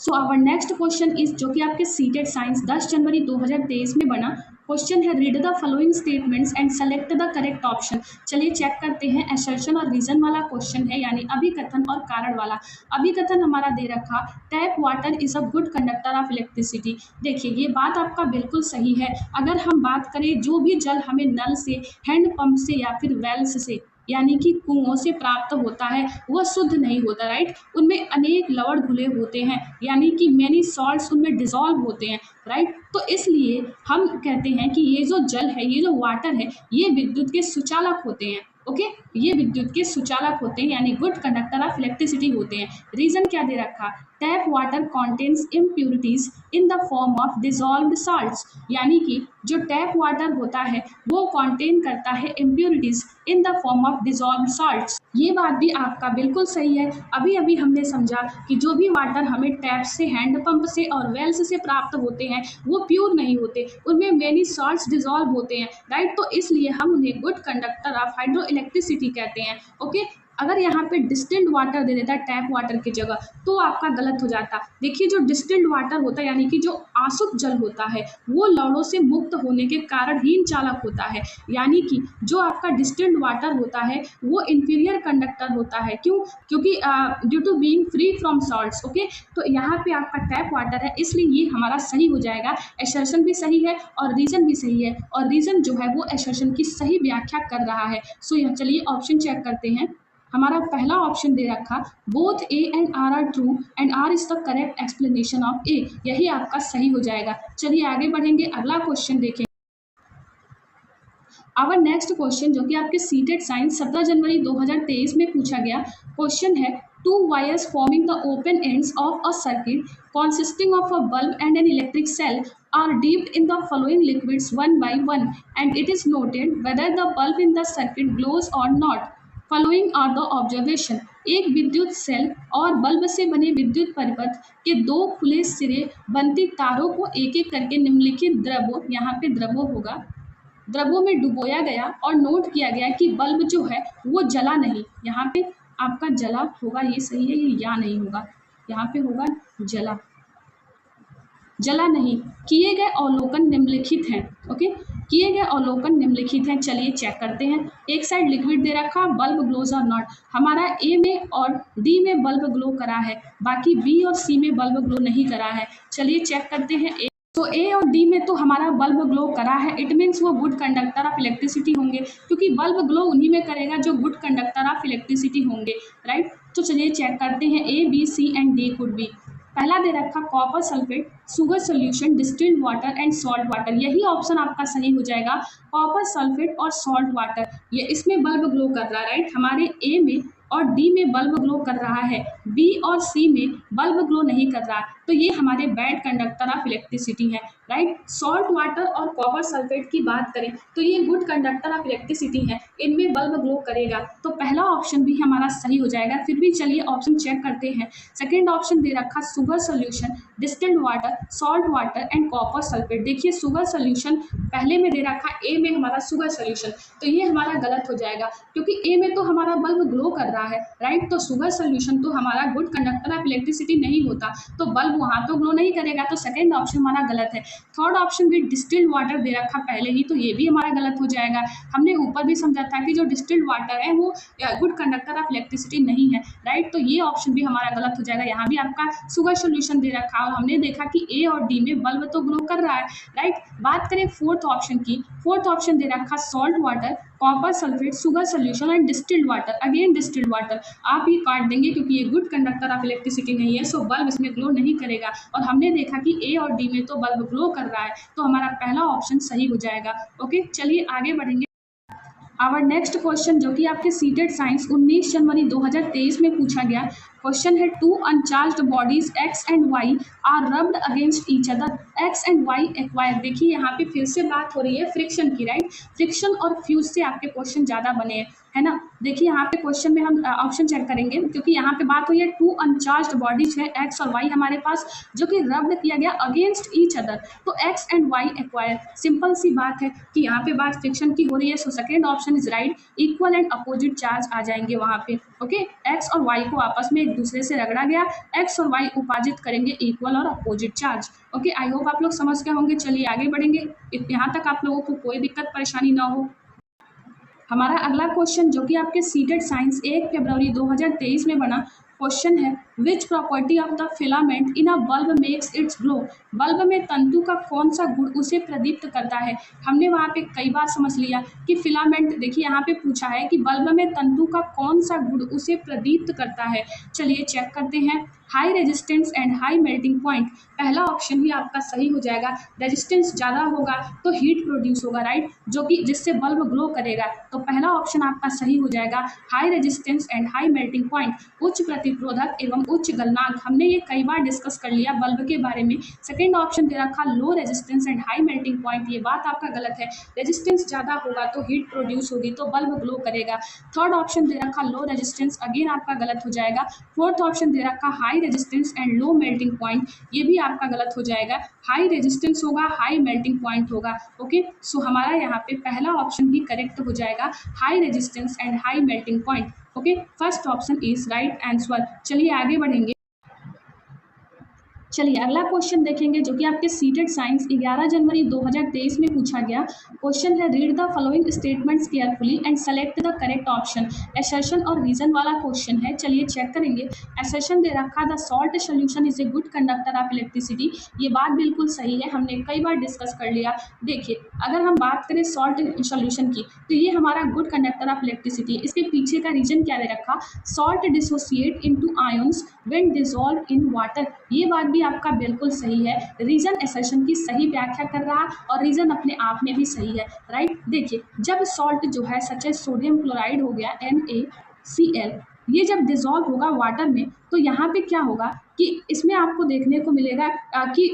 so our next question is, जो कि आपके सीटेड साइंस 10 जनवरी 2023 में बना क्वेश्चन है, read the following statements and select the correct option. चलिए चेक करते हैं। असर्शन और रीजन वाला क्वेश्चन है, यानी अभिकथन और कारण वाला। अभिकथन हमारा दे रखा, tap water is a good conductor of electricity. देखिए ये बात आपका बिल्कुल सही है। अगर हम बात करें, जो भी जल हमें नल से, हैंड पंप से या फिर वेल्स से, यानी कि कुओं से प्राप्त होता है, वह शुद्ध नहीं होता, राइट। उनमें अनेक लवण घुले होते हैं, यानी कि मैनी सॉल्ट्स उनमें डिजॉल्व होते हैं, राइट। तो इसलिए हम कहते हैं कि ये जो जल है, ये जो वाटर है, ये विद्युत के सुचालक होते हैं। ओके, ये विद्युत के सुचालक होते हैं, यानी गुड कंडक्टर ऑफ इलेक्ट्रिसिटी होते हैं। रीजन क्या दे रखा, tap water contains impurities in the form of dissolved salts, यानी कि जो टैप वाटर होता है वो कॉन्टेन करता है impurities in the form of dissolved salts. ये बात भी आपका बिल्कुल सही है। अभी अभी हमने समझा कि जो भी वाटर हमें टैप से, हैंडपंप से और वेल्स से प्राप्त होते हैं वो प्योर नहीं होते, उनमें मेनी सॉल्ट्स डिजॉल्व होते हैं, राइट। तो इसलिए हम उन्हें good conductor of hydro electricity कहते हैं। ओके, अगर यहाँ पे डिस्टिल्ड वाटर दे देता टैप वाटर की जगह तो आपका गलत हो जाता। देखिए जो डिस्टिल्ड वाटर होता है, यानी कि जो आसुत जल होता है, वो लवणों से मुक्त होने के कारण हीन चालक होता है, यानी कि जो आपका डिस्टिल्ड वाटर होता है वो इंफीरियर कंडक्टर होता है। क्यों? क्योंकि due to being free from salts. Okay, तो यहाँ पे आपका टैप वाटर है, इसलिए ये हमारा सही हो जाएगा। एसर्शन भी सही है और रीजन भी सही है, और रीजन जो है वो एसर्शन की सही व्याख्या कर रहा है। सो यह चलिए ऑप्शन चेक करते हैं। हमारा पहला ऑप्शन दे रखा, both A and R true and R is the correct explanation of A, यही आपका सही हो जाएगा। चलिए आगे बढ़ेंगे, अगला क्वेश्चन देखें। आवर नेक्स्ट क्वेश्चन, जो कि आपके सीटेड साइंस 17 जनवरी 2023 में पूछा गया क्वेश्चन है, to wires forming the open ends of a circuit consisting of a bulb and an electric cell are dipped in the following liquids one by one, and it is noted whether the bulb in the circuit glows or not. Following are the observation. एक विद्युत cell और bulb से बने विद्युत परिपथ के दो खुले सिरे बनती तारों को एक एक करके निम्नलिखित द्रवों, यहाँ पे द्रवों होगा, द्रवों में डुबोया गया और नोट किया गया कि बल्ब जो है वो जला नहीं। यहाँ पे आपका जला होगा, ये सही है, ये या नहीं होगा, यहाँ पे होगा जला, जला नहीं। किए गए अवलोकन निम्नलिखित हैं। ओके, किए गए अवलोकन निम्नलिखित हैं। चलिए चेक करते हैं। एक साइड लिक्विड दे रखा, बल्ब ग्लोज और नॉट। हमारा ए में और डी में बल्ब ग्लो करा है, बाकी बी और सी में बल्ब ग्लो नहीं करा है। चलिए चेक करते हैं। तो ए और डी में तो हमारा बल्ब ग्लो करा है, इट मीन्स वो गुड कंडक्टर ऑफ इलेक्ट्रिसिटी होंगे, क्योंकि बल्ब ग्लो उन्हीं में करेगा जो गुड कंडक्टर ऑफ इलेक्ट्रिसिटी होंगे, राइट। तो चलिए चेक करते हैं, A B C and D could be. पहला दे रखा, copper sulphate, sugar solution, distilled water and salt water, यही ऑप्शन आपका सही हो जाएगा। कॉपर सल्फेट और सॉल्ट वाटर, ये इसमें बल्ब ग्लो कर रहा है, राइट। हमारे ए में और डी में बल्ब ग्लो कर रहा है, बी और सी में बल्ब ग्लो नहीं कर रहा, तो ये हमारे बैड कंडक्टर ऑफ इलेक्ट्रिसिटी है, राइट। सॉल्ट वाटर और कॉपर सल्फेट की बात करें तो ये गुड कंडक्टर ऑफ इलेक्ट्रिसिटी है, इनमें बल्ब ग्लो करेगा, तो पहला ऑप्शन भी हमारा सही हो जाएगा। फिर भी चलिए ऑप्शन चेक करते हैं। सेकेंड ऑप्शन दे रखा, sugar solution, distilled water, salt water and copper sulphate. देखिए शुगर सोल्यूशन पहले में दे रखा, ए में हमारा शुगर सोल्यूशन, तो ये हमारा गलत हो जाएगा, क्योंकि ए में तो हमारा बल्ब ग्लो कर रहा है, राइट। तो शुगर सोल्यूशन तो हमारा गुड कंडक्टर ऑफ इलेक्ट्रिसिटी नहीं होता, तो बल्ब वहाँ तो ग्लो नहीं करेगा, तो सेकेंड ऑप्शन हमारा गलत है। थर्ड ऑप्शन भी डिस्टिल्ड वाटर दे रखा पहले ही, तो ये भी हमारा गलत हो जाएगा। हमने ऊपर भी समझा था कि जो डिस्टिल्ड वाटर है वो गुड कंडक्टर ऑफ इलेक्ट्रिसिटी नहीं है, राइट। तो ये ऑप्शन भी हमारा गलत हो जाएगा। यहाँ भी आपका शुगर सोल्यूशन दे रखा और हमने देखा कि ए और डी में बल्ब तो ग्लो कर रहा है, राइट। बात करें फोर्थ ऑप्शन की, फोर्थ ऑप्शन दे रखा, salt water, copper sulphate, sugar solution and distilled water. Again distilled water आप ही काट देंगे, क्योंकि ये गुड कंडक्टर ऑफ इलेक्ट्रिसिटी नहीं है, सो बल्ब इसमें ग्लो नहीं करेगा। और हमने देखा कि ए और डी में तो बल्ब ग्लो कर रहा है, तो हमारा पहला ऑप्शन सही हो जाएगा। ओके, चलिए आगे बढ़ेंगे। आवर नेक्स्ट क्वेश्चन, जो कि आपके सीटेड साइंस 19 जनवरी 2023 में पूछा गया क्वेश्चन है, two uncharged bodies X and Y are rubbed against each other. X and Y acquire. देखिए यहाँ पे फिर से बात हो रही है फ्रिक्शन की, राइट। फ्रिक्शन और फ्यूज से आपके क्वेश्चन ज़्यादा बने हैं, है ना। देखिए यहाँ पे क्वेश्चन में हम ऑप्शन चेक करेंगे, क्योंकि यहाँ पे बात हुई है टू अनचार्ज्ड बॉडीज है एक्स और वाई हमारे पास, जो कि रब्ड किया गया अगेंस्ट ईच अदर। तो X and Y acquire, simple सी बात है कि यहाँ पे बात फ्रिक्शन की हो रही है, so second option is right. Equal and opposite charge आ जाएंगे वहाँ पे। ओके, एक्स और वाई को आपस में एक दूसरे से रगड़ा गया, एक्स और वाई उपार्जित करेंगे इक्वल और opposite charge. Okay, I hope आप लोग समझ गए होंगे। चलिए आगे बढ़ेंगे, यहाँ तक आप लोगों को कोई दिक्कत परेशानी ना हो। हमारा अगला क्वेश्चन जो कि आपके सीटेड साइंस 1 फरवरी 2023 में बना क्वेश्चन है, which property of the filament in a bulb makes it's glow. Bulb में तंतु का कौन सा गुण उसे प्रदीप्त करता है। हमने वहाँ पे कई बार समझ लिया कि फिलामेंट, देखिए यहाँ पे पूछा है कि बल्ब में तंतु का कौन सा गुण उसे प्रदीप्त करता है। चलिए चेक करते हैं। High resistance and high melting point, पहला ऑप्शन ही आपका सही हो जाएगा। रेजिस्टेंस ज़्यादा होगा तो हीट प्रोड्यूस होगा, राइट, जो कि जिससे बल्ब ग्लो करेगा। तो पहला ऑप्शन आपका सही हो जाएगा, high resistance and high melting point, उच्च प्रतिरोधक एवं उच्च गलनांक। हमने ये कई बार डिस्कस कर लिया बल्ब के बारे में। सेकेंड ऑप्शन दे रखा low resistance and high melting point, ये बात आपका गलत है। रेजिस्टेंस ज़्यादा होगा तो हीट प्रोड्यूस होगी तो बल्ब ग्लो करेगा। थर्ड ऑप्शन दे रखा लो रेजिस्टेंस, अगेन आपका गलत हो जाएगा। फोर्थ ऑप्शन दे रखा high resistance and low melting point, ये भी आपका गलत हो जाएगा। हाई रेजिस्टेंस होगा, हाई मेल्टिंग पॉइंट होगा। ओके, सो हमारा यहाँ पे पहला ऑप्शन ही करेक्ट हो जाएगा, high resistance and high melting point. Okay, first option is right answer. चलिए आगे बढ़ेंगे। चलिए अगला क्वेश्चन देखेंगे जो कि आपके सीटेड साइंस 11 जनवरी 2023 में पूछा गया क्वेश्चन है, read the following statements carefully and select the correct option. Assertion और रीजन वाला क्वेश्चन है। चलिए चेक करेंगे। एसर्शन दे रखा the salt solution is a good conductor of electricity, ये बात बिल्कुल सही है, हमने कई बार डिस्कस कर लिया। देखिए अगर हम बात करें सॉल्ट सोल्यूशन की तो ये हमारा गुड कंडक्टर ऑफ इलेक्ट्रिसिटी, इसके पीछे का रीजन क्या दे रखा, salt dissociate into ions when dissolve in water, ये बात भी आपका बिल्कुल सही है। रीजन एसर्शन की सही व्याख्या कर रहा और रीजन अपने आप में भी सही है, राइट। देखिए जब सॉल्ट जो है सच एज सोडियम क्लोराइड हो गया NaCl, ये जब डिजॉल्व होगा वाटर में तो यहाँ पे क्या होगा कि इसमें आपको देखने को मिलेगा कि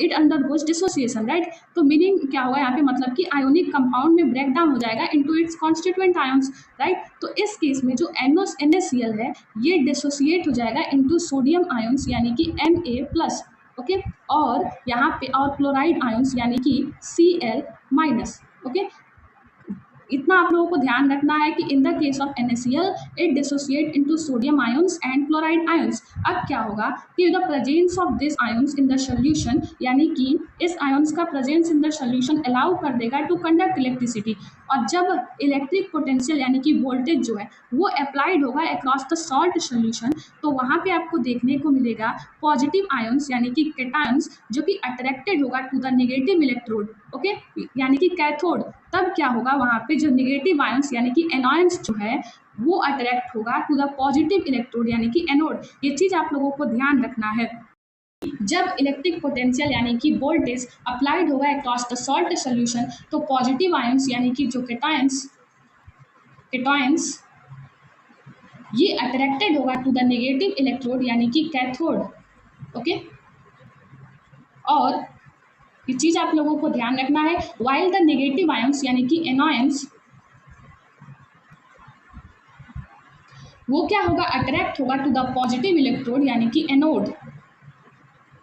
इट अंडरगोज डिसोसिएशन, राइट। तो मीनिंग क्या होगा यहाँ पे, मतलब कि आयोनिक कंपाउंड में ब्रेक डाउन हो जाएगा into its constituent ions, right. तो इस केस में जो NaCl है ये डिसोसिएट हो जाएगा इनटू सोडियम आयंस यानी कि Na+, ओके। और यहाँ पे और क्लोराइड आयंस यानी कि Cl-, ओके। इतना आप लोगों को ध्यान रखना है कि in the case of NaCl it dissociate into sodium ions and chloride ions. अब क्या होगा कि the presence of this ions in the solution, यानी कि इस आयंस का presence in the solution allow कर देगा टू कंडक्ट इलेक्ट्रिसिटी। और जब इलेक्ट्रिक पोटेंशियल यानी कि वोल्टेज जो है वो अप्लाइड होगा अक्रॉस द सॉल्ट सॉल्यूशन, तो वहाँ पे आपको देखने को मिलेगा पॉजिटिव आयंस यानी कि कैटायंस जो कि अट्रैक्टेड होगा to the negative electrode, okay, यानी कि कैथोड। तब क्या होगा वहाँ पे जो नेगेटिव आयंस यानी कि एनॉयंस जो है वो अट्रैक्ट होगा टू द पॉजिटिव इलेक्ट्रोड यानी कि एनोड। ये चीज़ आप लोगों को ध्यान रखना है। जब इलेक्ट्रिक पोटेंशियल यानी कि वोल्टेज अप्लाइड होगा अक्रॉस द सॉल्ट सॉल्यूशन तो पॉजिटिव आयंस यानी कि जो कैटायंस ये अट्रैक्टेड होगा टू द नेगेटिव इलेक्ट्रोड यानी कि कैथोड, ओके। और ये चीज़ आप लोगों को ध्यान रखना है, वाइल द नेगेटिव आयंस यानी कि एनॉयंस वो क्या होगा, अट्रैक्ट होगा टू द पॉजिटिव इलेक्ट्रोड यानी कि एनोड,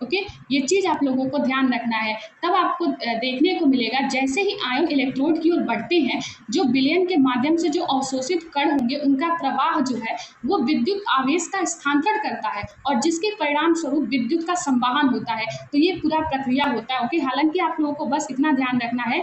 ओके। ये चीज़ आप लोगों को ध्यान रखना है। तब आपको देखने को मिलेगा जैसे ही आयन इलेक्ट्रोड की ओर बढ़ते हैं, जो विलयन के माध्यम से जो अवशोषित कण होंगे उनका प्रवाह जो है वो विद्युत आवेश का स्थानांतरण करता है और जिसके परिणाम स्वरूप विद्युत का संवाहन होता है। तो ये पूरा प्रक्रिया होता है, ओके। हालांकि आप लोगों को बस इतना ध्यान रखना है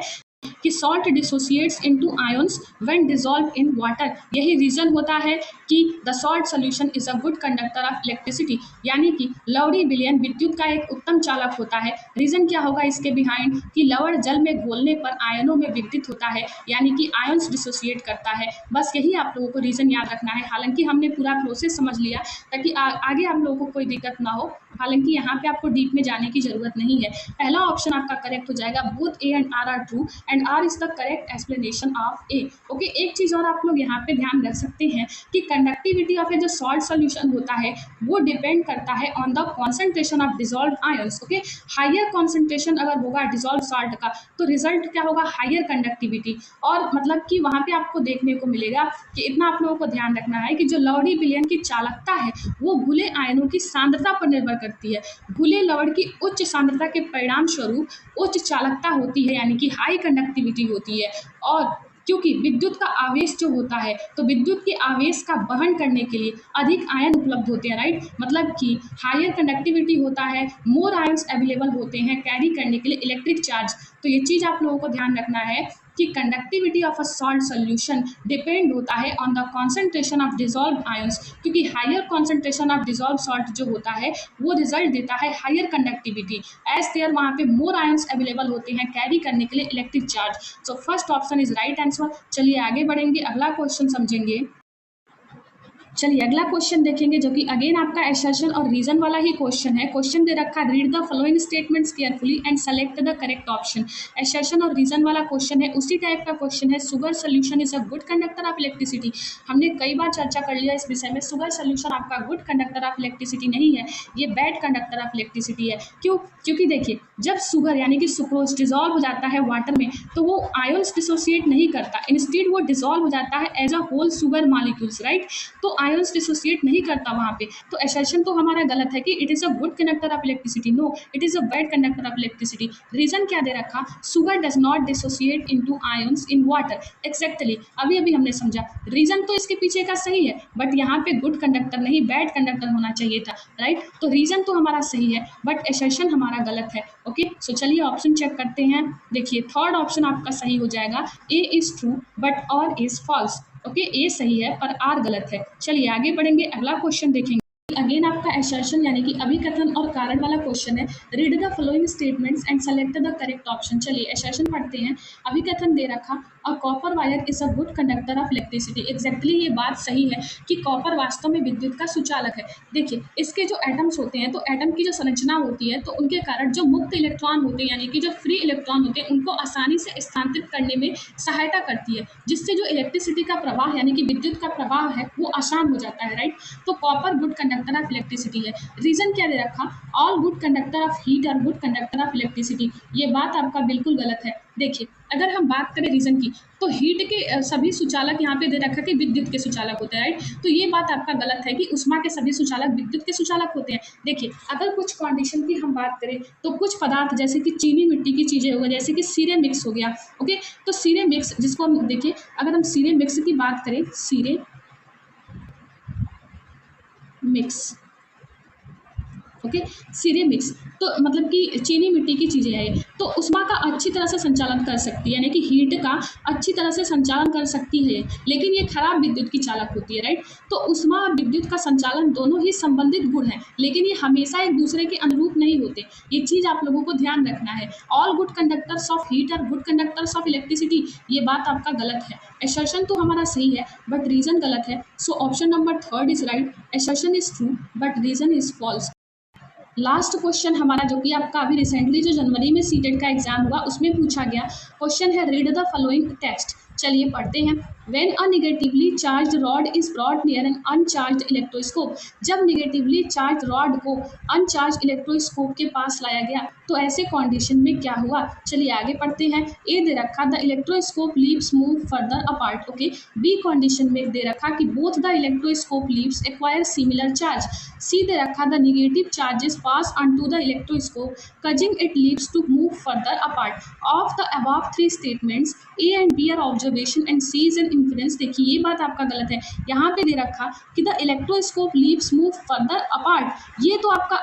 कि salt dissociates into ions when dissolve in water, यही रीजन होता है कि the salt solution is a good conductor of electricity, यानी कि लवड़ी विलयन विद्युत का एक उत्तम चालक होता है। रीजन क्या होगा इसके बिहाइंड कि लवण जल में घोलने पर आयनों में विघटित होता है यानी कि आयंस डिसोसिएट करता है। बस यही आप लोगों को रीजन याद रखना है। हालांकि हमने पूरा प्रोसेस समझ लिया ताकि आगे आप लोगों को कोई दिक्कत ना हो। हालांकि यहाँ पे आपको डीप में जाने की जरूरत नहीं है। पहला ऑप्शन आपका करेक्ट हो जाएगा, both A and R true and R is the correct explanation of A. Okay, एक चीज़ और आप लोग यहाँ पे ध्यान रख सकते हैं कि कंडक्टिविटी ऑफ ए जो सॉल्ट सोल्यूशन होता है वो डिपेंड करता है on the concentration of dissolve ions. Okay, higher concentration अगर होगा डिजॉल्व सॉल्ट का तो रिजल्ट क्या होगा, हायर कंडक्टिविटी। और मतलब कि वहाँ पे आपको देखने को मिलेगा कि इतना आप लोगों को ध्यान रखना है कि जो लवड़ी विलयन की चालकता है वो घुले आयनों की सांद्रता पर निर्भर करती है। घुले लवड़ की उच्च सांद्रता के परिणाम स्वरूप उच्च चालकता होती है, यानी कि हाई कंडक्टिविटी होती है। और क्योंकि विद्युत का आवेश जो होता है तो विद्युत के आवेश का वहन करने के लिए अधिक आयन उपलब्ध होते हैं, राइट। मतलब कि हायर कंडक्टिविटी होता है, मोर आयंस अवेलेबल होते हैं कैरी करने के लिए इलेक्ट्रिक चार्ज। तो ये चीज़ आप लोगों को ध्यान रखना है कि conductivity of a salt solution depend होता है on the concentration of dissolve ions, क्योंकि higher concentration of dissolve salt जो होता है वो रिजल्ट देता है हायर कंडक्टिविटी, एज देयर वहाँ पे मोर आयंस अवेलेबल होते हैं कैरी करने के लिए electric charge. So first option is right answer. चलिए आगे बढ़ेंगे, अगला क्वेश्चन समझेंगे। चलिए अगला क्वेश्चन देखेंगे जो कि अगेन आपका एसर्शन और रीजन वाला ही क्वेश्चन है। क्वेश्चन दे रखा, read the following statements carefully and select the correct option. Assertion और रीजन वाला क्वेश्चन है, उसी टाइप का क्वेश्चन है। Sugar solution is a good conductor of electricity. हमने कई बार चर्चा कर लिया इस विषय में। सुगर सोल्यूशन आपका गुड कंडक्टर ऑफ इलेक्ट्रिसिटी नहीं है, ये बैड कंडक्टर ऑफ इलेक्ट्रिसिटी है। क्यों? क्योंकि देखिए जब सुगर यानी कि सुक्रोज डिजॉल्व हो जाता है वाटर में तो वो आयंस डिसोसिएट नहीं करता, इंस्टेड वो डिजॉल्व हो जाता है as a whole sugar molecules, right. तो आयंस डिसोसिएट नहीं करता वहाँ पे। तो एसर्शन तो हमारा गलत है कि it is a good conductor of electricity, no it is a bad conductor of electricity. Reason क्या दे रखा, sugar does not dissociate into ions in water. Exactly अभी अभी हमने समझा, रीजन तो इसके पीछे का सही है बट यहाँ पे गुड कंडक्टर नहीं बैड कंडक्टर होना चाहिए था, राइट। तो रीजन तो हमारा सही है बट एसर्शन हमारा गलत है। ओके, सो चलिए ऑप्शन चेक करते हैं। देखिए थर्ड ऑप्शन आपका सही हो जाएगा, ए इज ट्रू बट और इज फॉल्स। ओके, ए सही है पर आर गलत है। चलिए आगे बढ़ेंगे, अगला क्वेश्चन देखेंगे। अगेन आपका एसर्शन यानी कि अभिकथन और कारण वाला क्वेश्चन है। Read the following statements and select the correct option. चलिए एसर्शन पढ़ते हैं। अभिकथन दे रखा, a copper wire is a good conductor of electricity. Exactly ये बात सही है कि कॉपर वास्तव में विद्युत का सुचालक है। देखिए इसके जो एटम्स होते हैं तो एटम की जो संरचना होती है तो उनके कारण जो मुक्त इलेक्ट्रॉन होते हैं यानी कि जो फ्री इलेक्ट्रॉन होते हैं उनको आसानी से स्थानांतरित करने में सहायता करती है, जिससे जो इलेक्ट्रिसिटी का प्रवाह यानी कि विद्युत का प्रवाह है वो आसान हो जाता है, राइट। तो copper good conductor of electricity है। रीजन क्या दे रखा, all good conductor of heat are good conductor of electricity. ये बात आपका बिल्कुल गलत है। देखिए अगर हम बात करें रीजन की तो हीट के सभी सुचालक यहाँ पे दे रखा कि विद्युत के सुचालक होते हैं, राइट। तो ये बात आपका गलत है कि उष्मा के सभी सुचालक विद्युत के सुचालक होते हैं। देखिए अगर कुछ कंडीशन की हम बात करें तो कुछ पदार्थ जैसे कि चीनी मिट्टी की चीज़ें हो गई, जैसे कि सीरे मिक्स हो गया। ओके, तो सीरे मिक्स जिसको हम देखिए अगर हम सीरे मिक्स की बात करें, सीरे मिक्स, ओके, सीरे मिक्स तो मतलब कि चीनी मिट्टी की चीज़ें हैं तो उष्मा का अच्छी तरह से संचालन कर सकती है, यानी कि हीट का अच्छी तरह से संचालन कर सकती है, लेकिन ये खराब विद्युत की चालक होती है, राइट। तो उष्मा और विद्युत का संचालन दोनों ही संबंधित गुण हैं, लेकिन ये हमेशा एक दूसरे के अनुरूप नहीं होते। ये चीज़ आप लोगों को ध्यान रखना है। All good conductors of heat और गुड कंडक्टर्स ऑफ इलेक्ट्रिसिटी, ये बात आपका गलत है। एसर्शन तो हमारा सही है बट रीजन गलत है। So option number third is right, assertion is true but reason is false. Last question हमारा जो कि आपका अभी रिसेंटली जो जनवरी में सीटेट का एग्जाम हुआ उसमें पूछा गया क्वेश्चन है, रीड द फॉलोइंग टेक्स्ट। चलिए पढ़ते हैं। When a negatively charged rod is brought near an uncharged electroscope, जब निगेटिवली चार्ज रॉड को अनचार्ज इलेक्ट्रोस्कोप के पास लाया गया तो ऐसे कंडीशन में क्या हुआ। चलिए आगे पढ़ते हैं। ए दे रखा, the electroscope leaves move further apart. Okay, B condition में दे रखा कि both the electroscope leaves acquire similar charge. C दे रखा, the negative charges pass on to the electroscope causing it leaves to move further apart. Of the above three statements, A and B are observation and C is an inference. देखिए ये बात आपका गलत है। यहाँ पे दे रखा कि the electroscope leaves move further apart, ये तो आपका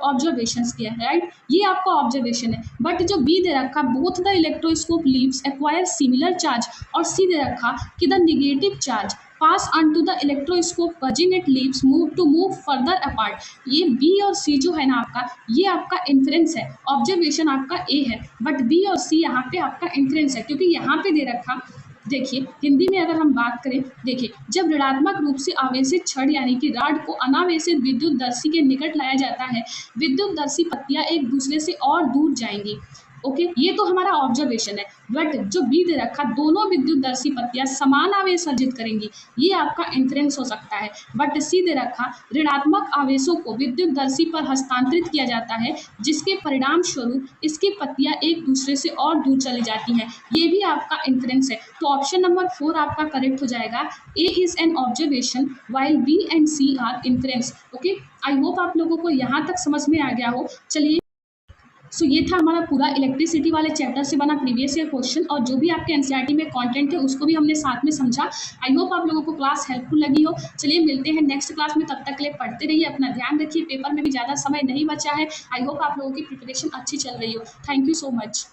ऑब्जर्वेशन किया है, राइट। ये आपका ऑब्जर्वेशन है। बट जो बी दे रखा, both the electroscope leaves acquire similar charge, और सी दे रखा कि the negative charge pass on to the electroscope causing it leaves move further apart। ये बी और सी जो है ना आपका, ये आपका इन्फ्रेंस है। ऑब्जर्वेशन आपका ए है बट बी और सी यहाँ पे आपका इन्फ्रेंस है, क्योंकि यहाँ पे दे रखा देखिए हिंदी में अगर हम बात करें, देखिए जब ऋणात्मक रूप से आवेशित छड़ यानी कि रॉड को अनावेशित विद्युत दर्शी के निकट लाया जाता है, विद्युत दर्शी पत्तियां एक दूसरे से और दूर जाएंगी। ओके, ये तो हमारा ऑब्जर्वेशन है। बट जो बी दे रखा, दोनों विद्युत दर्शी पत्तियां समान आवेश अर्जित करेंगी, ये आपका इन्फ्रेंस हो सकता है। बट सी दे रखा, ऋणात्मक आवेशों को विद्युत दर्शी पर हस्तांतरित किया जाता है, जिसके परिणाम स्वरूप इसकी पत्तियां एक दूसरे से और दूर चली जाती हैं, ये भी आपका इन्फ्रेंस है। तो ऑप्शन नंबर 4 आपका करेक्ट हो जाएगा। A is an observation while B and C are inference. Okay, I hope आप लोगों को यहाँ तक समझ में आ गया हो। चलिए, सो ये था हमारा पूरा इलेक्ट्रिसिटी वाले चैप्टर से बना प्रीवियस ईयर क्वेश्चन, और जो भी आपके एनसीईआरटी में कंटेंट है उसको भी हमने साथ में समझा। आई होप आप लोगों को क्लास हेल्पफुल लगी हो। चलिए मिलते हैं नेक्स्ट क्लास में, तब तक के लिए पढ़ते रहिए, अपना ध्यान रखिए, पेपर में भी ज़्यादा समय नहीं बचा है। आई होप आप लोगों की प्रिपरेशन अच्छी चल रही हो। Thank you so much.